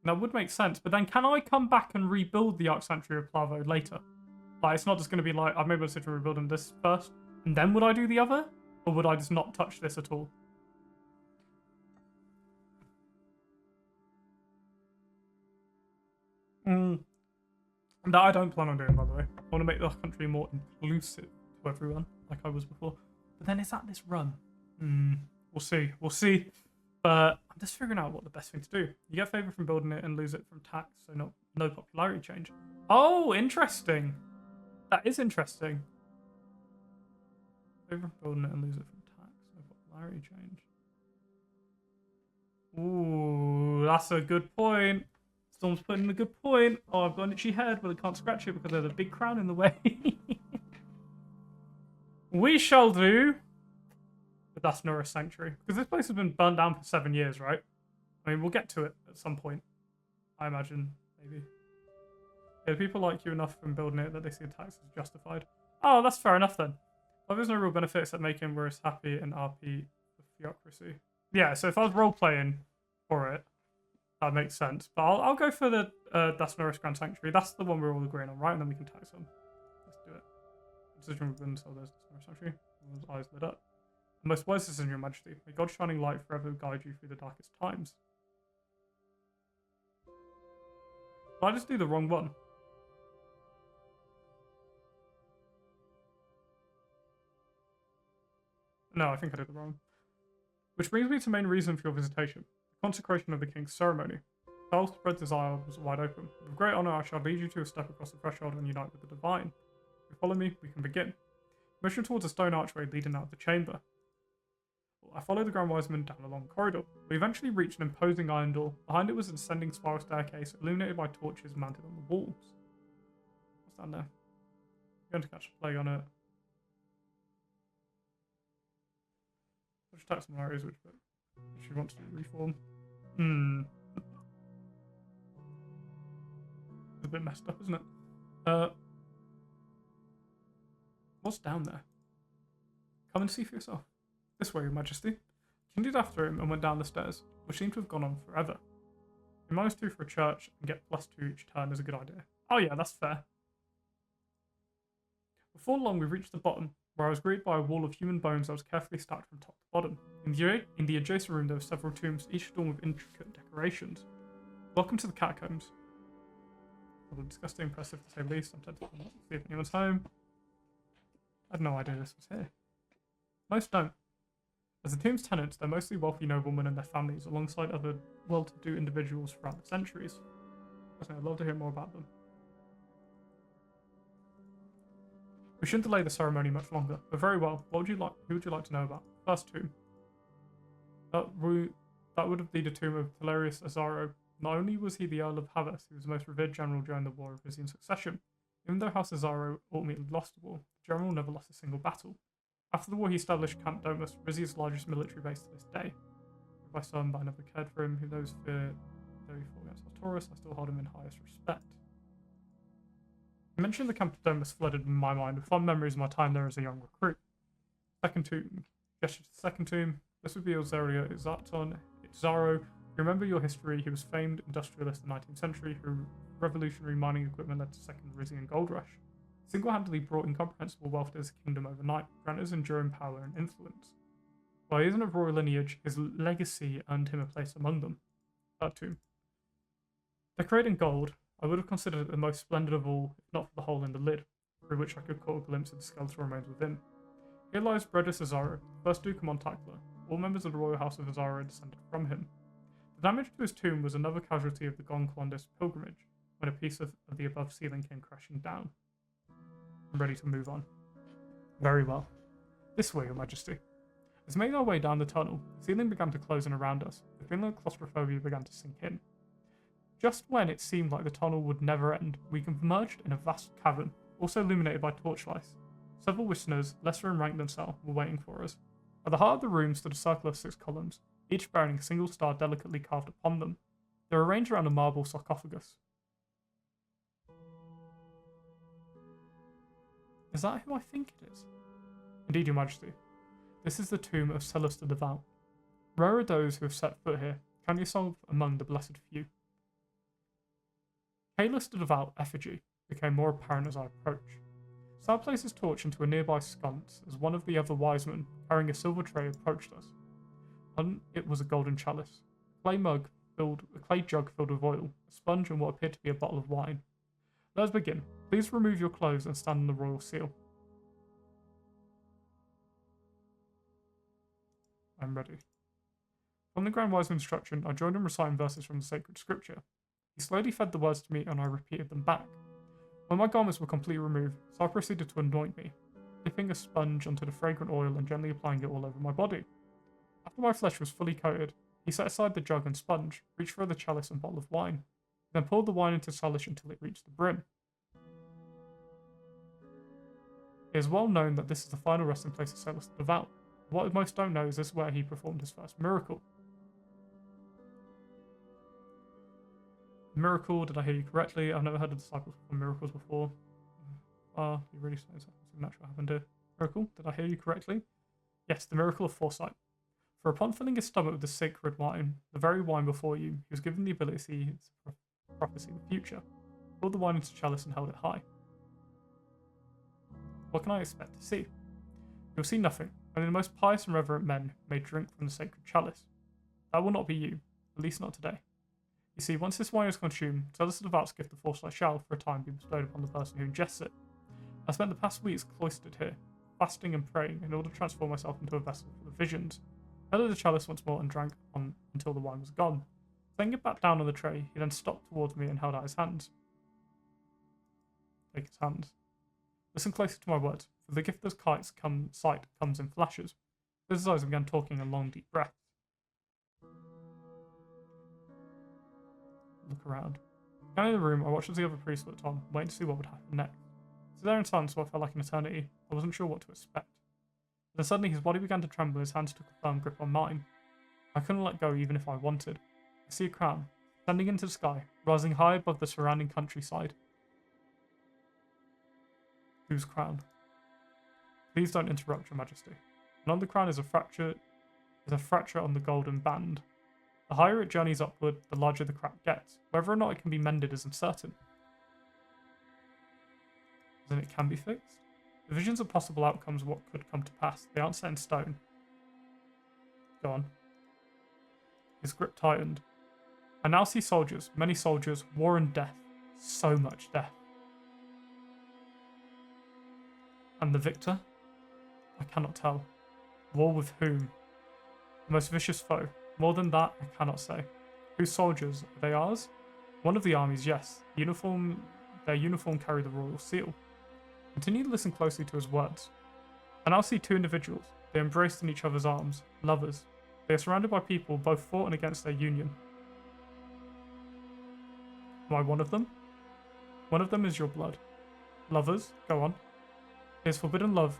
That would make sense, but then can I come back and rebuild the Arc Sanctuary of Plavo later? Like, it's not just going to be like, I've made a decision to rebuild this first, and then would I do the other? Or would I just not touch this at all? That I don't plan on doing, by the way. I want to make the country more inclusive to everyone, like I was before. But then is that this run? We'll see. We'll see. But I'm just figuring out what the best thing to do. You get favour from building it and lose it from tax, so no popularity change. Oh, interesting. That is interesting. Favour from building it and lose it from tax, no popularity change. Ooh, that's a good point. Storm's putting in a good point. Oh, I've got an itchy head, but I can't scratch it because there's a big crown in the way. We shall do the Asnerist Sanctuary. Because this place has been burned down for 7 years, right? I mean, we'll get to it at some point. I imagine, maybe. Yeah, people like you enough from building it that they see the tax as justified. Oh, that's fair enough then. Well, there's no real benefit except making Wurst happy and RP for theocracy. Yeah, so if I was role-playing for it, that makes sense. But I'll go for the Asnerist Grand Sanctuary. That's the one we're all agreeing on, right? And then we can tax them. Let's do it. Decision within so there's Asnerist Sanctuary. Everyone's eyes lit up. The most wise decision, Your Majesty. May God's shining light forever guide you through the darkest times. Did I just do the wrong one? No, I think I did it wrong. Which brings me to the main reason for your visitation, the consecration of the king's ceremony. Charles spread his arms wide open. With great honour, I shall lead you to a step across the threshold and unite with the divine. If you follow me, we can begin. Motion towards a stone archway leading out of the chamber. I followed the Grand Wiseman down a long corridor. We eventually reached an imposing iron door. Behind it was an ascending spiral staircase illuminated by torches mounted on the walls. What's down there? I'm going to catch a plague on it. I'll just type some areas which she wants to reform. It's a bit messed up, isn't it? What's down there? Come and see for yourself. This way, Your Majesty. Continued after him and went down the stairs, which seemed to have gone on forever. A -2 for a church and get +2 each turn is a good idea. Oh yeah, that's fair. Before long, we reached the bottom, where I was greeted by a wall of human bones that was carefully stacked from top to bottom. In the adjacent room, there were several tombs, each adorned with intricate decorations. Welcome to the catacombs. Probably disgusting, impressive to say the least. I'm tempted to see if anyone's home. I had no idea this was here. Most don't. As the tomb's tenants, they're mostly wealthy noblemen and their families, alongside other well-to-do individuals throughout the centuries. I'd love to hear more about them. We shouldn't delay the ceremony much longer, but very well. Who would you like to know about? First tomb. That would be the tomb of Talarius Azaro. Not only was he the Earl of Havas, he was the most revered general during the War of Rizian Succession. Even though House Azaro ultimately lost the war, the general never lost a single battle. After the war, he established Camp Domus, Rizia's largest military base to this day. By some, but I never cared for him. Who knows if though he fought against Arturus, I still hold him in highest respect. You mentioned the Camp Domus flooded in my mind with fond memories of my time there as a young recruit. Second tomb. Gesture to the second tomb. This would be Ozario Izaro. You remember your history. He was famed industrialist in the 19th century who revolutionary mining equipment led to the Second Rizian Gold Rush. Single-handedly brought incomprehensible wealth to his kingdom overnight, granted his enduring power and influence. While he isn't of royal lineage, his legacy earned him a place among them. Third tomb. Decorated in gold, I would have considered it the most splendid of all, if not for the hole in the lid, through which I could caught a glimpse of the skeletal remains within. Here lies Bredus Azaro, first Duke of Montacla. All members of the royal house of Azaro descended from him. The damage to his tomb was another casualty of the Gonquilondist pilgrimage, when a piece of the above ceiling came crashing down. I'm ready to move on. Very well. This way, Your Majesty. As we made our way down the tunnel, the ceiling began to close in around us. The feeling of claustrophobia began to sink in. Just when it seemed like the tunnel would never end, we emerged in a vast cavern, also illuminated by torchlights. Several listeners, lesser in rank than Sal, were waiting for us. At the heart of the room stood a circle of 6 columns, each bearing a single star delicately carved upon them. They were arranged around a marble sarcophagus. Is that who I think it is? Indeed, Your Majesty. This is the tomb of Celis the Devout. Rare are those who have set foot here. Count yourself among the blessed few. Celis the Devout effigy became more apparent as I approached. Sal placed his torch into a nearby sconce as one of the other wise men, carrying a silver tray, approached us. On it was a golden chalice, a clay jug filled with oil, a sponge, and what appeared to be a bottle of wine. Let us begin. Please remove your clothes and stand on the royal seal. I'm ready. From the Grand Wiseman's instruction, I joined in reciting verses from the sacred scripture. He slowly fed the words to me, and I repeated them back. When my garments were completely removed, Sal proceeded to anoint me, dipping a sponge onto the fragrant oil and gently applying it all over my body. After my flesh was fully coated, he set aside the jug and sponge, reached for the chalice and bottle of wine, then poured the wine into Salish until it reached the brim. It is well known that this is the final resting place of Celis the Devout. What most don't know is this is where he performed his first miracle. Miracle, did I hear you correctly? I've never heard of disciples perform miracles before. You really saying something supernatural happened here. Miracle, did I hear you correctly? Yes, the miracle of foresight. For upon filling his stomach with the sacred wine, the very wine before you, he was given the ability to prophesy the future. Poured the wine into the chalice and held it high. What can I expect to see? You will see nothing, only the most pious and reverent men may drink from the sacred chalice. That will not be you, at least not today. You see, once this wine is consumed, Celis the Devout's gift of foresight shall, for a time, be bestowed upon the person who ingests it. I spent the past weeks cloistered here, fasting and praying in order to transform myself into a vessel for the visions. I held the chalice once more and drank on until the wine was gone. Laying it back down on the tray, he then stopped towards me and held out his hands. Take his hands. Listen closely to my words, for the gift of sight comes in flashes. His eyes began talking in long, deep breaths. Look around. Scanning the room, I watched as the other priest looked on, waiting to see what would happen next. So there in silence, what felt like an eternity, I wasn't sure what to expect. Then suddenly his body began to tremble and his hands took a firm grip on mine. I couldn't let go even if I wanted. I see a crown, ascending into the sky, rising high above the surrounding countryside. Whose crown? Please don't interrupt, Your Majesty. And on the crown is a fracture on the golden band. The higher it journeys upward, the larger the crack gets. Whether or not it can be mended is uncertain. Then it can be fixed? The visions of possible outcomes of what could come to pass, they aren't set in stone. Go on. His grip tightened. I now see soldiers, many soldiers, war and death. So much death. And the victor? I cannot tell. War with whom? The most vicious foe. More than that, I cannot say. Whose soldiers? Are they ours? One of the armies, yes. Their uniform carry the royal seal. Continue to listen closely to his words. I now see two individuals. They embraced in each other's arms. Lovers. They are surrounded by people both for and against their union. Am I one of them? One of them is your blood. Lovers, go on. Is forbidden love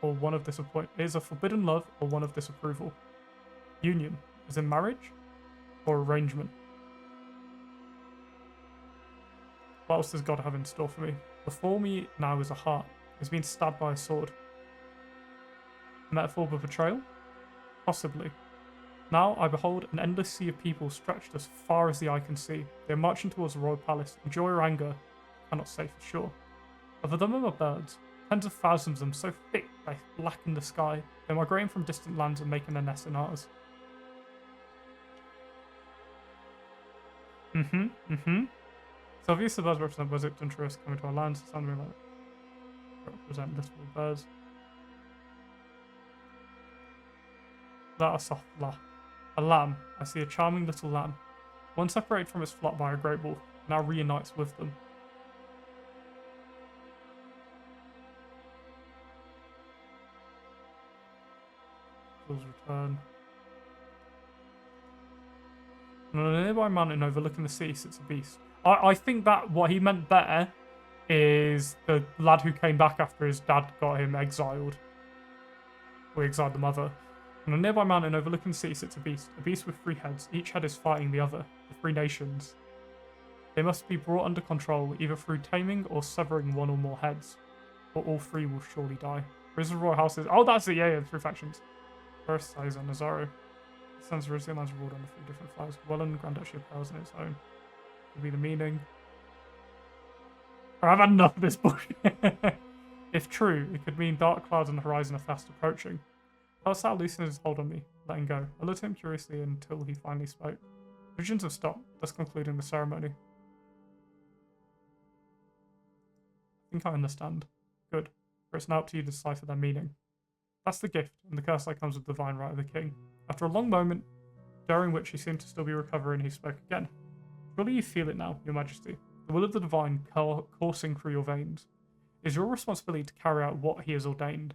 or one of disappointment. Is a forbidden love or one of disapproval. Union, is in marriage or arrangement. What else does God have in store for me? Before me now is a heart. It's been stabbed by a sword. A metaphor for betrayal? Possibly. Now I behold an endless sea of people stretched as far as the eye can see. They are marching towards the royal palace. In joy or anger, I cannot say for sure. Of them are birds. Tens of thousands of them so thick they blacken the sky. They're migrating from distant lands and making their nests in ours. So obviously the birds represent wizards and tourists coming to our lands. Something like that. Represent little birds. That a soft laugh. A lamb. I see a charming little lamb. One separated from its flock by a great wolf, now reunites with them. Return. And on a nearby mountain overlooking the sea sits a beast. I think that what he meant there is the lad who came back after his dad got him exiled. Or exiled the mother. On a nearby mountain overlooking the sea sits a beast with 3 heads. Each head is fighting the other, the 3 nations. They must be brought under control, either through taming or severing one or more heads, or all 3 will surely die. Where's the royal houses? Oh, that's it, yeah, 3 factions. First size on Nazaro. The Sons of Rizia lands ruled under 3 different flags. Welland, Grand Duchy of Powers in its own. Could be the meaning. I've had enough of this bullshit. If true, it could mean dark clouds on the horizon are fast approaching. I was sat loosening his hold on me, letting go. I looked at him curiously until he finally spoke. Visions have stopped, thus concluding the ceremony. I think I understand. Good, for it's now up to you to decipher their meaning. That's the gift, and the curse that comes with the divine right of the king. After a long moment, during which he seemed to still be recovering, he spoke again. Surely you feel it now, Your Majesty. The will of the divine coursing through your veins. It is your responsibility to carry out what he has ordained,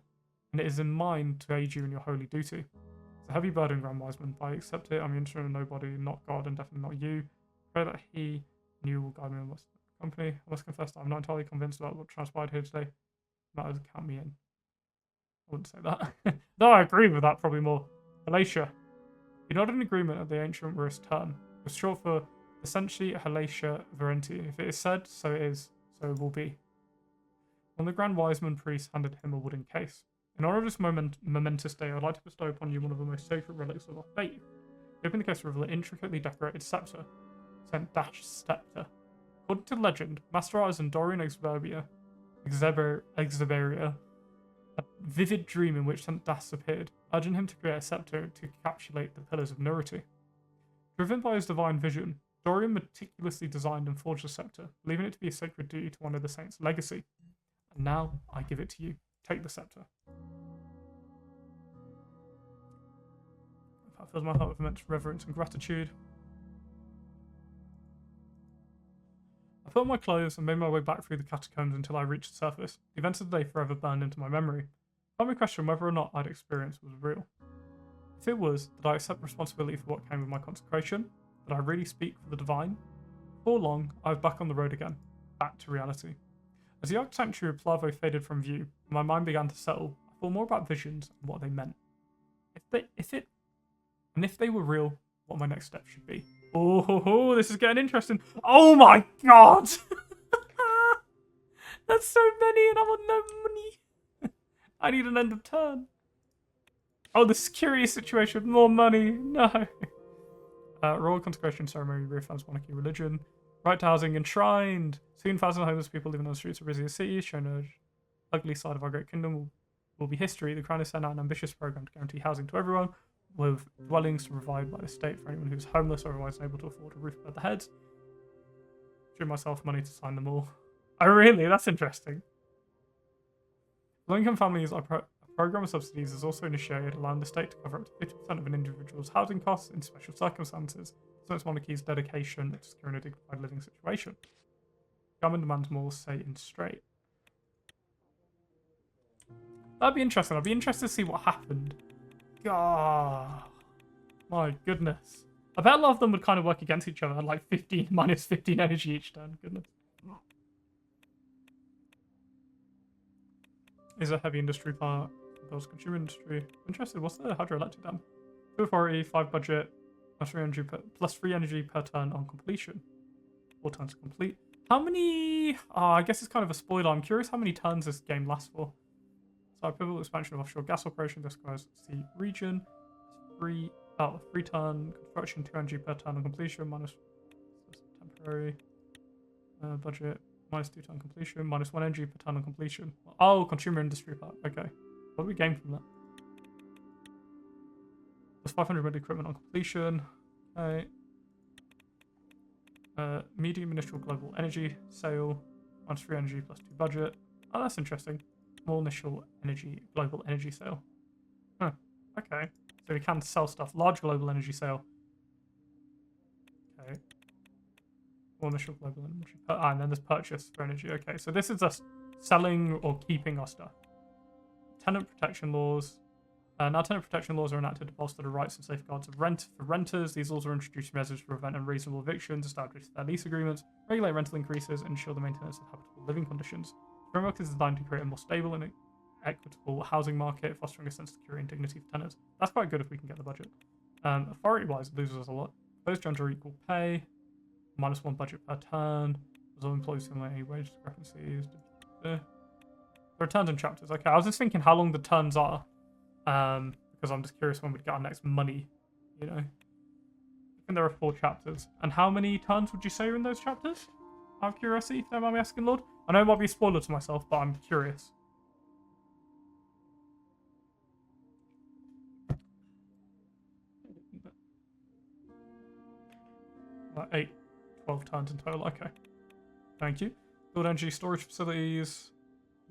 and it is in mine to aid you in your holy duty. It's a heavy burden, Grand Wiseman, but I accept it. I'm interested in nobody, not God, and definitely not you. Pray that he and you will guide me in this company. I must confess that I'm not entirely convinced about what transpired here today. Matters count me in. I wouldn't say that. No, I agree with that probably more. Halatia. You nodded in agreement at the ancient Rus term. It was short for essentially Halatia Verenti. If it is said, so it is, so it will be. When the Grand Wiseman priest handed him a wooden case. In honor of this momentous day, I would like to bestow upon you one of the most sacred relics of our faith. He opened the case to reveal an intricately decorated scepter. Scepter. According to legend, Master Artisan Dorian Exeberia, a vivid dream in which St. Das appeared, urging him to create a scepter to encapsulate the pillars of Nurity. Driven by his divine vision, Dorian meticulously designed and forged the scepter, believing it to be a sacred duty to honor the saint's legacy. And now, I give it to you. take the scepter. That fills my heart with immense reverence and gratitude. I put on my clothes and made my way back through the catacombs until I reached the surface. The events of the day forever burned into my memory. Let me question whether or not I'd experienced was real. If it was, did I accept responsibility for what came with my consecration? Did I really speak for the divine? Before long, I was back on the road again, back to reality. As the architecture of Plavo faded from view, and my mind began to settle, I thought more about visions and what they meant. If they were real, what my next step should be. Oh, this is getting interesting. Oh my god! That's so many and I'm on no money. I need an end of turn. Oh, this curious situation with more money. No. Royal consecration ceremony reaffirms monarchy religion. Right to housing enshrined. Soon thousands of homeless people living on the streets of Rizia City, showing an ugly side of our great kingdom will be history. The Crown has sent out an ambitious program to guarantee housing to everyone, with dwellings to provide by the state for anyone who's homeless or otherwise unable to afford a roof above their heads. Drew myself money to sign them all. Oh really? That's interesting. Low-income families are a program of subsidies is also initiated, allowing the state to cover up to 50% of an individual's housing costs in special circumstances. So it's monarchy's dedication to securing a dignified living situation. Government demands more say in straight. That'd be interesting. I'd be interested to see what happened. God, my goodness. I bet a lot of them would kind of work against each other, like 15 minus 15 energy each turn. Goodness. Is a heavy industry part. Those consumer industry. Interested. What's the hydroelectric dam? 2 authority, 5 budget, plus 3 energy per turn on completion. 4 turns to complete. How many? I guess it's kind of a spoiler. I'm curious how many turns this game lasts for. So, pivotal expansion of offshore gas operations. This goes the region. 3 turn construction, 2 energy per turn on completion. Minus temporary budget. Minus 2 turn completion. Minus 1 energy per turn on completion. Oh, consumer industry part. Okay. What do we gain from that? Plus 500 med equipment on completion. Okay. Medium initial global energy sale. Minus 3 energy plus 2 budget. Oh, that's interesting. Small initial global energy sale. Huh. Okay. So we can sell stuff. Large global energy sale. Okay. Small initial global energy. And then there's purchase for energy. Okay. So this is us selling or keeping our stuff. Tenant protection laws. Now tenant protection laws are enacted to bolster the rights and safeguards of rent for renters. These laws are introducing measures to prevent unreasonable evictions, establish their lease agreements, regulate rental increases, and ensure the maintenance of habitable living conditions. The framework is designed to create a more stable and equitable housing market, fostering a sense of security and dignity for tenants. That's quite good if we can get the budget. Authority-wise, it loses us a lot. Both gender equal pay, minus 1 budget per turn, resolve employees simulate any wage discrepancies. The returns and chapters. Okay, I was just thinking how long the turns are. Because I'm just curious when we'd get our next money, you know. I think there are 4 chapters. And how many turns would you say are in those chapters? Out of curiosity, if you don't mind me asking, Lord. I know it might be a spoiler to myself, but I'm curious. About 12 turns in total. Okay. Thank you. Build energy storage facilities.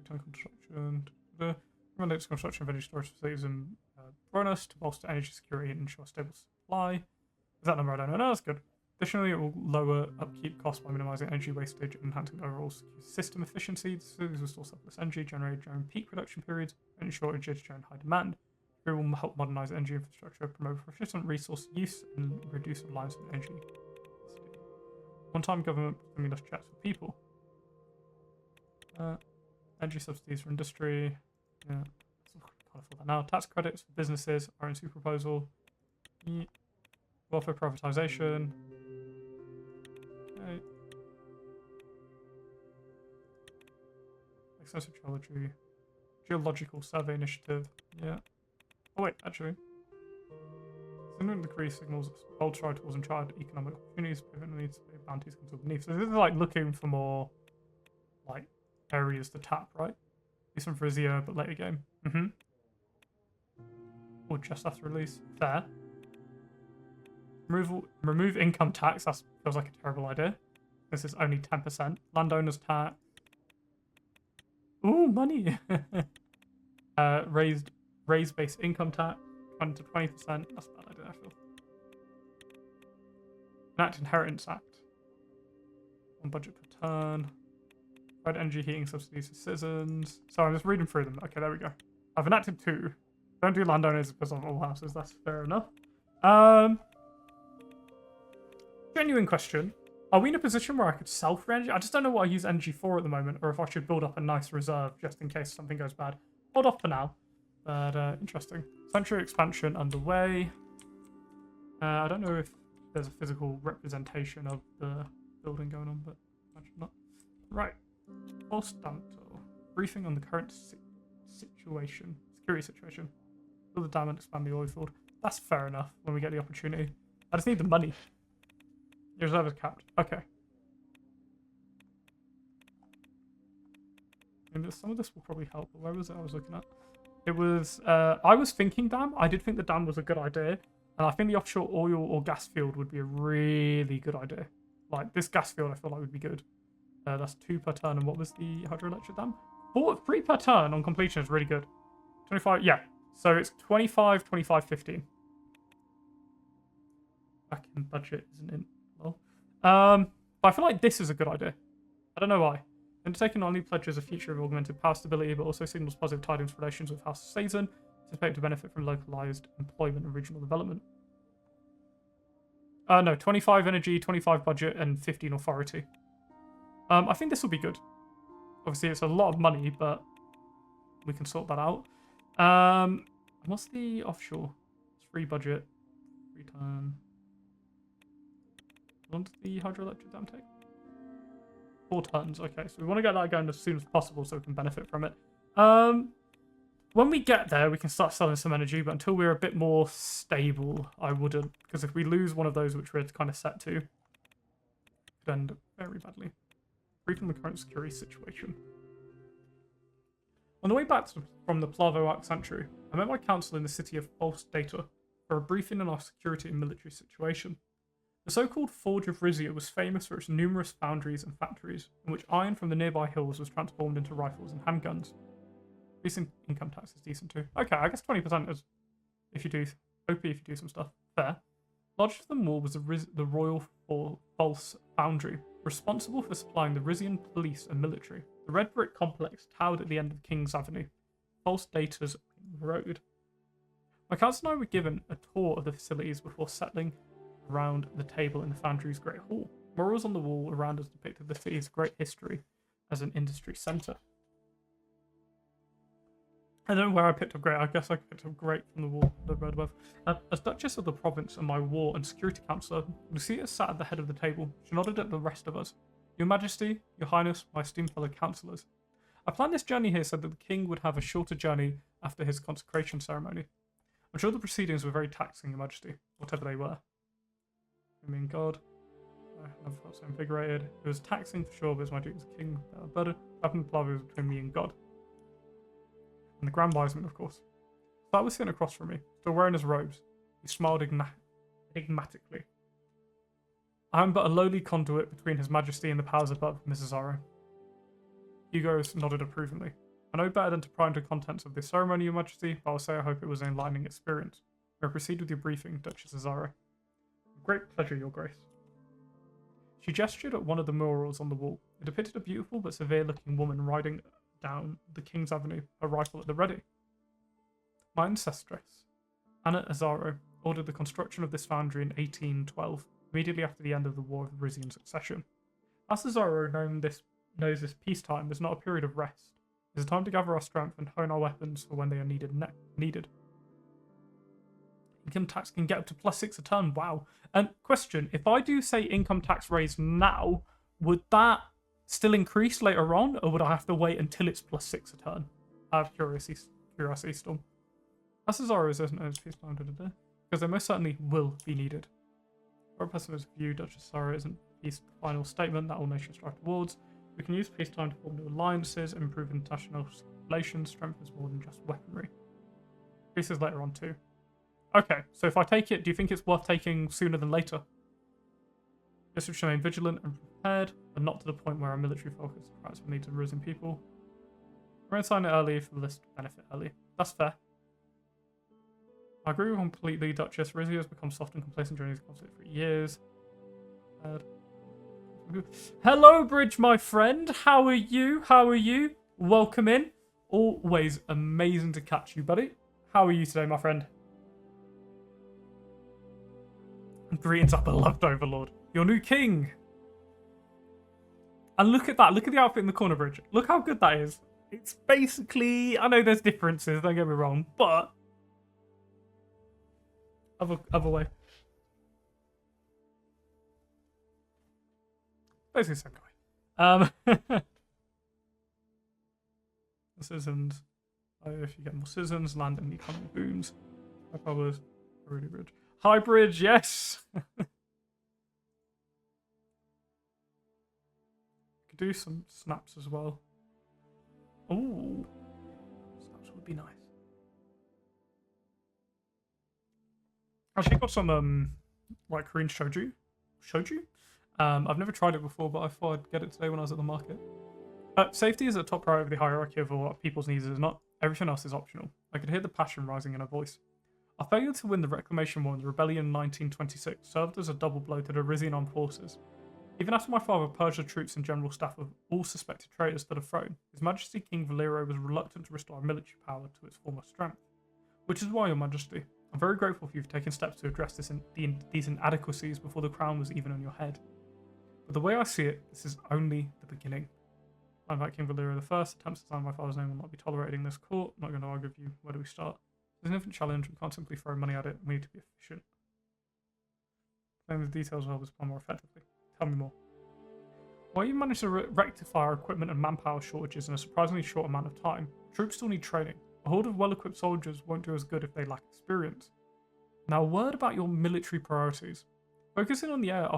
Construction. Recommended construction of energy storage facilities in Bronus to bolster energy security and ensure stable supply. Is that number? I don't know. No, that's good. Additionally, it will lower upkeep costs by minimizing energy wastage and enhancing overall system efficiency. The facilities will store surplus energy generated during peak production periods and ensure shortages during high demand. It will help modernize energy infrastructure, promote efficient resource use, and reduce reliance on energy. One-time government stimulus checks for people. Energy subsidies for industry. Yeah, can't afford that now. Tax credits for businesses. RNC proposal. Welfare privatization. Okay. Extensive geological survey initiative. Yeah. Oh wait, actually. Significant decrease signals bold stride towards uncharted economic opportunities. Pivot needs to be bounties comes beneath. So this is like looking for more like areas to tap, right? Use some for Rizia, but later game. Or just after release. Fair. Remove income tax. That feels like a terrible idea. This is only 10%. Landowners tax. Ooh, money. Raise base income tax 20 to 20%. That's a bad idea, I feel. Enact Inheritance Act. On budget per turn. Provide energy heating subsidies for citizens. So I'm just reading through them. Okay, there we go. I've enacted 2. Don't do landowners because of all houses. That's fair enough. Genuine question. Are we in a position where I could sell for energy? I just don't know what I use energy for at the moment, or if I should build up a nice reserve just in case something goes bad. Hold off for now. But interesting. Sanctuary expansion underway. I don't know if there's a physical representation of the building going on, but imagine not. Right. Postanto. Briefing on the current situation. Security situation. Build the dam and expand the oil field. That's fair enough when we get the opportunity. I just need the money. Your reserve is capped. Okay. And some of this will probably help, but where was it I was looking at? It was, I was thinking dam. I did think the dam was a good idea. And I think the offshore oil or gas field would be a really good idea. Like, this gas field I feel like would be good. That's 2 per turn. And what was the hydroelectric dam? 3 per turn on completion is really good. 25, yeah. So it's 25, 25, 15. Back in budget, isn't it? Well, but I feel like this is a good idea. I don't know why. Undertaking not only pledges a future of augmented power stability, but also signals positive tidings for relations with House of Suzerain, anticipated to benefit from localized employment and regional development. No, 25 energy, 25 budget, and 15 authority. I think this will be good. Obviously, it's a lot of money, but we can sort that out. What's the offshore? It's 3 budget, 3 turn. How long does the hydroelectric dam take? 4 turns. Okay, so we want to get that going as soon as possible so we can benefit from it. When we get there, we can start selling some energy, but until we're a bit more stable, I wouldn't. Because if we lose one of those, which we're kind of set to, it could end very badly. Briefing the current security situation. On the way back from the Plavo Arc Sanctuary, I met my council in the city of False Data for a briefing on our security and military situation. The so-called Forge of Rizia was famous for its numerous foundries and factories, in which iron from the nearby hills was transformed into rifles and handguns. Decent income tax is decent too. Okay, I guess 20% is if you do OP if you do some stuff. Fair. Largest of them all was the Royal False Foundry, responsible for supplying the Rizian police and military. The red brick complex towered at the end of King's Avenue, False Data's road. My council and I were given a tour of the facilities before settling around the table in the foundry's great hall. Murals on the wall around us depicted the city's great history as an industry centre. I don't know where I picked up great. I guess I picked up great from the wall, the road above. As Duchess of the Province and my war and security councillor, Lucia sat at the head of the table. She nodded at the rest of us. Your Majesty, Your Highness, my esteemed fellow councillors. I planned this journey here so that the king would have a shorter journey after his consecration ceremony. I'm sure the proceedings were very taxing, Your Majesty, whatever they were. I mean, God. I never felt so invigorated. It was taxing for sure, but it was my duty as a king. But it happened to was between me and God. And the Grand Wiseman, of course. That was sitting across from me, still wearing his robes. He smiled enigmatically. I am but a lowly conduit between His Majesty and the powers above, Mrs. Aro. Hugo nodded approvingly. I know better than to pry into the contents of this ceremony, Your Majesty, but I'll say I hope it was an enlightening experience. May I proceed with your briefing, Duchess Azara? Great pleasure, Your Grace. She gestured at one of the murals on the wall. It depicted a beautiful but severe-looking woman riding down the King's Avenue, her rifle at the ready. My ancestress, Anna Azaro, ordered the construction of this foundry in 1812, immediately after the end of the War of the Rizian Succession. As Azaro knows this peacetime is not a period of rest. It is a time to gather our strength and hone our weapons for when they are needed. Income tax can get up to +6 a turn. Wow. And question, if I do say income tax raise now, would that still increase later on, or would I have to wait until it's +6 a turn? I have curiosity still. As Cesaro isn't as peacetime, because they most certainly will be needed. For a pessimist view, Duchess Cesaro isn't peace final statement that all nations strive towards. We can use peacetime to form new alliances, improve international relations, strength is more than just weaponry. Increases later on too. Okay, so if I take it, do you think it's worth taking sooner than later? This should remain vigilant and prepared, but not to the point where our military focus attracts the needs of Rizian people. We're going to sign it early for the list to benefit early. That's fair. I agree completely. Duchess Rizia has become soft and complacent during these conflicts for years. Hello, Bridge, my friend. How are you? How are you? Welcome in. Always amazing to catch you, buddy. How are you today, my friend? Greetings, our beloved Overlord. Your new king. And look at that. Look at the outfit in the corner, Bridge. Look how good that is. It's basically... I know there's differences, don't get me wrong, but... Other way. Basically the same guy. The citizens. If you get more citizens, land and economy booms. My powers. Already Bridge. Hi, Bridge, yes! Could do some snaps as well. Ooh. Snaps would be nice. Actually got some like Korean shoju. I've never tried it before, but I thought I'd get it today when I was at the market. Safety is a top priority of the hierarchy of what people's needs is not. Everything else is optional. I could hear the passion rising in her voice. Our failure to win the Reclamation War in the Rebellion in 1926 served as a double blow to the Rizian armed forces. Even after my father purged the troops and general staff of all suspected traitors to the throne, His Majesty King Valerio was reluctant to restore military power to its former strength. Which is why, Your Majesty, I'm very grateful for you for taking steps to address these inadequacies before the crown was even on your head. But the way I see it, this is only the beginning. I'm like King Valerio I. Attempts to sign my father's name will not be tolerated in this court. I'm not going to argue with you. Where do we start? There's an infinite challenge. We can't simply throw money at it. We need to be efficient. Playing the details will help us plan more effectively. Tell me more. While you managed to rectify our equipment and manpower shortages in a surprisingly short amount of time, troops still need training. A horde of well-equipped soldiers won't do as good if they lack experience. Now, a word about your military priorities. Focusing on the Air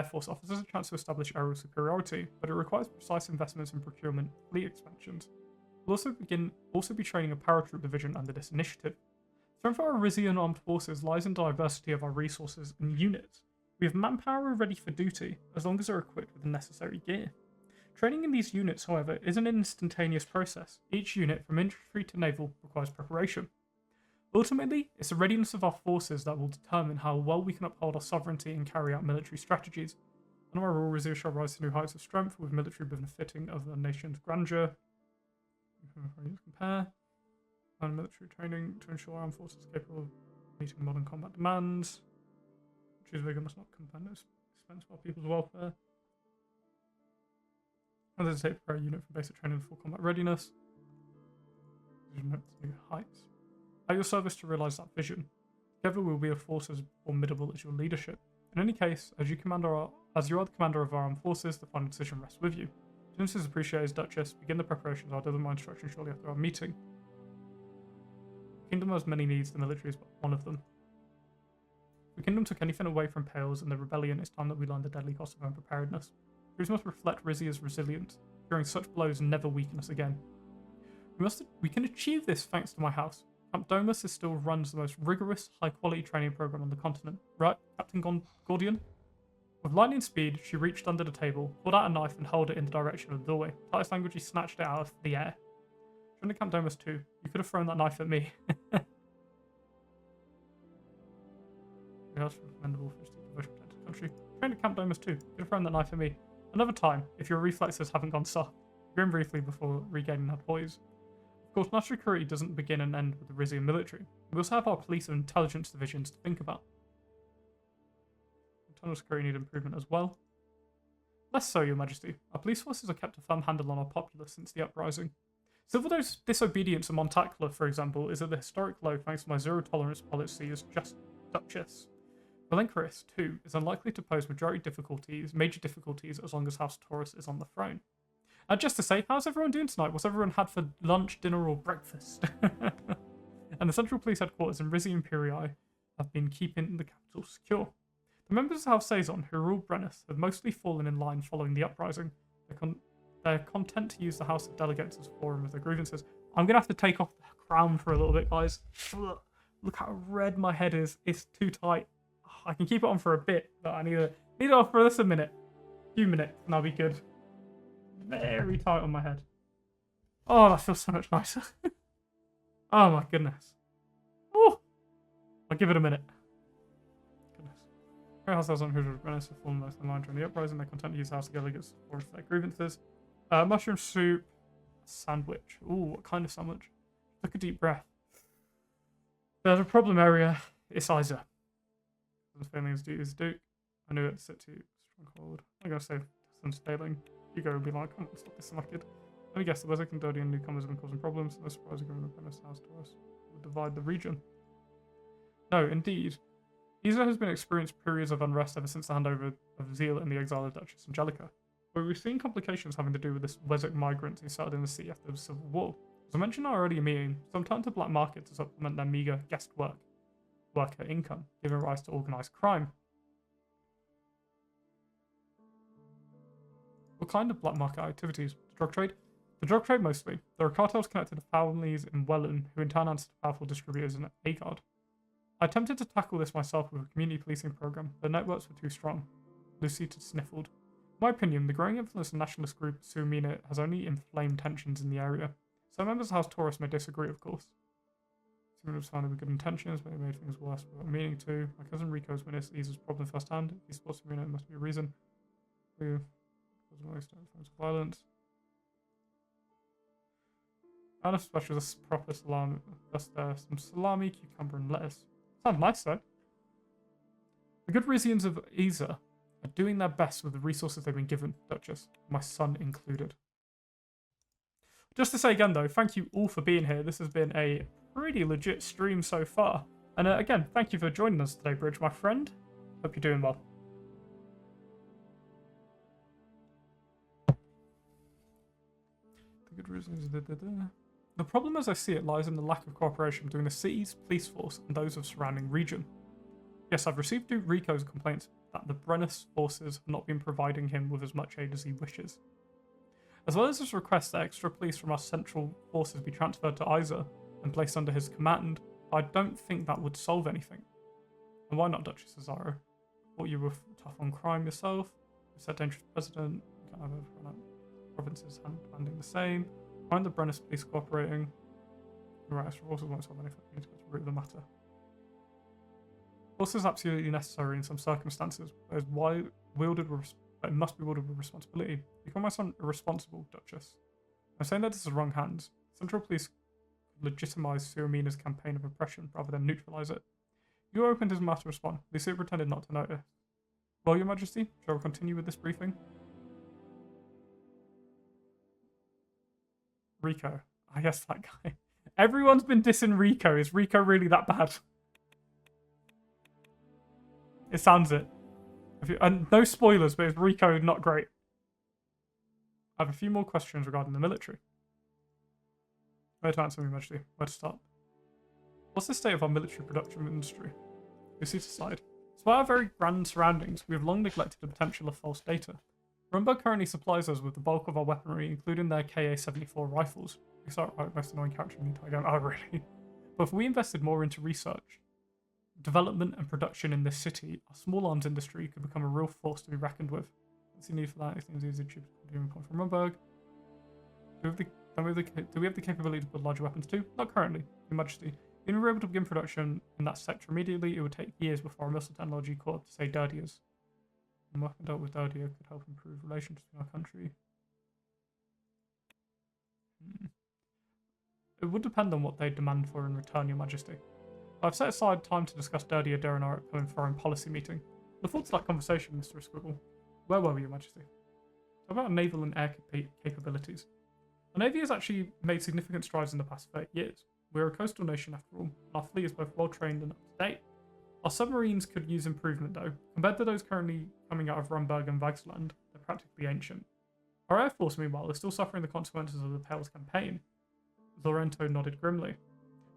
Force offers us a chance to establish aerial superiority, but it requires precise investments in procurement and fleet expansions. We'll also be training a paratroop division under this initiative. Strength of our Rizian armed forces lies in diversity of our resources and units. We have manpower ready for duty, as long as they're equipped with the necessary gear. Training in these units, however, is an instantaneous process. Each unit, from infantry to naval, requires preparation. Ultimately, it's the readiness of our forces that will determine how well we can uphold our sovereignty and carry out military strategies. And our royal Rizia shall rise to new heights of strength, with military benefiting of the nation's grandeur. Compare. And military training to ensure armed forces are capable of meeting modern combat demands. Choose vigor must not compare expense for people's welfare. As I say, prepare a unit from basic training to full combat readiness. New heights. At your service to realise that vision. Together we will be a force as formidable as your leadership. In any case, as you are the commander of our armed forces, the final decision rests with you. Since this is appreciated, Duchess, begin the preparations. I'll deliver my instructions shortly after our meeting. The kingdom has many needs, the military is but one of them. If the kingdom took anything away from Pales and the rebellion, it's time that we learned the deadly cost of unpreparedness. Crews must reflect Rizia's resilience. Fearing such blows never weaken us again. We can achieve this thanks to my house. Camp Domus still runs the most rigorous, high-quality training program on the continent. Right, Captain Gordian? With lightning speed, she reached under the table, pulled out a knife and held it in the direction of the doorway. Titus language, snatched it out of the air. Trained at Camp Domus too. You could have thrown that knife at me. Commendable for his devotion to the country. Trained at Camp Domus too. You could have thrown that knife at me. Another time, if your reflexes haven't gone soft. Grin briefly before regaining her poise. Of course, national security doesn't begin and end with the Rizian military. We also have our police and intelligence divisions to think about. Internal security need improvement as well. Less so, Your Majesty. Our police forces have kept a firm handle on our populace since the uprising. Civil disobedience among Montacla, for example, is at the historic low thanks to my zero-tolerance policy as just Duchess. Valencaris, too, is unlikely to pose major difficulties as long as House Taurus is on the throne. Just to say, how's everyone doing tonight? What's everyone had for lunch, dinner, or breakfast? And the Central Police Headquarters in Rizia Imperii have been keeping the capital secure. The members of House Saison, who ruled Brennus, have mostly fallen in line following the uprising. They're content to use the House of Delegates as a forum of their grievances. I'm going to have to take off the crown for a little bit, guys. Look how red my head is. It's too tight. I can keep it on for a bit, but I need it off for just a few minutes, and I'll be good. Very tight on my head. Oh, that feels so much nicer. Oh my goodness. Oh, I'll give it a minute. Goodness. House has 100 Brennus have fallen most of the line during the uprising. They content to use house together against for their grievances. Mushroom soup, sandwich. Ooh, what kind of sandwich? Took a deep breath. There's a problem area. It's Isa. The feeling is Duke. I knew it. City stronghold. I'm gonna say distance failing. Hugo will be like, come on, stop this like it. Let me guess, the Wizard Candodian and newcomers have been causing problems. No surprise, given the Venice house to us will divide the region. No, indeed. Isa has been experiencing periods of unrest ever since the handover of Zeal and the exile of Duchess Angelica. But we've seen complications having to do with this Wessex migrants who settled in the sea after the Civil War. As I mentioned in our earlier meeting, some turned to black market to supplement their meagre guest worker income, giving rise to organised crime. What kind of black market activities? The drug trade? The drug trade mostly. There are cartels connected to families in Welland, who in turn answer to powerful distributors in Agard. I attempted to tackle this myself with a community policing program, but the networks were too strong. Lucita sniffled. In my opinion, the growing influence of nationalist group Suamina has only inflamed tensions in the area. Some members of House Taurus may disagree, of course. Suamina was founded with good intentions, but it made things worse without meaning to. My cousin Rico's witnessed Isa's problem firsthand. If he supports Suamina, it must be a reason. Forms of violence. And a special proper salami. Plus some salami, cucumber, and lettuce. Sounds nice though. The good Rizians of Isa are doing their best with the resources they've been given, Duchess, my son included. Just to say again though, thank you all for being here. This has been a pretty legit stream so far. And again, thank you for joining us today, Bridge, my friend. Hope you're doing well. The problem as I see it lies in the lack of cooperation between the city's police force and those of the surrounding region. Yes, I've received Duke Rico's complaints that the Brennus forces have not been providing him with as much aid as he wishes. As well as his request that extra police from our central forces be transferred to Isa and placed under his command, I don't think that would solve anything. And why not, Duchess Cesaro? Thought you were tough on crime yourself. You said dangerous president. You can't have everyone provinces handling the same. Find the Brennus police cooperating. Right, extra forces won't solve anything. We need to go to the root of the matter. Force is absolutely necessary in some circumstances, but it must be wielded with responsibility. You call my son irresponsible, Duchess. I'm saying that this is wrong hands. Central police could legitimize Suamina's campaign of oppression rather than neutralize it. You opened his mouth to respond. Lucia pretended not to notice. Well, Your Majesty, shall we continue with this briefing? Rico. I guess that guy. Everyone's been dissing Rico. Is Rico really that bad? It sounds it. And no spoilers, but is Rico not great? I have a few more questions regarding the military. Where to answer me, Majesty? Where to start? What's the state of our military production industry? We see to side. Despite our very grand surroundings, we have long neglected the potential of false data. Rumba currently supplies us with the bulk of our weaponry, including their KA-74 rifles. We start right, most annoying character in the entire game. Oh, really? But if we invested more into research, development, and production in this city, our small arms industry could become a real force to be reckoned with. What's the need for that? It seems easy to achieve a point from Rumberg. Do we have the capability to build larger weapons too? Not currently, Your Majesty. Even if we were able to begin production in that sector immediately, it would take years before our missile technology caught up to, say, Dirdia's. And working dealt with Dirdia could help improve relations between our country. It would depend on what they demand for in return, Your Majesty. I've set aside time to discuss Dirdia during our upcoming foreign policy meeting. Look forward to that conversation, Mr. Squiggle. Where were we, Your Majesty? How about naval and air capabilities? Our Navy has actually made significant strides in the past 30 years. We're a coastal nation after all, and our fleet is both well trained and up to date. Our submarines could use improvement though. Compared to those currently coming out of Rumberg and Vagsland, they're practically ancient. Our air force, meanwhile, is still suffering the consequences of the Pales campaign. Lorento nodded grimly.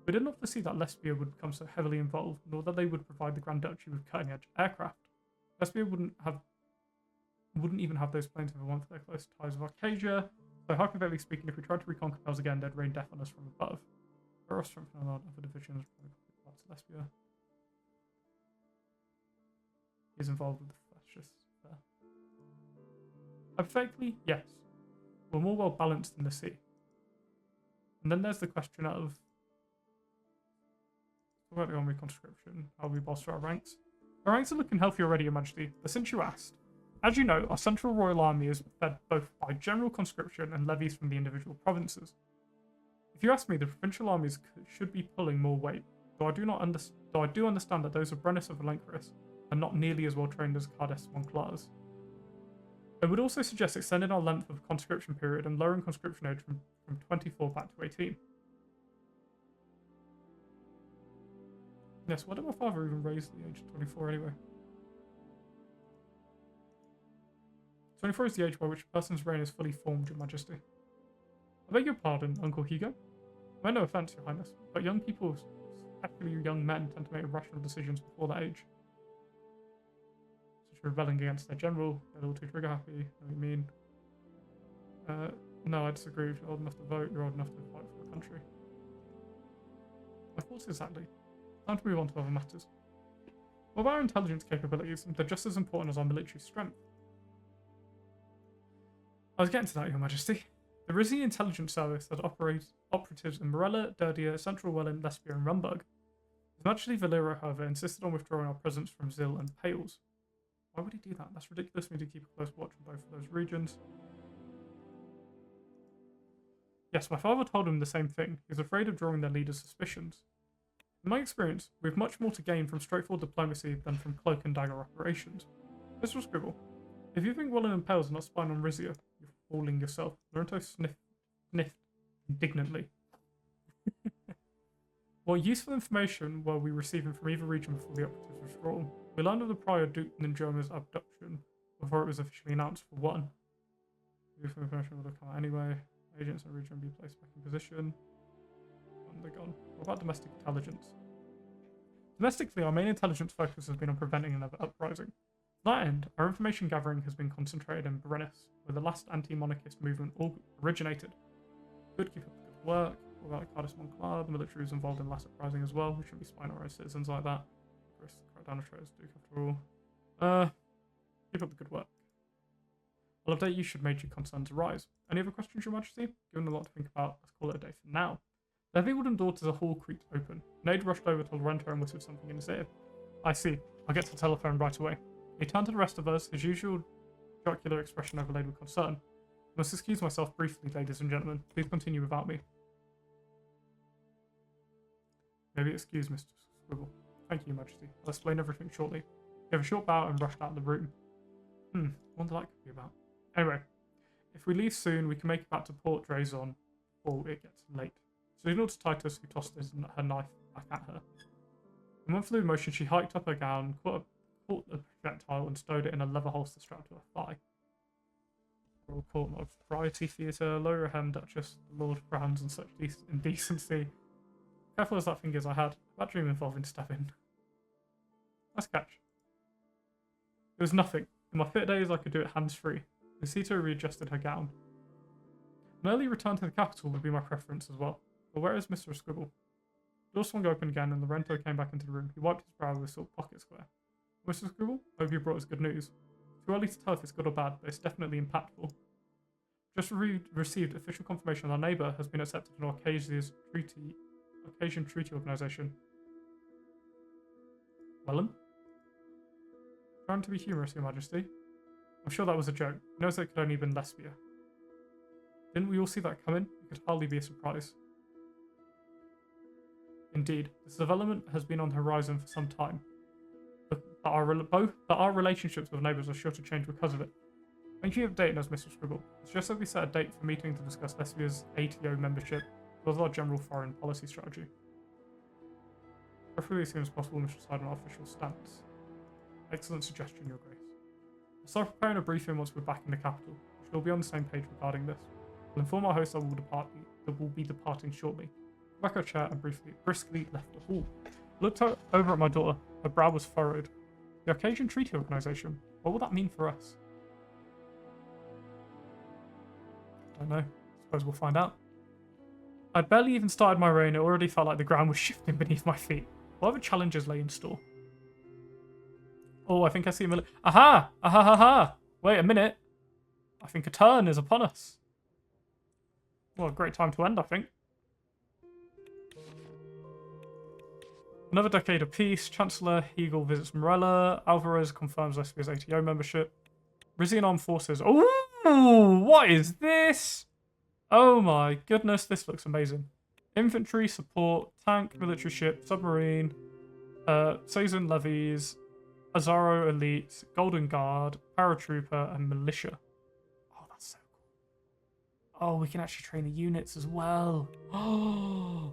We did not foresee that Lesbia would become so heavily involved, nor that they would provide the Grand Duchy with cutting-edge aircraft. Lesbia wouldn't even have those planes if it weren't for their close ties with Arcadia, so hypothetically speaking, if we tried to reconquer Pels again, they'd rain death on us from above. There are strengthening a lot of the divisions parts of Lesbia. He's involved with the fascists there. Hypothetically, yes. We're more well balanced in the sea. And then there's the question of About the army conscription, how we bolster our ranks. Our ranks are looking healthy already, Your Majesty, but since you asked, as you know, our central royal army is fed both by general conscription and levies from the individual provinces. If you ask me, the provincial armies should be pulling more weight, though I do understand that those of Brennus of Valencaris are not nearly as well trained as Cardes Monclars. I would also suggest extending our length of conscription period and lowering conscription age from 24 back to 18. Yes, why did my father even raise the age of 24 anyway? 24 is the age by which a person's reign is fully formed, Your Majesty. I beg your pardon, Uncle Hugo. I mean no offence, Your Highness, but young people, especially young men, tend to make irrational decisions before that age. Such as rebelling against their general, they're a little too trigger happy, you know what I mean? No, I disagree. If you're old enough to vote, you're old enough to fight for the country. My thoughts exactly. Time to move on to other matters. What about our intelligence capabilities? They're just as important as our military strength. I was getting to that, Your Majesty. The Rizia Intelligence Service that operates operatives in Morella, Derdia, Central Welland, Lesbia, and Rumburg. His Majesty Valero, however, insisted on withdrawing our presence from Zil and Pales. Why would he do that? That's ridiculous. We need to keep a close watch on both of those regions. Yes, my father told him the same thing. He was afraid of drawing their leaders' suspicions. In my experience, we have much more to gain from straightforward diplomacy than from cloak and dagger operations. Mr. Scribble, if you think Welland and Pales are not spying on Rizia, you're fooling yourself. Lorenzo sniffed indignantly. What useful information were we receiving from either region before the operatives withdrawal? We learned of the prior Duke Ninjoma's abduction before it was officially announced for one. Useful information would have come out anyway. Agents in the region will be placed back in position. And they're gone. What about domestic intelligence? Domestically, our main intelligence focus has been on preventing another uprising. To that end, our information gathering has been concentrated in Brennus, where the last anti-monarchist movement originated. Good, keep up the good work. What about Cardes Monclar? The military is involved in the last uprising as well. We shouldn't be spying on our own citizens like that. Crack down the traitors, Duke, after all. Keep up the good work. I'll update you should major concerns arise. Any other questions, Your Majesty? Given a lot to think about, let's call it a day for now. The heavy wooden door to the hall creaked open. Nade rushed over to Lorento and whispered something in his ear. I see. I'll get to the telephone right away. He turned to the rest of us, his usual jocular expression overlaid with concern. I must excuse myself briefly, ladies and gentlemen. Please continue without me. Maybe excuse Mr. Scribble. Thank you, Your Majesty. I'll explain everything shortly. He gave a short bow and rushed out of the room. Wonder what that could be about. Anyway, if we leave soon, we can make it back to Port Drazon before it gets late. Signal to Titus, who tossed her knife back at her. In one fluid motion, she hiked up her gown, caught the projectile, and stowed it in a leather holster strapped to her thigh. Royal Court of Variety Theatre, lower your hand, Duchess, the Lord frowns and such indecency. Careful as that thing is I had. That dream involving stabbing. Nice catch. It was nothing. In my fit days, I could do it hands-free. Lucito readjusted her gown. An early return to the capital would be my preference as well. But where is Mr. Scribble? The door swung open again and Lorento came back into the room. He wiped his brow with a sort of pocket square. Mr. Scribble, I hope you brought us good news. Too early to tell if it's good or bad, but it's definitely impactful. Just received official confirmation our neighbour has been accepted in Ocasian Treaty Organisation. Wellen? Trying to be humorous, Your Majesty. I'm sure that was a joke. He knows that it could only have been Lesbia. Didn't we all see that coming? It could hardly be a surprise. Indeed, this development has been on the horizon for some time. But our relationships with neighbours are sure to change because of it. Thank you for updating us, Mr. Scribble. It's just that we set a date for a meeting to discuss Lesbia's ATO membership, as well as our general foreign policy strategy. Preferably as soon as possible, we should decide on our official stance. Excellent suggestion, Your Grace. I'll start preparing a briefing once we're back in the capital. We should all be on the same page regarding this. We'll inform our host that we'll be departing shortly. Back our chair and briskly left the hall. I looked over at my daughter. Her brow was furrowed. The Ocasian Treaty Organisation. What will that mean for us? I don't know. Suppose we'll find out. I'd barely even started my reign. It already felt like the ground was shifting beneath my feet. What other challenges lay in store? Oh, I think I see a Aha! Aha ha ha! Wait a minute. I think a turn is upon us. Well, a great time to end, I think. Another decade of peace. Chancellor Hegel visits Morella. Alvarez confirms Lesbia's ATO membership. Rizian Armed Forces. Oh, what is this? Oh my goodness, this looks amazing. Infantry, support, tank, military ship, submarine, Suzerain levies, Azaro elite, Golden Guard, paratrooper, and militia. Oh, that's so cool. Oh, we can actually train the units as well. Oh,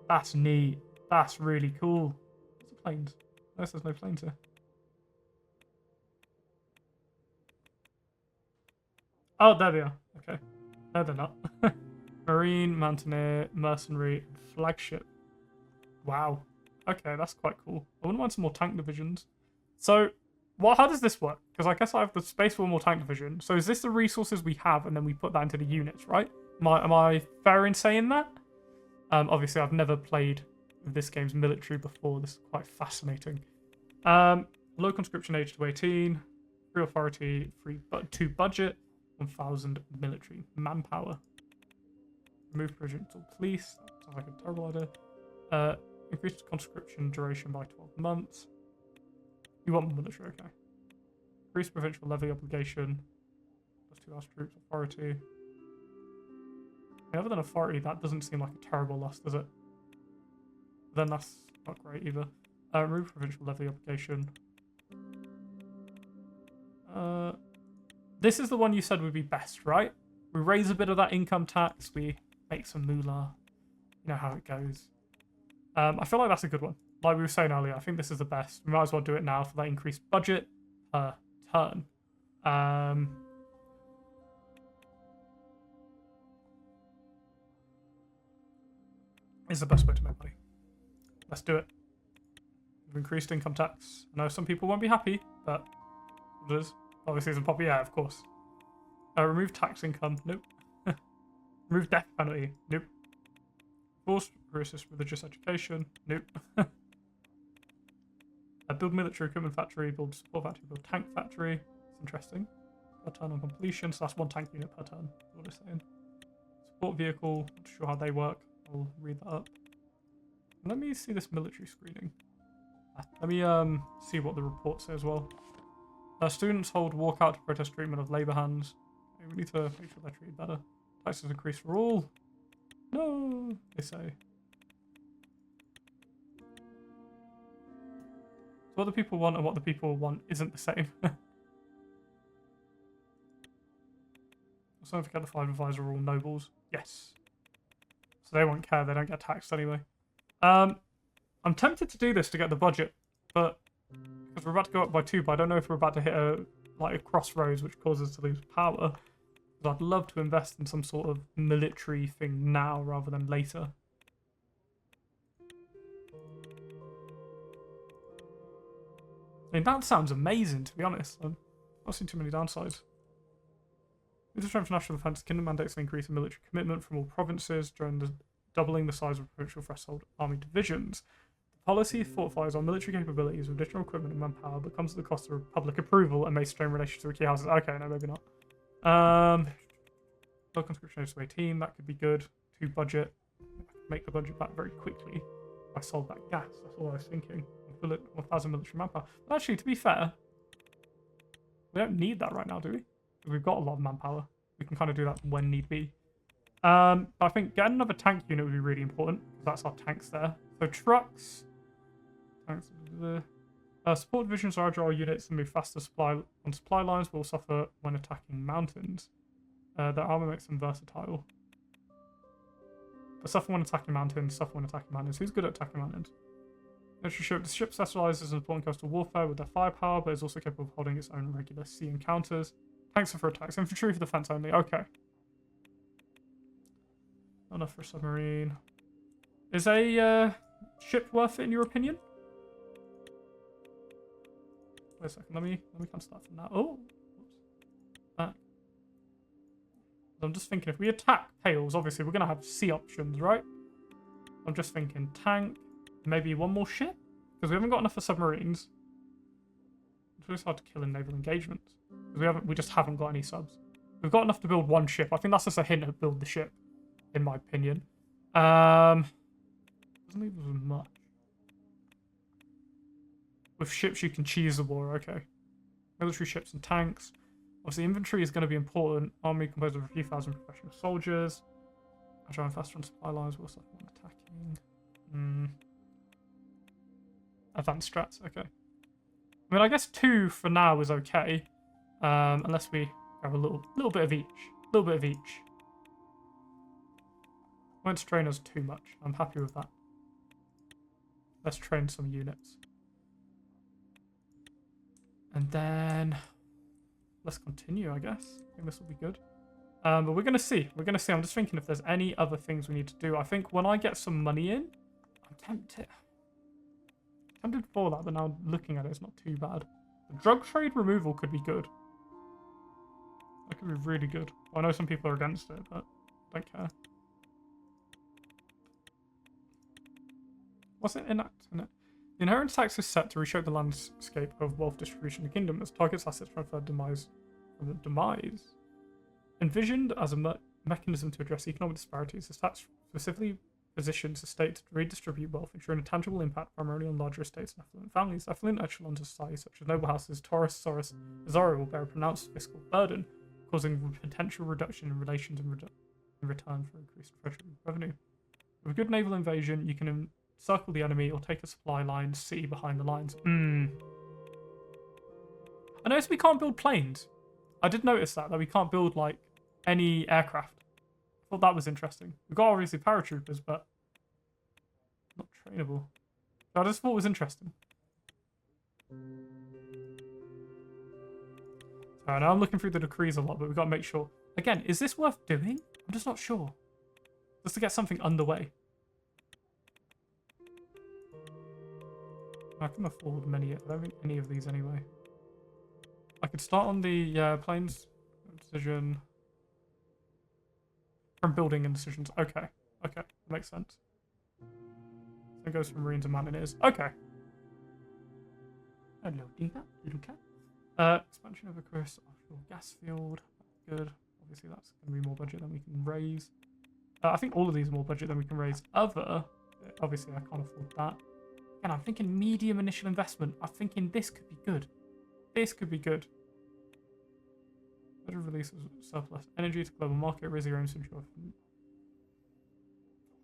that's neat. That's really cool. What's the planes? Unless there's no planes here. Oh, there they are. Okay. No, they're not. Marine, Mountaineer, Mercenary, and Flagship. Wow. Okay, that's quite cool. I wouldn't mind some more tank divisions. So, how does this work? Because I guess I have the space for more tank division. So is this the resources we have and then we put that into the units, right? Am I fair in saying that? Obviously, I've never played this game's military before. This is quite fascinating. Low conscription age to 18. Free authority, to budget. 1,000 military manpower. Remove provincial police. That sounds like a terrible idea. Increase conscription duration by 12 months. You want more military, okay. Increase provincial levy obligation. +2 house troops. Authority. Other than authority, that doesn't seem like a terrible loss, does it? Then that's not great either. Remove provincial levy obligation. This is the one you said would be best, right? We raise a bit of that income tax, we make some moolah. You know how it goes. I feel like that's a good one. Like we were saying earlier, I think this is the best. We might as well do it now for that increased budget per turn. Is the best way to make money. Let's do it. We've increased income tax. I know some people won't be happy, but it is. Obviously, it's a popular. Yeah, of course. Remove tax income. Nope. Remove death penalty. Nope. Forced religious education. Nope. Build military equipment factory. Build support factory. Build tank factory. It's interesting. Per turn on completion. So that's one tank unit per turn. Is what it's saying. Support vehicle. Not sure how they work. I'll read that up. Let me see this military screening. Let me see what the report says as well. Students hold walkout to protest treatment of labour hands. Okay, we need to make sure they're treated better. Taxes increase for all. No, they say. So what the people want and what the people want isn't the same. Also, don't forget the 5 advisors are all nobles. Yes. So they won't care. They don't get taxed anyway. I'm tempted to do this to get the budget, but because we're about to go up by 2, but I don't know if we're about to hit a crossroads which causes us to lose power. Because I'd love to invest in some sort of military thing now rather than later. I mean, that sounds amazing, to be honest. I've not seen too many downsides. To strengthen national defence, Kingdom mandates an increase in military commitment from all provinces during the doubling the size of provincial threshold army divisions. The policy fortifies our military capabilities with additional equipment and manpower, but comes at the cost of public approval and may strain relations to the key houses. Okay, no, maybe not. Low conscription age to 18, that could be good. To budget, make the budget back very quickly. I sold that gas, that's all I was thinking. 1,000 military manpower. But actually, to be fair, we don't need that right now, do we? We've got a lot of manpower. We can kind of do that when need be. I think getting another tank unit would be really important, because that's our tanks there. So trucks, tanks, support divisions are agile units and move faster on supply lines, but will suffer when attacking mountains. Their armor makes them versatile. But suffer when attacking mountains, suffer when attacking mountains. Who's good at attacking mountains? The ship specializes in supporting coastal warfare with their firepower, but is also capable of holding its own regular sea encounters. Tanks are for attacks, infantry for defense only. Okay. Not enough for a submarine. Is a ship worth it in your opinion? Wait a second. Let me cancel that from now. Oh, whoops. I'm just thinking if we attack Pales, obviously we're gonna have sea options, right? I'm just thinking tank, maybe one more ship because we haven't got enough for submarines. It's really hard to kill in naval engagements because we just haven't got any subs. We've got enough to build one ship. I think that's just a hint of build the ship, in my opinion. Doesn't leave us with much. With ships, you can cheese the war. Okay. Military ships and tanks. Obviously, infantry is going to be important. Army composed of a few thousand professional soldiers. Agile and faster on supply lines. What's that one attacking? Advanced strats. Okay. I mean, I guess 2 for now is okay. Unless we have a little bit of each. A little bit of each. Won't strain us too much. I'm happy with that. Let's train some units. And then let's continue, I guess. I think this will be good. But we're going to see. We're going to see. I'm just thinking if there's any other things we need to do. I think when I get some money in, I'm tempted for that, but now looking at it, it's not too bad. The drug trade removal could be good. That could be really good. Well, I know some people are against it, but I don't care. What's it enacting it? The inheritance tax is set to reshape the landscape of wealth distribution in the kingdom as targets assets transfer demise from the demise. Envisioned as a mechanism to address economic disparities, this tax specifically positions the state to redistribute wealth, ensuring a tangible impact primarily on larger estates and affluent families. Affluent echelons of society, such as noble houses, Taurus, Saurus, Rizia, will bear a pronounced fiscal burden, causing potential reduction in relations in return for increased treasury revenue. With a good naval invasion, you can circle the enemy or take a supply line, city behind the lines. I noticed we can't build planes. I did notice that we can't build, like, any aircraft. I thought that was interesting. We've got, obviously, paratroopers, but not trainable. So I just thought it was interesting. So now I'm looking through the decrees a lot, but we've got to make sure. Again, is this worth doing? I'm just not sure. Just to get something underway. I can afford many. I don't think any of these anyway. I could start on the planes decision from building and decisions. Okay, okay, that makes sense. So it goes from marines and mountaineers. Okay. Hello, Dinka, little cat. Expansion of a Chris offshore gas field. Good. Obviously, that's going to be more budget than we can raise. I think all of these are more budget than we can raise. Obviously, I can't afford that. And I'm thinking medium initial investment. I'm thinking this could be good. This could be good. Better release of surplus energy to global market. Rizia aims to ensure.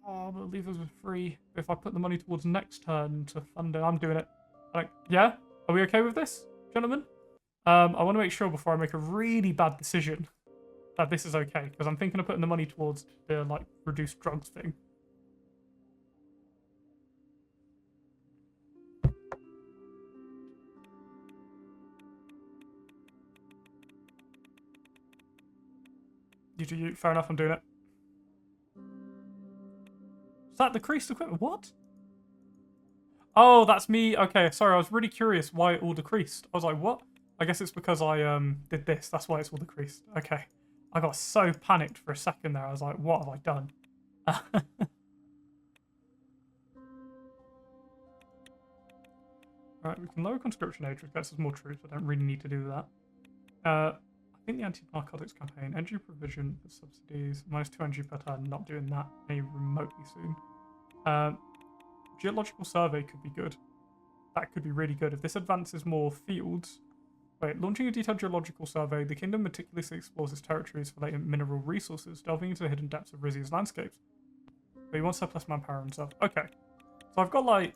Oh, but leave us with free. If I put the money towards next turn to fund it, I'm doing it. Like, yeah? Are we okay with this, gentlemen? I want to make sure before I make a really bad decision that this is okay, because I'm thinking of putting the money towards the, like, reduced drugs thing. You, fair enough, I'm doing it. Is that decreased equipment? What? Oh, that's me. Okay, sorry, I was really curious why it all decreased. I was like, what? I guess it's because I did this. That's why it's all decreased. Okay. I got so panicked for a second there. I was like, what have I done? Right, we can lower conscription age, which gets us more troops. I don't really need to do that. I think the anti-narcotics campaign, energy provision for subsidies, -2 energy per turn, not doing that any remotely soon. Geological survey could be good. That could be really good. If this advances more fields... Wait, launching a detailed geological survey, the kingdom meticulously explores its territories for latent mineral resources, delving into the hidden depths of Rizia's landscapes. But you want surplus manpower and stuff. Okay. So I've got like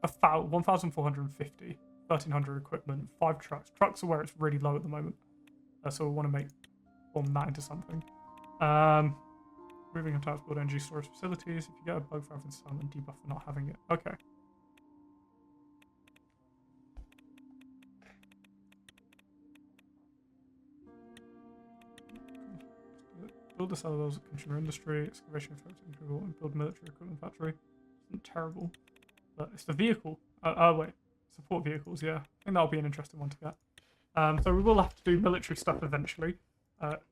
1,450, 1,300 equipment, 5 trucks. Trucks are where it's really low at the moment. So we want to form that into something. Moving on to build energy storage facilities. If you get a bug for having sun and debuff for not having it. Okay. Build the cellulose consumer industry, excavation factory, and build military equipment factory. Isn't terrible, but it's the vehicle. Wait, support vehicles. Yeah, I think that'll be an interesting one to get. So we will have to do military stuff eventually.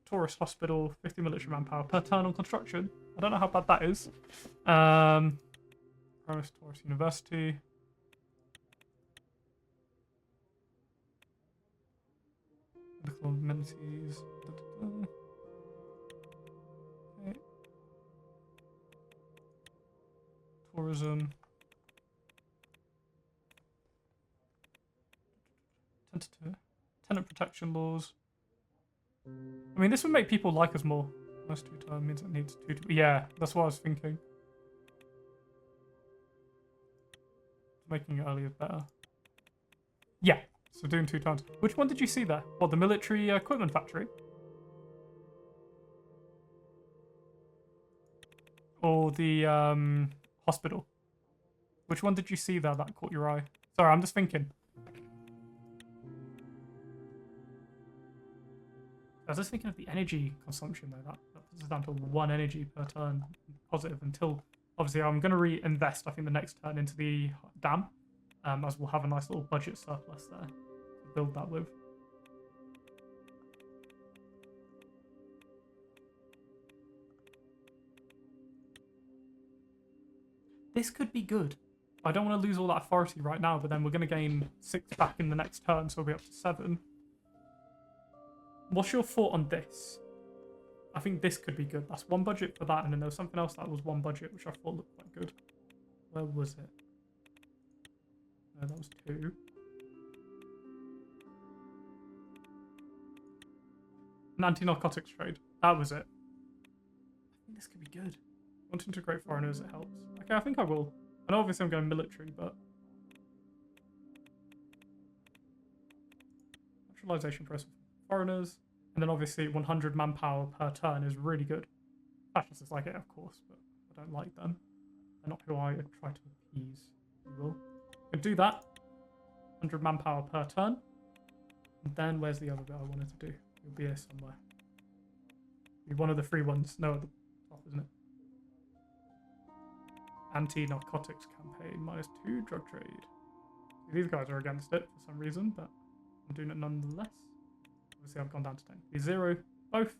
Taurus Hospital, 50 military manpower per turn on construction. I don't know how bad that is. Taurus University. Medical amenities. Okay. Tourism. Tenant protection laws. I mean, this would make people like us more. Plus 2 turn means it needs 2 to... Yeah, that's what I was thinking. Making it earlier better. Yeah, so doing 2 turns. Which one did you see there? What, the military equipment factory? Or the hospital? Which one did you see there that caught your eye? Sorry, I'm just thinking. I was just thinking of the energy consumption though. That puts us down to 1 energy per turn positive until, obviously, I'm going to reinvest, I think, the next turn into the dam, as we'll have a nice little budget surplus there to build that with. This could be good. I don't want to lose all that authority right now, but then we're going to gain 6 back in the next turn, so we'll be up to 7. What's your thought on this? I think this could be good. That's 1 budget for that, and then there was something else that was 1 budget, which I thought looked quite good. Where was it? No, that was 2. An anti-narcotics trade. That was it. I think this could be good. Want to integrate foreigners, it helps. Okay, I think I will. I know obviously I'm going military, but... Naturalization process for foreigners. And then obviously 100 manpower per turn is really good. Fascists like it, of course, but I don't like them. They're not who I try to appease, if you will. I could do that. 100 manpower per turn. And then where's the other bit I wanted to do? It'll be here somewhere. Be one of the 3 ones. No, at the top, isn't it? Anti-narcotics campaign. -2 drug trade. These guys are against it for some reason, but I'm doing it nonetheless. Obviously, I've gone down to 10. Be 0 both.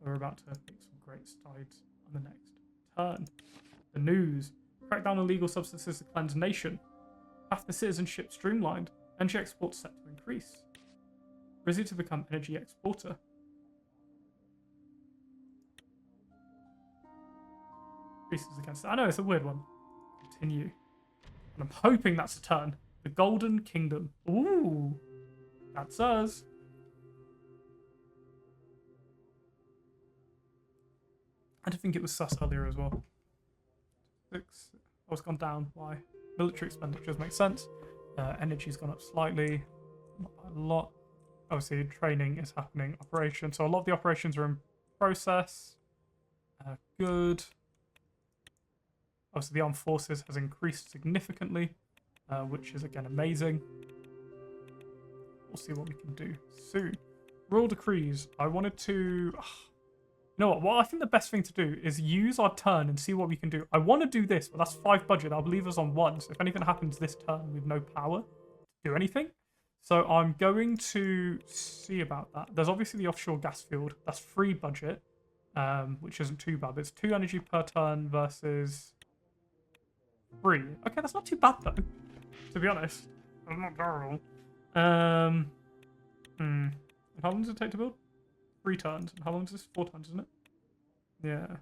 We're about to make some great strides on the next turn. The news. Crack down on illegal substances to cleanse nation. Half the citizenship streamlined. Energy exports set to increase. Rizia to become energy exporter. Increases against it. I know, it's a weird one. Continue. And I'm hoping that's a turn. The Golden Kingdom. Ooh. That's us. I did think it was sus earlier as well. 6. Oh, it's gone down. Why? Military expenditures make sense. Energy's gone up slightly. Not by a lot. Obviously, training is happening. Operation. So a lot of the operations are in process. Good. Obviously, the armed forces has increased significantly, which is, again, amazing. We'll see what we can do soon. Royal decrees. I wanted to... You know what? I think the best thing to do is use our turn and see what we can do. I want to do this, but that's 5 budget. That'll leave us on 1. So if anything happens this turn, we have no power to do anything. So I'm going to see about that. There's obviously the offshore gas field. That's 3 budget, which isn't too bad. It's 2 energy per turn versus 3. Okay, that's not too bad, though, to be honest. That's not terrible. And how long does it take to build? 3 turns. And how long is this? 4 turns, isn't it? Yeah.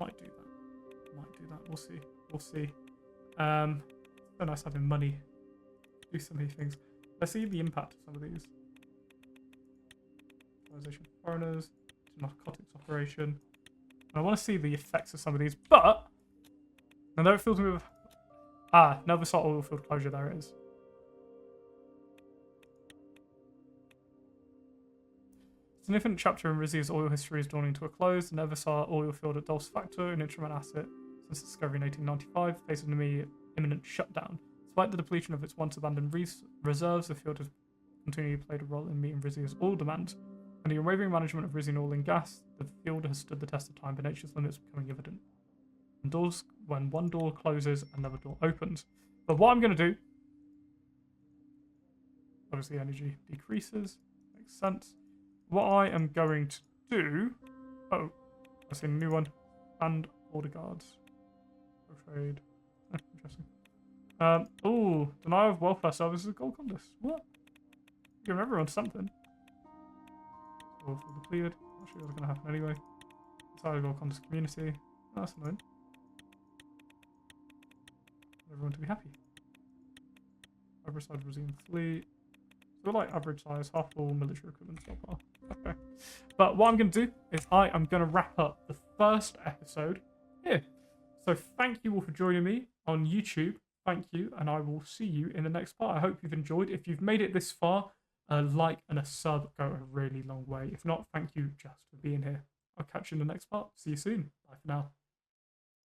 Might do that. We'll see. So nice having money. Do so many things. Let's see the impact of some of these. Organization of foreigners. Narcotics operation. I want to see the effects of some of these, but... I know it fills me with... Never saw oil field closure. There it is. Significant chapter in Rizia's oil history is dawning to a close. The Neversar oil field at Dulce Factor, an instrument asset since its discovery in 1895, faces an imminent shutdown. Despite the depletion of its once abandoned reserves, the field has continually played a role in meeting Rizia's oil demands. And the unwavering management of Rizian oil and gas, the field has stood the test of time, but nature's limits becoming evident. When one door closes, another door opens. But what I'm going to do, obviously energy decreases, makes sense. What I am going to do... Oh, I see a new one. And border guards. Trade. Interesting. Denial of welfare services gold contest. What? Give everyone something. All depleted. Not sure what's going to happen anyway. Inside gold contest community. Oh, that's annoying. Everyone to be happy. oversized Brazilian fleet. So we're like average size, half full military equipment stockpile. Okay. But what I'm going to do is I am going to wrap up the first episode here. So thank you all for joining me on YouTube. Thank you, and I will see you in the next part. I hope you've enjoyed. If you've made it this far, a like and a sub go a really long way. If not, thank you just for being here. I'll catch you in the next part. See you soon. Bye for now.